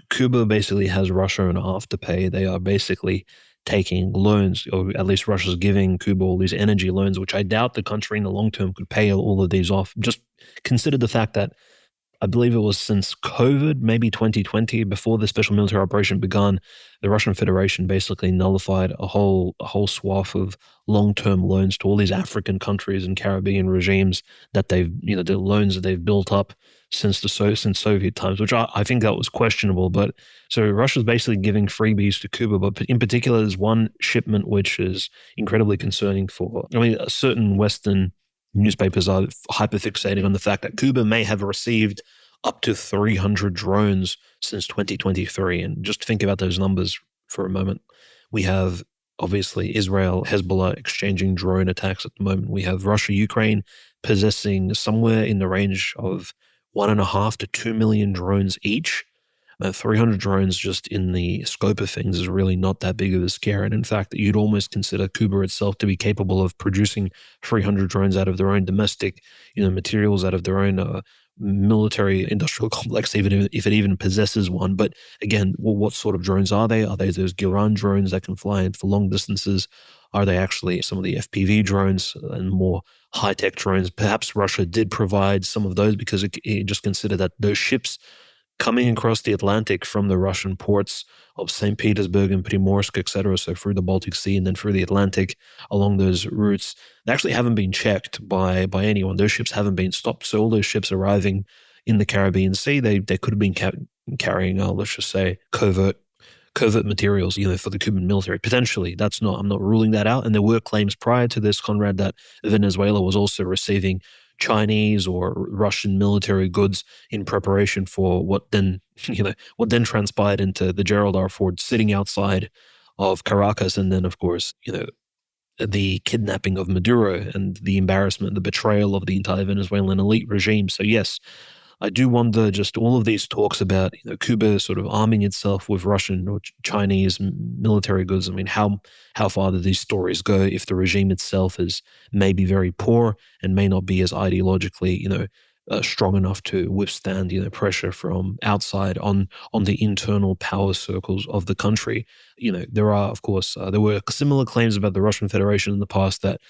Cuba basically has Russia in half to pay. They are basically taking loans, or at least Russia's giving Cuba all these energy loans, which I doubt the country in the long term could pay all of these off. Just consider the fact that I believe it was since COVID, maybe 2020, before the special military operation began, the Russian Federation basically nullified a whole swath of long-term loans to all these African countries and Caribbean regimes that they've, the loans that they've built up since Soviet times, which I think that was questionable. But so Russia's basically giving freebies to Cuba, but in particular, there's one shipment which is incredibly concerning for. I mean, certain Western newspapers are hyperfixating on the fact that Cuba may have received up to 300 drones since 2023. And just think about those numbers for a moment. We have obviously Israel, Hezbollah exchanging drone attacks at the moment. We have Russia, Ukraine possessing somewhere in the range of 1.5 to 2 million drones each. 300 drones just in the scope of things is really not that big of a scare. And in fact, you'd almost consider Cuba itself to be capable of producing 300 drones out of their own domestic, materials, out of their own military industrial complex, even if it even possesses one. But again, what sort of drones are they? Are they those Giran drones that can fly for long distances? Are they actually some of the FPV drones and more high-tech drones? Perhaps Russia did provide some of those because it just considered that those ships coming across the Atlantic from the Russian ports of St. Petersburg and Primorsk, etc., so through the Baltic Sea and then through the Atlantic along those routes, they actually haven't been checked by anyone. Those ships haven't been stopped. So all those ships arriving in the Caribbean Sea, they could have been carrying, let's just say, covert materials, for the Cuban military. Potentially, I'm not ruling that out. And there were claims prior to this, Conrad, that Venezuela was also receiving Chinese or Russian military goods in preparation for what then transpired into the Gerald R. Ford sitting outside of Caracas. And then, of course, the kidnapping of Maduro and the embarrassment, the betrayal of the entire Venezuelan elite regime. So yes, I do wonder, just all of these talks about Cuba sort of arming itself with Russian or Chinese military goods. I mean, how far do these stories go if the regime itself is maybe very poor and may not be as ideologically strong enough to withstand pressure from outside on the internal power circles of the country. There are, of course, there were similar claims about the Russian Federation in the past that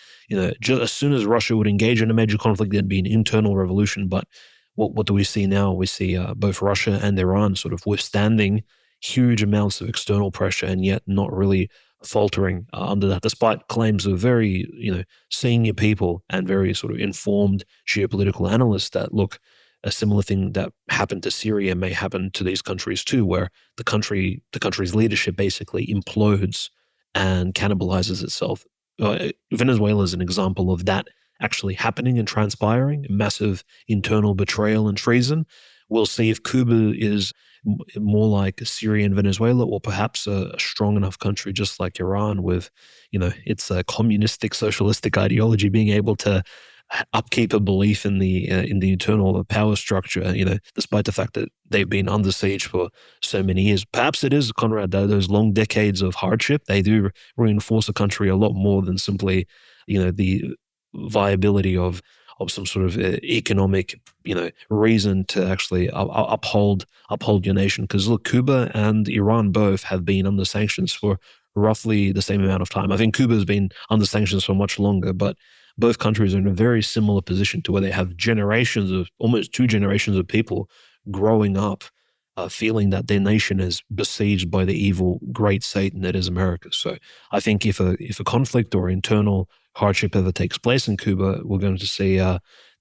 just as soon as Russia would engage in a major conflict, there'd be an internal revolution. But what do we see now? We see both Russia and Iran sort of withstanding huge amounts of external pressure and yet not really faltering under that, despite claims of very, senior people and very sort of informed geopolitical analysts that, look, a similar thing that happened to Syria may happen to these countries too, where the country's leadership basically implodes and cannibalizes itself. Venezuela is an example of that actually happening and transpiring, massive internal betrayal and treason. We'll see if Cuba is more like Syria and Venezuela, or perhaps a strong enough country just like Iran with, its communistic, socialistic ideology being able to upkeep a belief in the internal power structure, despite the fact that they've been under siege for so many years. Perhaps it is, Conrad, those long decades of hardship, they do reinforce a country a lot more than simply, the viability of some sort of economic, reason to actually uphold your nation. Because look, Cuba and Iran both have been under sanctions for roughly the same amount of time. I think Cuba's been under sanctions for much longer, but both countries are in a very similar position to where they have almost 2 generations of people growing up feeling that their nation is besieged by the evil great Satan that is America. So I think if a conflict or internal hardship ever takes place in Cuba, we're going to see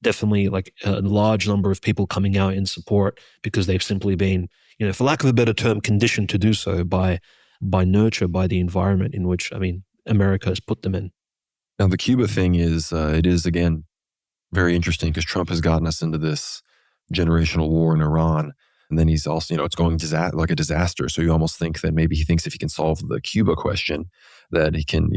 definitely like a large number of people coming out in support because they've simply been, for lack of a better term, conditioned to do so by nurture, by the environment in which, America has put them in. Now, the Cuba thing is, it is, again, very interesting because Trump has gotten us into this generational war in Iran. And then he's also, it's going like a disaster. So you almost think that maybe he thinks if he can solve the Cuba question, that he can,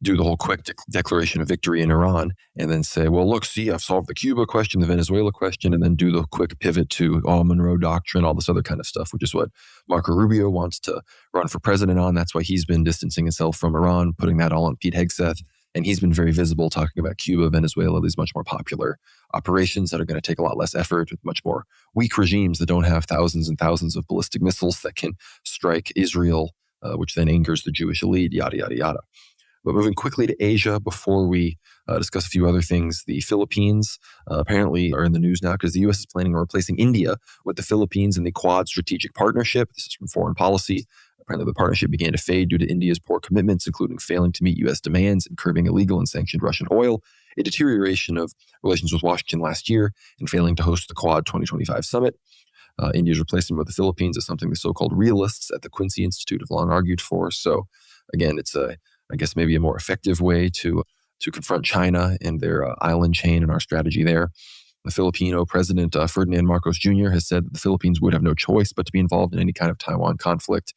do the whole quick declaration of victory in Iran and then say, well, look, see, I've solved the Cuba question, the Venezuela question, and then do the quick pivot to Monroe Doctrine, all this other kind of stuff, which is what Marco Rubio wants to run for president on. That's why he's been distancing himself from Iran, putting that all on Pete Hegseth. And he's been very visible talking about Cuba, Venezuela, these much more popular operations that are going to take a lot less effort with much more weak regimes that don't have thousands and thousands of ballistic missiles that can strike Israel, which then angers the Jewish elite, yada, yada, yada. But moving quickly to Asia before we discuss a few other things, the Philippines apparently are in the news now because the U.S. is planning on replacing India with the Philippines in the Quad Strategic Partnership. This is from Foreign Policy. Apparently, the partnership began to fade due to India's poor commitments, including failing to meet U.S. demands and curbing illegal and sanctioned Russian oil. a deterioration of relations with Washington last year and failing to host the Quad 2025 summit. India's replacement with the Philippines is something the so-called realists at the Quincy Institute have long argued for. So again, it's I guess maybe a more effective way to confront China and their island chain and our strategy there. The Filipino president, Ferdinand Marcos Jr., has said that the Philippines would have no choice but to be involved in any kind of Taiwan conflict.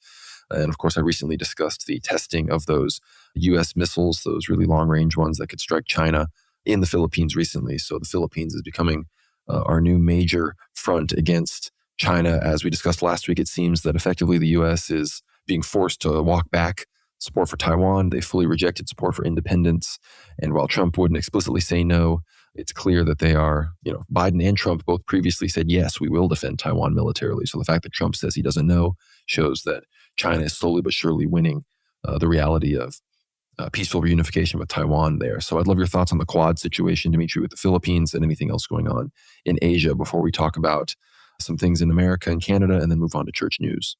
And of course, I recently discussed the testing of those U.S. missiles, those really long-range ones that could strike China in the Philippines recently. So the Philippines is becoming our new major front against China. As we discussed last week, it seems that effectively the U.S. is being forced to walk back support for Taiwan. They fully rejected support for independence. And while Trump wouldn't explicitly say no, it's clear that they are, Biden and Trump both previously said, yes, we will defend Taiwan militarily. So the fact that Trump says he doesn't know shows that China is slowly but surely winning the reality of peaceful reunification with Taiwan there. So I'd love your thoughts on the Quad situation, Dimitri, with the Philippines and anything else going on in Asia before we talk about some things in America and Canada and then move on to church news.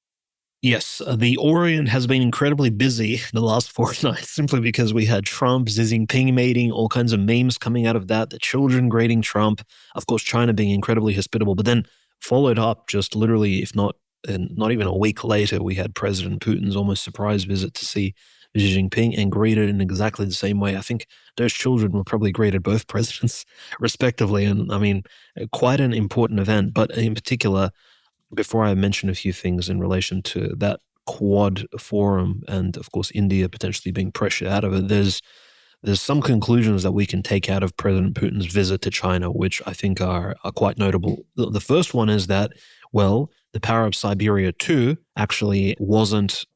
Yes, the Orient has been incredibly busy the last fortnight simply because we had Trump, Xi Jinping meeting, all kinds of memes coming out of that, the children grading Trump, of course, China being incredibly hospitable, but then followed up just literally, if not, and not even a week later, we had President Putin's almost surprise visit to see Xi Jinping and greeted in exactly the same way. I think those children were probably greeted both presidents respectively. And I mean, quite an important event, but in particular, before I mention a few things in relation to that Quad forum and, of course, India potentially being pressured out of it, there's some conclusions that we can take out of President Putin's visit to China, which I think are quite notable. The first one is that, well, the power of Siberia 2 actually wasn't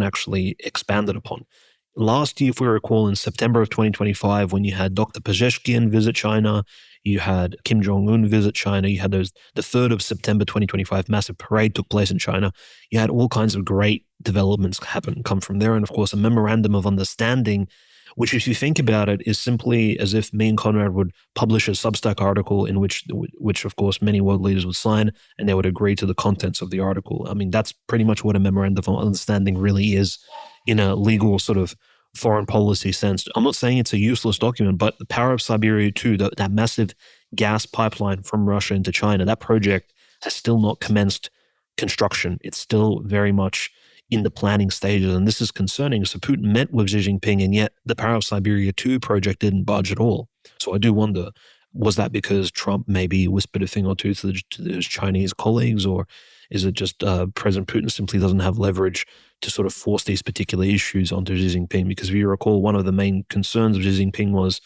actually expanded upon. Last year, if we recall, in September of 2025, when you had Dr. Pezeshkian visit China, you had Kim Jong-un visit China, you had the 3rd of September 2025 massive parade took place in China. You had all kinds of great developments come from there. And of course, a memorandum of understanding, which if you think about it, is simply as if me and Conrad would publish a Substack article in which of course many world leaders would sign and they would agree to the contents of the article. I mean, that's pretty much what a memorandum of understanding really is in a legal sort of foreign policy sense. I'm not saying it's a useless document, but the power of Siberia 2, that massive gas pipeline from Russia into China, that project has still not commenced construction. It's still very much in the planning stages, and this is concerning. So Putin met with Xi Jinping, and yet the Power of Siberia 2 project didn't budge at all. So I do wonder, was that because Trump maybe whispered a thing or two to his Chinese colleagues, or is it just President Putin simply doesn't have leverage to sort of force these particular issues onto Xi Jinping? Because if you recall, one of the main concerns of Xi Jinping was,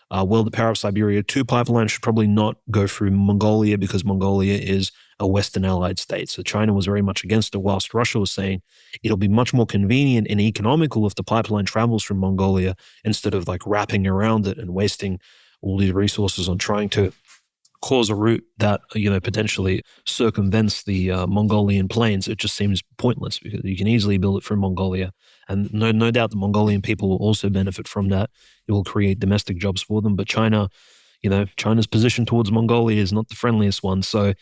well, the Power of Siberia 2 pipeline should probably not go through Mongolia because Mongolia is a Western allied state. So China was very much against it, whilst Russia was saying it'll be much more convenient and economical if the pipeline travels from Mongolia instead of like wrapping around it and wasting all these resources on trying to cause a route that, potentially circumvents the Mongolian plains. It just seems pointless because you can easily build it from Mongolia. And no doubt the Mongolian people will also benefit from that. It will create domestic jobs for them. But China, China's position towards Mongolia is not the friendliest one. So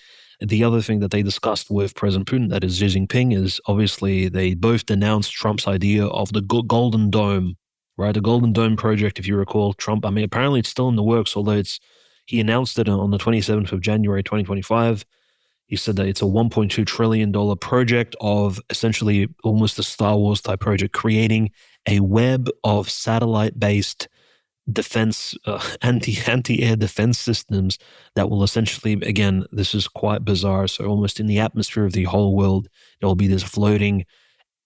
the other thing that they discussed with President Putin, that is Xi Jinping, is obviously they both denounced Trump's idea of the Golden Dome, right? The Golden Dome project, if you recall, Trump, I mean, apparently it's still in the works, although he announced it on the 27th of January, 2025. He said that it's a $1.2 trillion project of essentially almost a Star Wars type project, creating a web of satellite-based defense, anti-air defense systems that will essentially, again, this is quite bizarre. So almost in the atmosphere of the whole world, there will be this floating,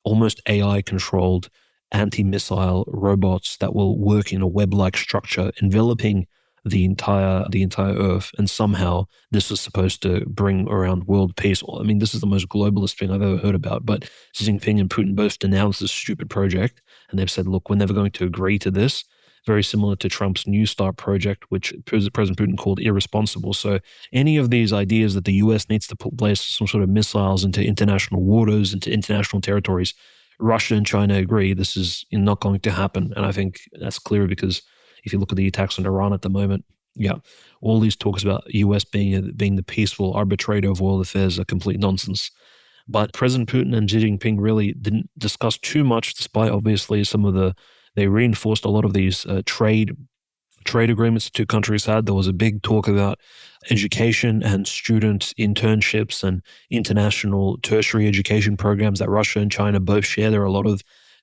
almost AI-controlled anti-missile robots that will work in a web-like structure enveloping the entire Earth, and somehow this is supposed to bring around world peace. I mean, this is the most globalist thing I've ever heard about. But Xi Jinping and Putin both denounced this stupid project, and they've said, "Look, we're never going to agree to this." Very similar to Trump's New START project, which President Putin called irresponsible. So any of these ideas that the U.S. needs to place some sort of missiles into international waters, into international territories, Russia and China agree this is not going to happen. And I think that's clear because if you look at the attacks on Iran at the moment, yeah, all these talks about U.S. being the peaceful arbitrator of world affairs are complete nonsense. But President Putin and Xi Jinping really didn't discuss too much, despite obviously they reinforced a lot of these trade trade agreements the two countries had. There was a big talk about education and student internships and international tertiary education programs that Russia and China both share. There are a lot of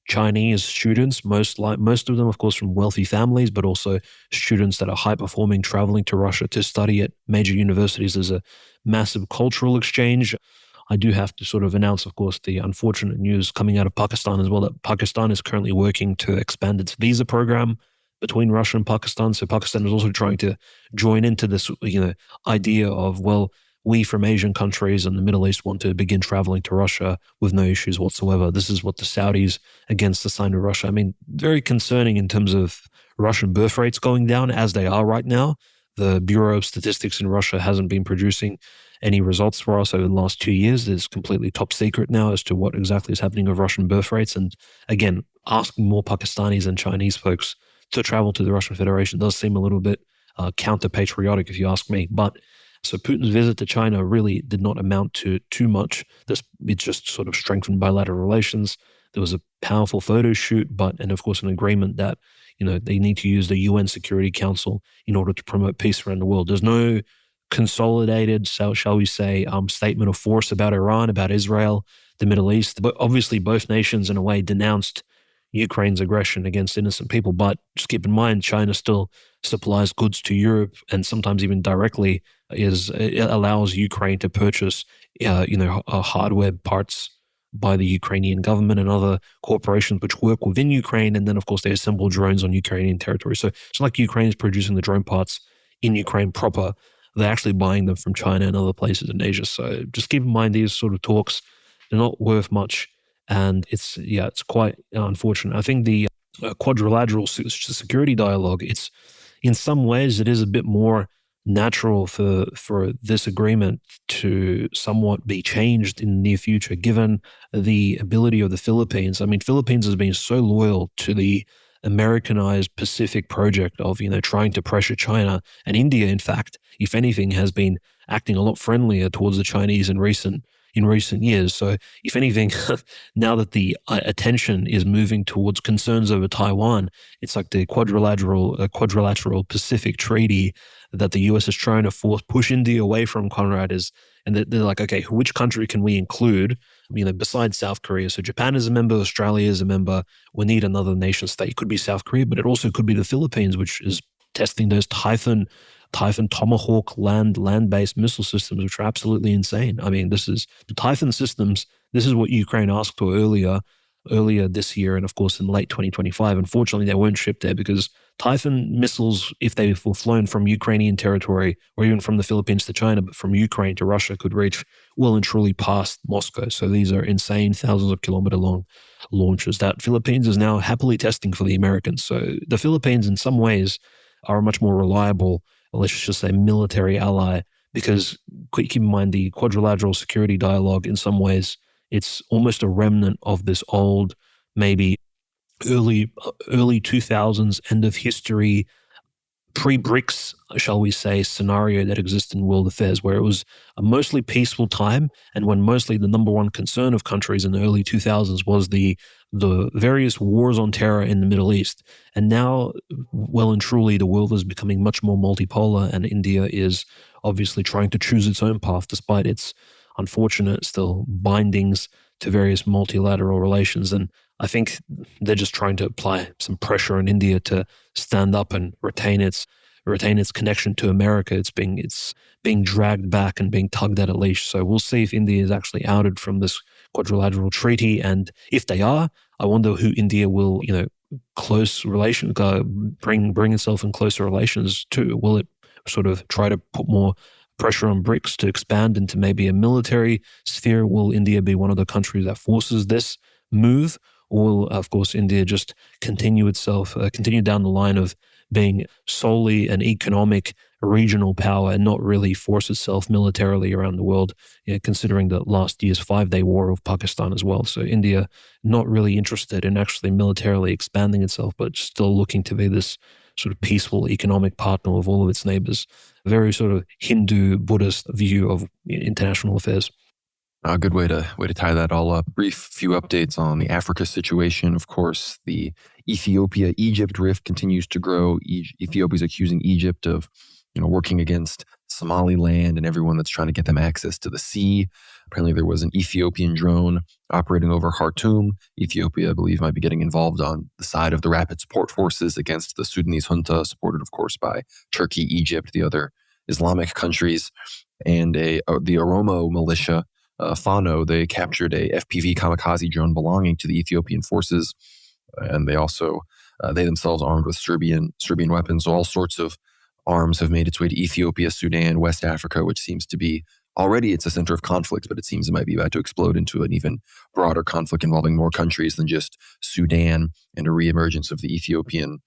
Chinese students, most of them, of course, from wealthy families, but also students that are high performing, traveling to Russia to study at major universities. There's a massive cultural exchange. I do have to sort of announce, of course, the unfortunate news coming out of Pakistan as well, that Pakistan is currently working to expand its visa program between Russia and Pakistan. So Pakistan is also trying to join into this, idea of, well, we from Asian countries and the Middle East want to begin traveling to Russia with no issues whatsoever. This is what the Saudis against the sign of Russia. I mean, very concerning in terms of Russian birth rates going down as they are right now. The Bureau of Statistics in Russia hasn't been producing any results for us over the last 2 years. It's completely top secret now as to what exactly is happening with Russian birth rates. And again, asking more Pakistanis and Chinese folks to travel to the Russian Federation does seem a little bit counter-patriotic, if you ask me. But so Putin's visit to China really did not amount to too much. It just sort of strengthened bilateral relations. There was a powerful photo shoot, and of course an agreement that they need to use the UN Security Council in order to promote peace around the world. There's no consolidated, shall we say, statement of force about Iran, about Israel, the Middle East. But obviously, both nations, in a way, denounced Ukraine's aggression against innocent people. But just keep in mind, China still supplies goods to Europe, and sometimes even directly it allows Ukraine to purchase, hardware parts by the Ukrainian government and other corporations which work within Ukraine. And then, of course, they assemble drones on Ukrainian territory. So it's like Ukraine is producing the drone parts in Ukraine proper. They're actually buying them from China and other places in Asia. So just keep in mind these sort of talks, they're not worth much. And it's quite unfortunate. I think the quadrilateral security dialogue, in some ways, it is a bit more natural for this agreement to somewhat be changed in the near future, given the ability of the Philippines. I mean, Philippines has been so loyal to the Americanized Pacific project of, trying to pressure China. And India, in fact, if anything, has been acting a lot friendlier towards the Chinese in recent years. So if anything, now that the attention is moving towards concerns over Taiwan, it's like the quadrilateral Pacific Treaty that the US is trying to push India away from, Conrad, and they're like, okay, which country can we include, besides South Korea? So Japan is a member, Australia is a member. We need another nation state. It could be South Korea, but it also could be the Philippines, which is testing those Typhoon Tomahawk land-based missile systems, which are absolutely insane. I mean, this is the Typhoon systems. This is what Ukraine asked for earlier this year, and of course in late 2025. Unfortunately, they weren't shipped there because Typhoon missiles, if they were flown from Ukrainian territory or even from the Philippines to China, but from Ukraine to Russia, could reach well and truly past Moscow. So these are insane, thousands of kilometer long launches that Philippines is now happily testing for the Americans. So the Philippines, in some ways, are a much more reliable, let's just say, military ally, because keep in mind the quadrilateral security dialogue, in some ways, it's almost a remnant of this old, maybe early 2000s, end of history, pre-BRICS, shall we say, scenario that exists in world affairs, where it was a mostly peaceful time, and when mostly the number one concern of countries in the early 2000s was the various wars on terror in the Middle East. And now, well and truly, the world is becoming much more multipolar, and India is obviously trying to choose its own path, despite its unfortunate still bindings to various multilateral relations. And I think they're just trying to apply some pressure on India to stand up and retain its connection to America. It's being dragged back and being tugged at a leash. So we'll see if India is actually outed from this quadrilateral treaty, and if they are, I wonder who India will, close relation, bring itself in closer relations to. Will it sort of try to put more pressure on BRICS to expand into maybe a military sphere? Will India be one of the countries that forces this move? Or will, of course, India just continue down the line of being solely an economic regional power and not really force itself militarily around the world, considering the last year's 5-day war of Pakistan as well. So India not really interested in actually militarily expanding itself, but still looking to be this sort of peaceful economic partner of all of its neighbors. A very sort of Hindu Buddhist view of international affairs. A good way to tie that all up. Brief few updates on the Africa situation. Of course, the Ethiopia-Egypt rift continues to grow. Ethiopia is accusing Egypt of, working against Somaliland and everyone that's trying to get them access to the sea. Apparently, there was an Ethiopian drone operating over Khartoum. Ethiopia, I believe, might be getting involved on the side of the rapid support forces against the Sudanese junta, supported, of course, by Turkey, Egypt, the other Islamic countries, and the Oromo militia. Fano, they captured a FPV kamikaze drone belonging to the Ethiopian forces, and they themselves armed with Serbian weapons. So all sorts of arms have made its way to Ethiopia, Sudan, West Africa, which seems to be already it's a center of conflict, but it seems it might be about to explode into an even broader conflict involving more countries than just Sudan and a reemergence of the Ethiopian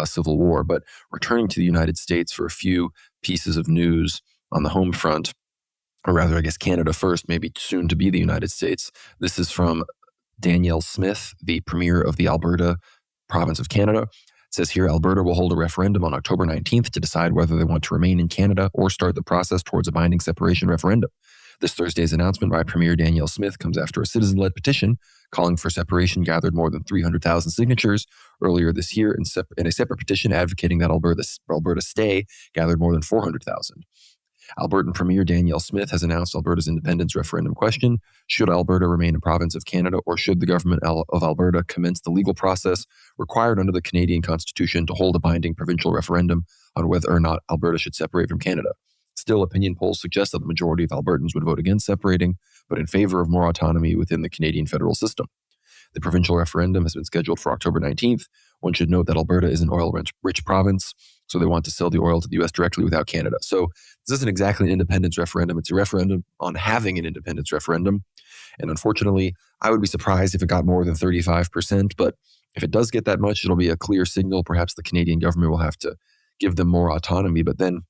civil war. But returning to the United States for a few pieces of news on the home front, or rather, I guess Canada first, maybe soon to be the United States. This is from Danielle Smith, the premier of the Alberta province of Canada. It says here, Alberta will hold a referendum on October 19th to decide whether they want to remain in Canada or start the process towards a binding separation referendum. This Thursday's announcement by Premier Danielle Smith comes after a citizen-led petition calling for separation gathered more than 300,000 signatures earlier this year, and a separate petition advocating that Alberta stay gathered more than 400,000. Albertan Premier Danielle Smith has announced Alberta's independence referendum question: should Alberta remain a province of Canada, or should the government of Alberta commence the legal process required under the Canadian Constitution to hold a binding provincial referendum on whether or not Alberta should separate from Canada? Still, opinion polls suggest that the majority of Albertans would vote against separating, but in favor of more autonomy within the Canadian federal system. The provincial referendum has been scheduled for October 19th. One should note that Alberta is an oil-rich province, so they want to sell the oil to the U.S. directly without Canada. So this isn't exactly an independence referendum. It's a referendum on having an independence referendum. And unfortunately, I would be surprised if it got more than 35%. But if it does get that much, it'll be a clear signal. Perhaps the Canadian government will have to give them more autonomy. But then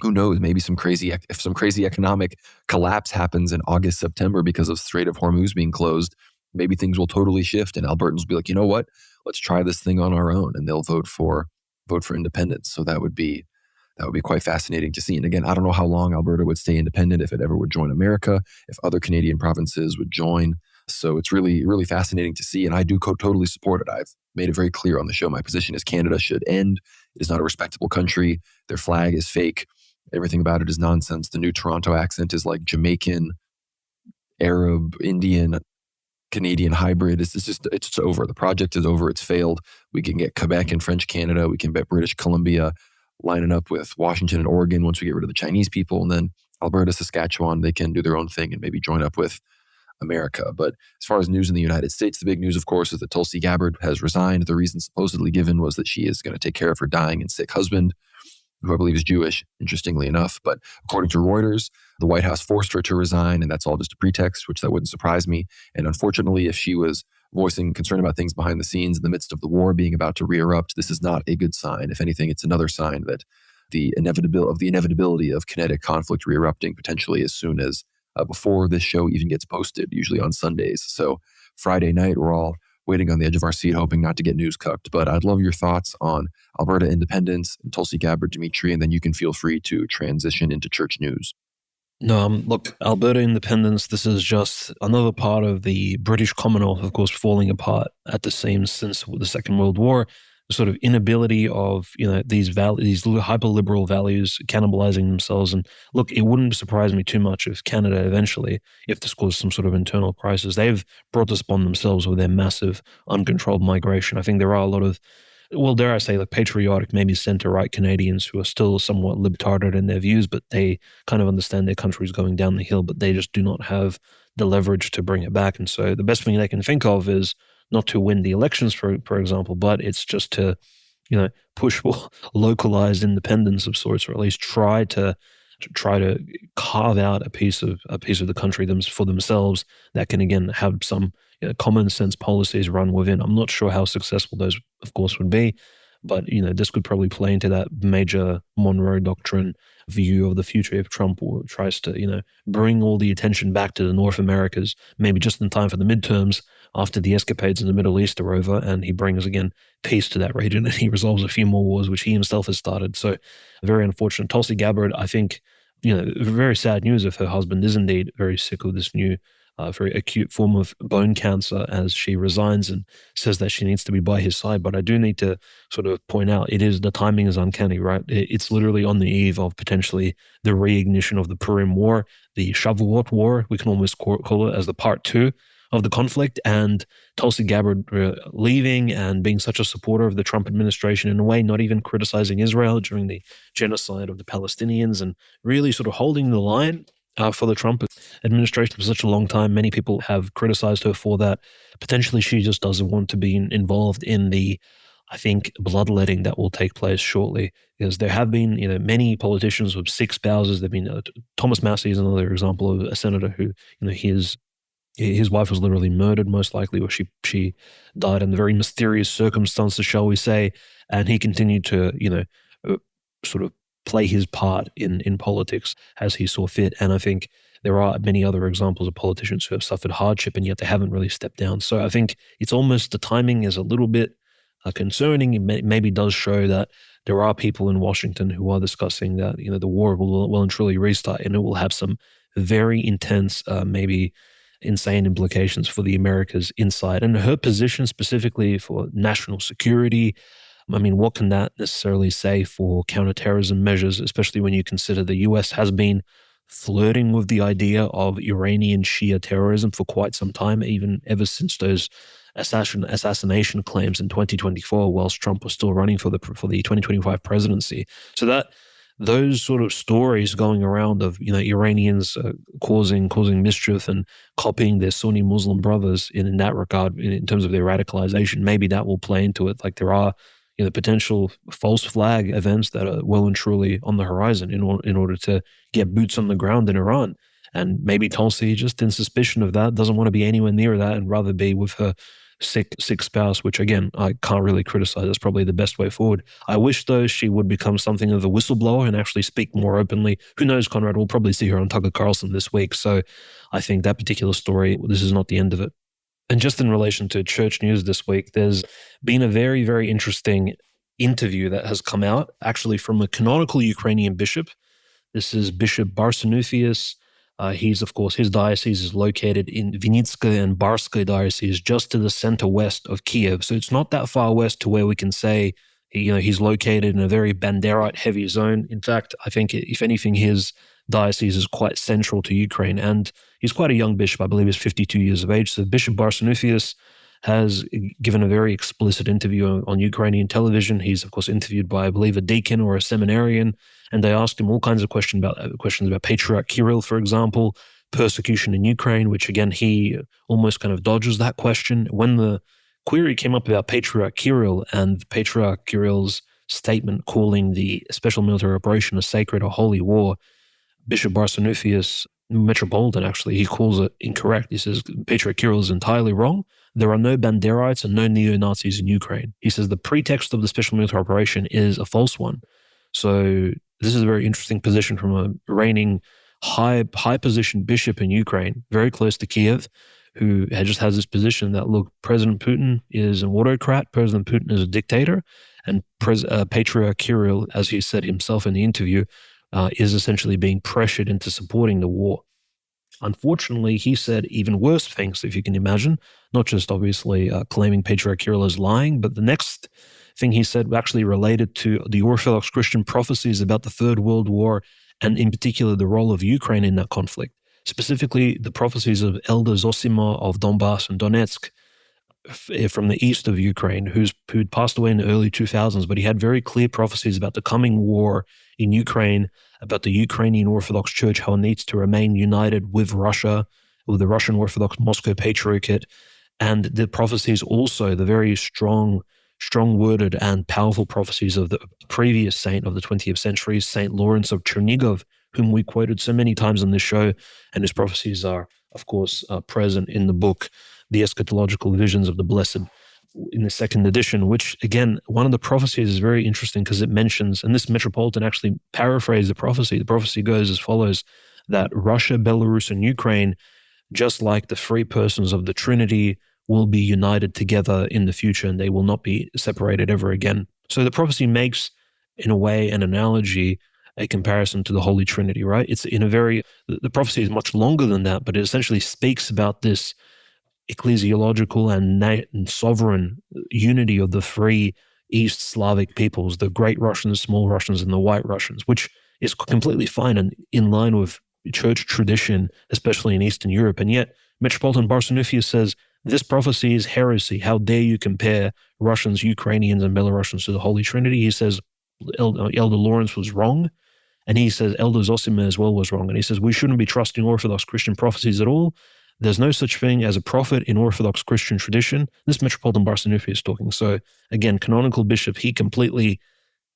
who knows, maybe if some crazy economic collapse happens in August, September because of Strait of Hormuz being closed, maybe things will totally shift and Albertans will be like, you know what, let's try this thing on our own, and they'll vote for independence. So that would be quite fascinating to see. And again, I don't know how long Alberta would stay independent, if it ever would join America, if other Canadian provinces would join. So it's really, really fascinating to see. And I do totally support it. I've made it very clear on the show. My position is Canada should end. It is not a respectable country. Their flag is fake. Everything about it is nonsense. The new Toronto accent is like Jamaican, Arab, Indian, Canadian hybrid. It's over. The project is over. It's failed. We can get Quebec and French Canada. We can get British Columbia lining up with Washington and Oregon once we get rid of the Chinese people. And then Alberta, Saskatchewan, they can do their own thing and maybe join up with America. But as far as news in the United States, the big news, of course, is that Tulsi Gabbard has resigned. The reason supposedly given was that she is going to take care of her dying and sick husband, who I believe is Jewish, interestingly enough. But according to Reuters, the White House forced her to resign, and that's all just a pretext, which that wouldn't surprise me. And unfortunately, if she was voicing concern about things behind the scenes in the midst of the war being about to re-erupt, this is not a good sign. If anything, it's another sign that the inevitability of kinetic conflict re-erupting potentially as soon as before this show even gets posted, usually on Sundays. So Friday night, we're all waiting on the edge of our seat, hoping not to get news cucked. But I'd love your thoughts on Alberta independence and Tulsi Gabbard, Dimitri, and then you can feel free to transition into church news. No, look, Alberta independence, this is just another part of the British Commonwealth, of course, falling apart at the seams since the Second World War. The sort of inability of, these hyper-liberal values cannibalizing themselves. And look, it wouldn't surprise me too much if Canada eventually, if this caused some sort of internal crisis, they've brought this upon themselves with their massive, uncontrolled migration. I think there are a lot of, well, dare I say, like patriotic, maybe center-right Canadians who are still somewhat libtarded in their views, but they kind of understand their country's going down the hill, but they just do not have the leverage to bring it back. And so the best thing they can think of is not to win the elections, for example, but it's just to, push for localized independence of sorts, or at least try to carve out a piece of the country for themselves that can again have some common sense policies run within. I'm not sure how successful those, of course, would be, but this could probably play into that major Monroe Doctrine view of the future if Trump tries to bring all the attention back to the North Americas, maybe just in time for the midterms after the escapades in the Middle East are over, and he brings again peace to that region and he resolves a few more wars which he himself has started. So very unfortunate. Tulsi Gabbard, I think, very sad news if her husband is indeed very sick of this new a very acute form of bone cancer, as she resigns and says that she needs to be by his side. But I do need to sort of point out, the timing is uncanny, right? It's literally on the eve of potentially the reignition of the Purim War, the Shavuot War. We can almost call it as the part two of the conflict, and Tulsi Gabbard leaving and being such a supporter of the Trump administration in a way, not even criticizing Israel during the genocide of the Palestinians, and really sort of holding the line for the Trump administration for such a long time. Many people have criticized her for that. Potentially, she just doesn't want to be involved in the, I think, bloodletting that will take place shortly. Because there have been, many politicians with six spouses. There've been Thomas Massey is another example of a senator who, his wife was literally murdered, most likely, or she died under very mysterious circumstances, shall we say, and he continued to, sort of play his part in politics as he saw fit. And I think there are many other examples of politicians who have suffered hardship and yet they haven't really stepped down. So I think it's almost, the timing is a little bit concerning. It maybe does show that there are people in Washington who are discussing that the war will well and truly restart, and it will have some very intense, maybe insane implications for the Americas inside. And her position specifically for national security, I mean, what can that necessarily say for counterterrorism measures, especially when you consider the US has been flirting with the idea of Iranian Shia terrorism for quite some time, even ever since those assassination claims in 2024, whilst Trump was still running for the 2025 presidency. So that those sort of stories going around of Iranians causing mischief and copying their Sunni Muslim brothers in that regard, in terms of their radicalization, maybe that will play into it. Like there are potential false flag events that are well and truly on the horizon in order to get boots on the ground in Iran. And maybe Tulsi, just in suspicion of that, doesn't want to be anywhere near that and rather be with her sick spouse, which again, I can't really criticize. That's probably the best way forward. I wish, though, she would become something of a whistleblower and actually speak more openly. Who knows, Conrad? We'll probably see her on Tucker Carlson this week. So I think that particular story, this is not the end of it. And just in relation to church news this week, there's been a very, very interesting interview that has come out, actually from a canonical Ukrainian bishop. This is Bishop Barsanuphius. He's, of course, his diocese is located in Vinnytska and Barska diocese, just to the center west of Kiev. So it's not that far west to where we can say, he's located in a very Banderite-heavy zone. In fact, I think, if anything, his diocese is quite central to Ukraine. And he's quite a young bishop. I believe he's 52 years of age. So Bishop Barsanuphius has given a very explicit interview on Ukrainian television. He's, of course, interviewed by, I believe, a deacon or a seminarian, and they asked him all kinds of questions about Patriarch Kirill, for example, persecution in Ukraine, which, again, he almost kind of dodges that question. When the query came up about Patriarch Kirill and Patriarch Kirill's statement calling the special military operation a sacred or holy war, Bishop Barsanuphius, Metropolitan, actually, he calls it incorrect. He says Patriarch Kirill is entirely wrong. There are no Banderites and no neo-Nazis in Ukraine. He says the pretext of the special military operation is a false one. So this is a very interesting position from a reigning high-positioned bishop in Ukraine, very close to Kiev, who just has this position that, look, President Putin is an autocrat, President Putin is a dictator, and Patriarch Kirill, as he said himself in the interview, is essentially being pressured into supporting the war. Unfortunately, he said even worse things, if you can imagine, not just obviously claiming Patriarch Kirill is lying, but the next thing he said actually related to the Orthodox Christian prophecies about the Third World War, and in particular the role of Ukraine in that conflict, specifically the prophecies of Elder Zosima of Donbass and Donetsk from the east of Ukraine, who'd passed away in the early 2000s, but he had very clear prophecies about the coming war in Ukraine, about the Ukrainian Orthodox Church, how it needs to remain united with Russia, with the Russian Orthodox Moscow Patriarchate, and the prophecies also, the very strong-worded and powerful prophecies of the previous saint of the 20th century, Saint Lawrence of Chernigov, whom we quoted so many times on this show, and his prophecies are, of course, present in the book, The Eschatological Visions of the Blessed, in the second edition, which, again, one of the prophecies is very interesting because it mentions, and this Metropolitan actually paraphrased the prophecy. The prophecy goes as follows, that Russia, Belarus, and Ukraine, just like the three persons of the Trinity, will be united together in the future and they will not be separated ever again. So the prophecy makes, in a way, an analogy, a comparison to the Holy Trinity, right? It's in a very, the prophecy is much longer than that, but it essentially speaks about this ecclesiological and sovereign unity of the three East Slavic peoples, the Great Russians, Small Russians, and the White Russians, which is completely fine and in line with church tradition, especially in Eastern Europe. And yet, Metropolitan Barsanuphius says, this prophecy is heresy. How dare you compare Russians, Ukrainians, and Belarusians to the Holy Trinity? He says Elder Lawrence was wrong. And he says Elder Zosima as well was wrong. And he says we shouldn't be trusting Orthodox Christian prophecies at all. There's no such thing as a prophet in Orthodox Christian tradition. This Metropolitan Barsanuphius is talking. So again, canonical bishop, he completely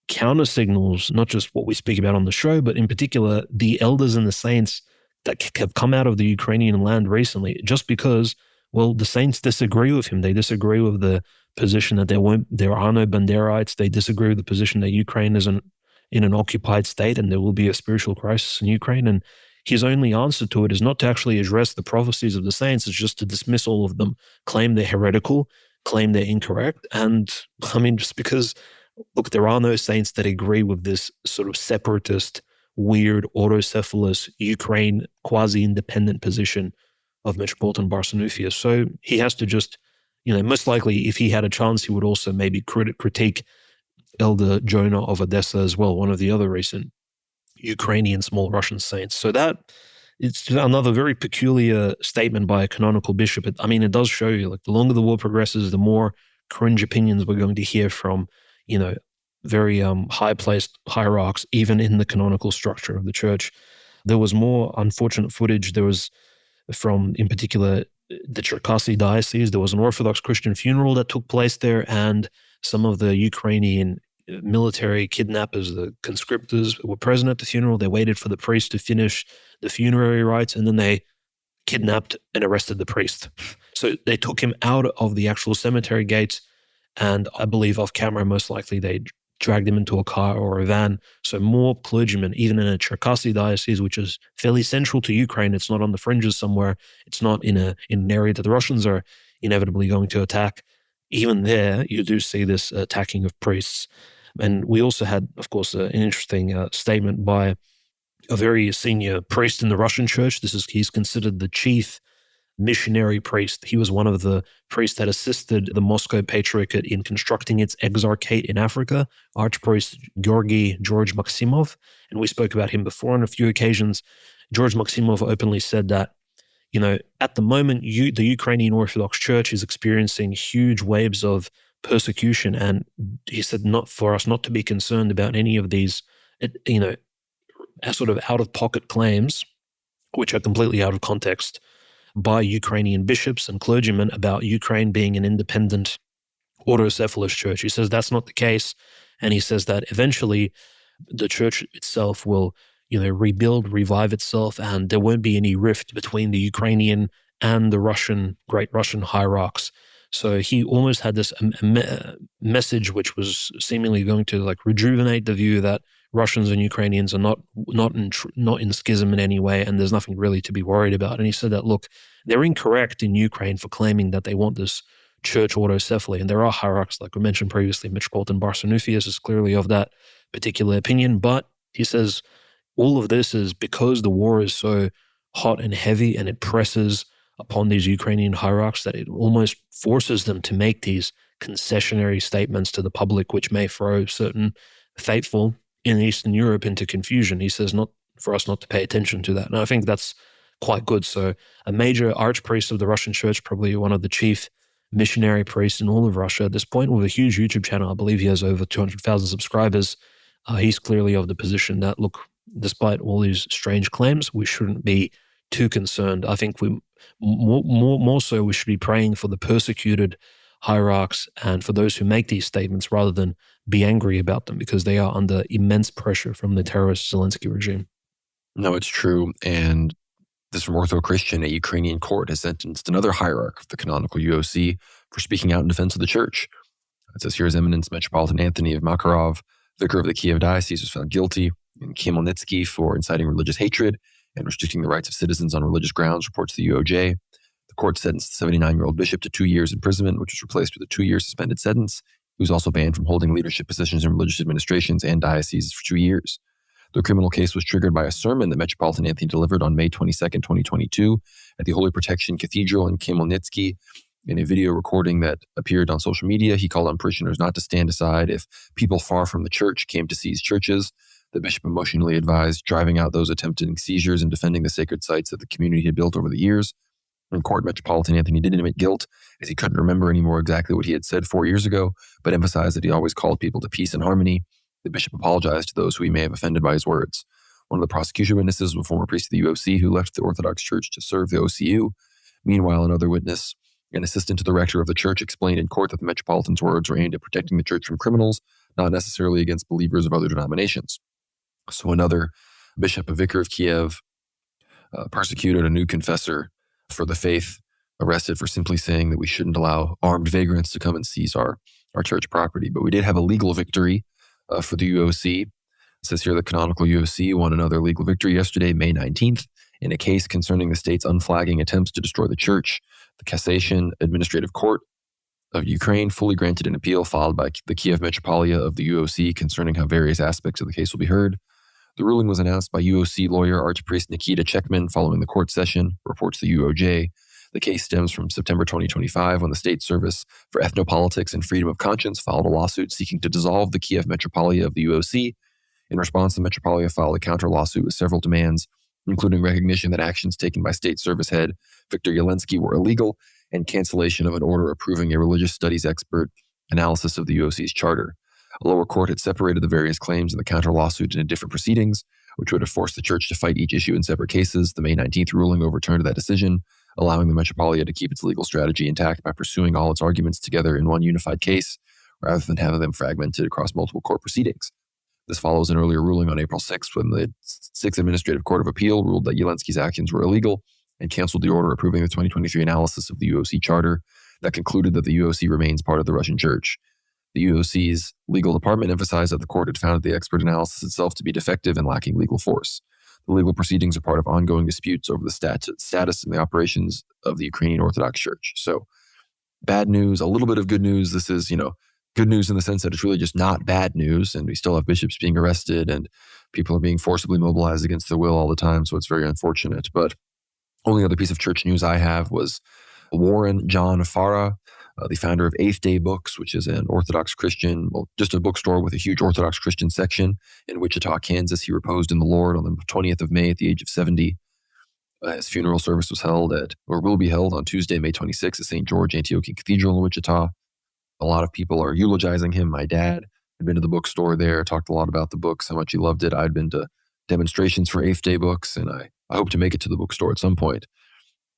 counter signals not just what we speak about on the show, but in particular the elders and the saints that have come out of the Ukrainian land recently, just because, well, the saints disagree with him. They disagree with the position that there are no Banderites. They disagree with the position that Ukraine is in an occupied state and there will be a spiritual crisis in Ukraine. And his only answer to it is not to actually address the prophecies of the saints, it's just to dismiss all of them, claim they're heretical, claim they're incorrect. And I mean, just because, look, there are no saints that agree with this sort of separatist, weird, autocephalous, Ukraine quasi-independent position of Metropolitan Barsanuphius. So he has to just, most likely if he had a chance, he would also maybe critique Elder Jonah of Odessa as well, one of the other recent Ukrainian small Russian saints. So that it's another very peculiar statement by a canonical bishop. It does show you, like, the longer the war progresses, the more cringe opinions we're going to hear from, very high-placed hierarchs, even in the canonical structure of the church. There was more unfortunate footage. There was from, in particular, the Cherkasy diocese. There was an Orthodox Christian funeral that took place there, and some of the Ukrainian military kidnappers, the conscriptors, were present at the funeral. They waited for the priest to finish the funerary rites, and then they kidnapped and arrested the priest. So they took him out of the actual cemetery gates, and I believe off camera, most likely they dragged him into a car or a van. So more clergymen, even in a Cherkasy diocese, which is fairly central to Ukraine, it's not on the fringes somewhere, it's not in an area that the Russians are inevitably going to attack. Even there, you do see this attacking of priests. And we also had, of course, an interesting statement by a very senior priest in the Russian church. He's considered the chief missionary priest. He was one of the priests that assisted the Moscow Patriarchate in constructing its exarchate in Africa, Archpriest Georgy George Maximov. And we spoke about him before on a few occasions. George Maximov openly said that, at the moment, the Ukrainian Orthodox Church is experiencing huge waves of persecution. And he said, not for us not to be concerned about any of these, sort of out-of-pocket claims, which are completely out of context, by Ukrainian bishops and clergymen about Ukraine being an independent autocephalous church. He says that's not the case. And he says that eventually the church itself will, rebuild, revive itself, and there won't be any rift between the Ukrainian and the great Russian hierarchs. So he almost had this message which was seemingly going to rejuvenate the view that Russians and Ukrainians are not in schism in any way, and there's nothing really to be worried about. And he said that, look, they're incorrect in Ukraine for claiming that they want this church autocephaly. And there are hierarchs, like we mentioned previously. Metropolitan Barsanuphius is clearly of that particular opinion. But he says all of this is because the war is so hot and heavy, and it presses upon these Ukrainian hierarchs that it almost forces them to make these concessionary statements to the public, which may throw certain faithful in Eastern Europe into confusion. He says not for us not to pay attention to that. And I think that's quite good. So a major archpriest of the Russian church, probably one of the chief missionary priests in all of Russia at this point, with a huge YouTube channel. I believe he has over 200,000 subscribers. He's clearly of the position that, look, despite all these strange claims, we shouldn't be too concerned. I think we more so we should be praying for the persecuted hierarchs and for those who make these statements rather than be angry about them, because they are under immense pressure from the terrorist Zelensky regime. No, it's true. And this from Ortho Christian, a Ukrainian court has sentenced another hierarch of the canonical UOC for speaking out in defense of the church. It says here, His Eminence Metropolitan Anthony of Makarov, vicar of the Kiev diocese, was found guilty, and Khmelnytsky for inciting religious hatred and restricting the rights of citizens on religious grounds, reports the UOJ. The court sentenced the 79-year-old bishop to 2 years imprisonment, which was replaced with a 2-year suspended sentence. He was also banned from holding leadership positions in religious administrations and dioceses for 2 years. The criminal case was triggered by a sermon that Metropolitan Anthony delivered on May 22nd, 2022 at the Holy Protection Cathedral in Khmelnytsky. In a video recording that appeared on social media, he called on parishioners not to stand aside if people far from the church came to seize churches. The bishop emotionally advised driving out those attempting seizures and defending the sacred sites that the community had built over the years. In court, Metropolitan Anthony didn't admit guilt, as he couldn't remember anymore exactly what he had said 4 years ago, but emphasized that he always called people to peace and harmony. The bishop apologized to those who he may have offended by his words. One of the prosecution witnesses was a former priest of the UOC who left the Orthodox Church to serve the OCU. Meanwhile, another witness, an assistant to the rector of the church, explained in court that the Metropolitan's words were aimed at protecting the church from criminals, not necessarily against believers of other denominations. So another bishop, a vicar of Kiev, persecuted a new confessor for the faith, arrested for simply saying that we shouldn't allow armed vagrants to come and seize our church property. But we did have a legal victory for the UOC. It says here the canonical UOC won another legal victory yesterday, May 19th, in a case concerning the state's unflagging attempts to destroy the church. The Cassation Administrative Court of Ukraine fully granted an appeal filed by the Kiev Metropolia of the UOC concerning how various aspects of the case will be heard. The ruling was announced by UOC lawyer Archpriest Nikita Chekman following the court session, reports the UOJ. The case stems from September 2025 when the State Service for Ethnopolitics and Freedom of Conscience filed a lawsuit seeking to dissolve the Kiev Metropolia of the UOC. In response, the Metropolia filed a counter-lawsuit with several demands, including recognition that actions taken by State Service head Viktor Yelensky were illegal and cancellation of an order approving a religious studies expert analysis of the UOC's charter. A lower court had separated the various claims in the counter-lawsuit into different proceedings, which would have forced the church to fight each issue in separate cases. The May 19th ruling overturned that decision, allowing the Metropolia to keep its legal strategy intact by pursuing all its arguments together in one unified case, rather than having them fragmented across multiple court proceedings. This follows an earlier ruling on April 6th when the Sixth Administrative Court of Appeal ruled that Yelensky's actions were illegal and canceled the order approving the 2023 analysis of the UOC charter that concluded that the UOC remains part of the Russian Church. The UOC's legal department emphasized that the court had found the expert analysis itself to be defective and lacking legal force. The legal proceedings are part of ongoing disputes over the status and the operations of the Ukrainian Orthodox Church. So, bad news, a little bit of good news. This is, good news in the sense that it's really just not bad news, and we still have bishops being arrested and people are being forcibly mobilized against their will all the time, so it's very unfortunate. But only other piece of church news I have was Warren John Farah, the founder of Eighth Day Books, which is an Orthodox Christian, just a bookstore with a huge Orthodox Christian section in Wichita, Kansas. He reposed in the Lord on the 20th of May at the age of 70. His funeral service was will be held on Tuesday, May 26th at St. George Antiochian Cathedral in Wichita. A lot of people are eulogizing him. My dad had been to the bookstore there, talked a lot about the books, how much he loved it. I'd been to demonstrations for Eighth Day Books, and I hope to make it to the bookstore at some point.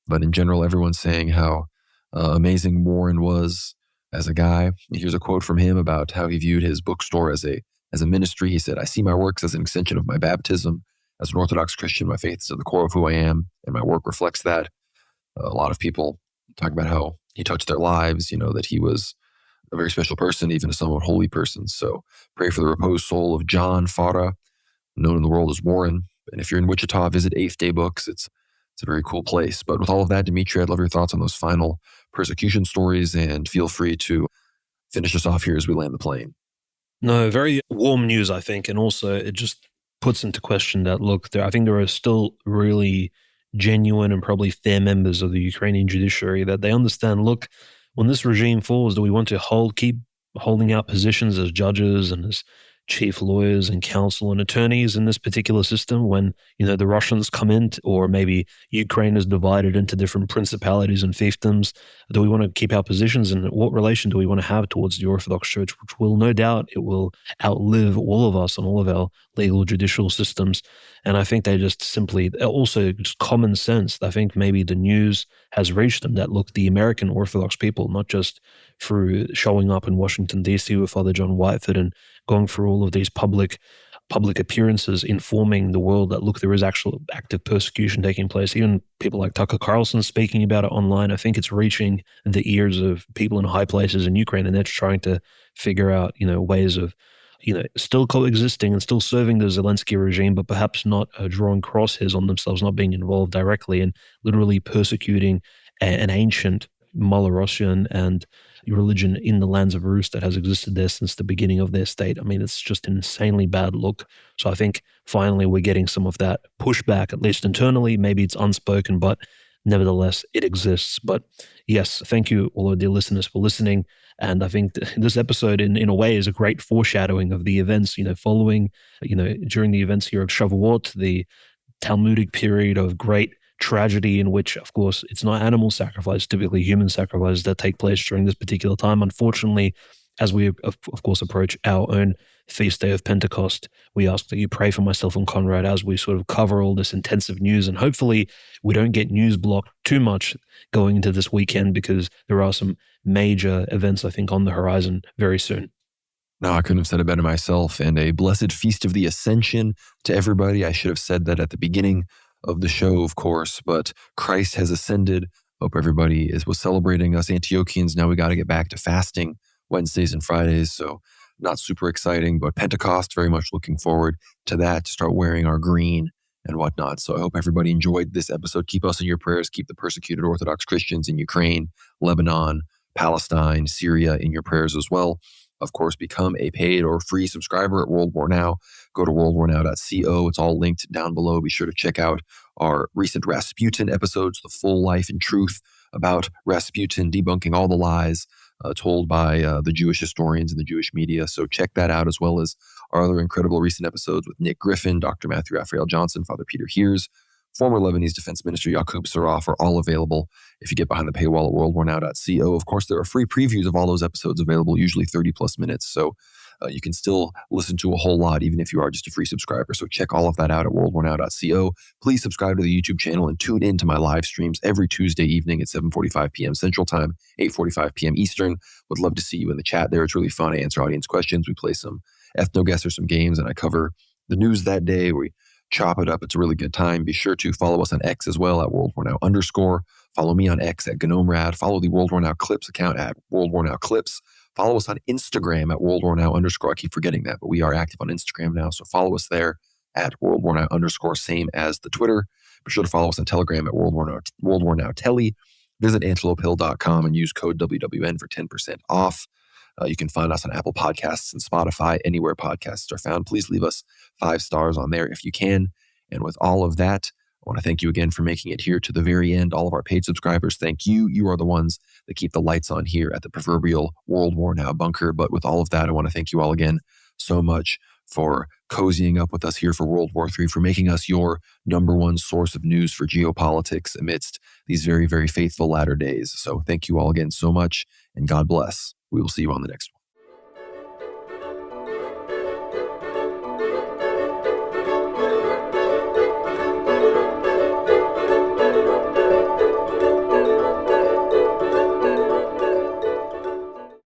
But in general, everyone's saying how amazing Warren was as a guy. Here's a quote from him about how he viewed his bookstore as a ministry. He said, "I see my works as an extension of my baptism. As an Orthodox Christian, my faith is at the core of who I am, and my work reflects that." A lot of people talk about how he touched their lives, that he was a very special person, even a somewhat holy person. So pray for the reposed soul of John Farah, known in the world as Warren. And if you're in Wichita, visit Eighth Day Books. It's a very cool place. But with all of that, Dimitri, I'd love your thoughts on those final persecution stories, and feel free to finish us off here as we land the plane. No, very warm news, I think. And also it just puts into question that, look, I think there are still really genuine and probably fair members of the Ukrainian judiciary that they understand, look, when this regime falls, do we want to keep holding out positions as judges and as chief lawyers and counsel and attorneys in this particular system when, the Russians come in, or maybe Ukraine is divided into different principalities and fiefdoms? Do we want to keep our positions, and what relation do we want to have towards the Orthodox Church, which will no doubt it will outlive all of us and all of our legal judicial systems? And I think they just simply, also just common sense, I think maybe the news has reached them that, look, the American Orthodox people, not just through showing up in Washington, D.C. with Father John Whiteford and going through all of these public appearances, informing the world that, look, there is actual active persecution taking place. Even people like Tucker Carlson speaking about it online. I think it's reaching the ears of people in high places in Ukraine, and they're trying to figure out, ways of, still coexisting and still serving the Zelensky regime, but perhaps not drawing crosshairs on themselves, not being involved directly, and literally persecuting an ancient Malorossian and religion in the lands of Rus that has existed there since the beginning of their state. I mean, it's just an insanely bad look. So I think finally we're getting some of that pushback, at least internally. Maybe it's unspoken, but nevertheless, it exists. But yes, thank you, all our dear listeners, for listening. And I think this episode, in a way, is a great foreshadowing of the events, following, during the events here of Shavuot, the Talmudic period of great tragedy in which, of course, it's not animal sacrifice, typically human sacrifices that take place during this particular time. Unfortunately, as we, of course, approach our own feast day of Pentecost, we ask that you pray for myself and Conrad as we sort of cover all this intensive news. And hopefully we don't get news blocked too much going into this weekend, because there are some major events, I think, on the horizon very soon. No, I couldn't have said it better myself. And a blessed feast of the Ascension to everybody. I should have said that at the beginning of the show, of course, but Christ has ascended. Hope everybody was celebrating us Antiochians. Now we got to get back to fasting Wednesdays and Fridays. So not super exciting, but Pentecost, very much looking forward to that, to start wearing our green and whatnot. So I hope everybody enjoyed this episode. Keep us in your prayers. Keep the persecuted Orthodox Christians in Ukraine, Lebanon, Palestine, Syria in your prayers as well. Of course, become a paid or free subscriber at World War Now. Go to worldwarnow.co. It's all linked down below. Be sure to check out our recent Rasputin episodes, the full life and truth about Rasputin, debunking all the lies told by the Jewish historians and the Jewish media. So check that out, as well as our other incredible recent episodes with Nick Griffin, Dr. Matthew Raphael Johnson, Father Peter Heers, former Lebanese Defense Minister Yaqub Saraf, are all available if you get behind the paywall at worldwarnow.co. Of course, there are free previews of all those episodes available, usually 30 plus minutes. So you can still listen to a whole lot, even if you are just a free subscriber. So check all of that out at worldwarnow.co. Please subscribe to the YouTube channel and tune in to my live streams every Tuesday evening at 7:45 p.m. Central Time, 8:45 p.m. Eastern. Would love to see you in the chat there. It's really fun. I answer audience questions. We play some ethno-guess or some games, and I cover the news that day. We chop it up. It's a really good time. Be sure to follow us on X as well at World War Now _. Follow me on X at GnomeRad. Follow the World War Now Clips account at World War Now Clips. Follow us on Instagram at World War Now _. I keep forgetting that, but we are active on Instagram now. So follow us there at World War Now _, same as the Twitter. Be sure to follow us on Telegram at World War Now Telly. Visit antelopehill.com and use code WWN for 10% off. You can find us on Apple Podcasts and Spotify, anywhere podcasts are found. Please leave us 5 stars on there if you can. And with all of that, I want to thank you again for making it here to the very end. All of our paid subscribers, thank you. You are the ones that keep the lights on here at the proverbial World War Now bunker. But with all of that, I want to thank you all again so much for cozying up with us here for World War III, for making us your number one source of news for geopolitics amidst these very, very faithful latter days. So thank you all again so much, and God bless. We will see you on the next one.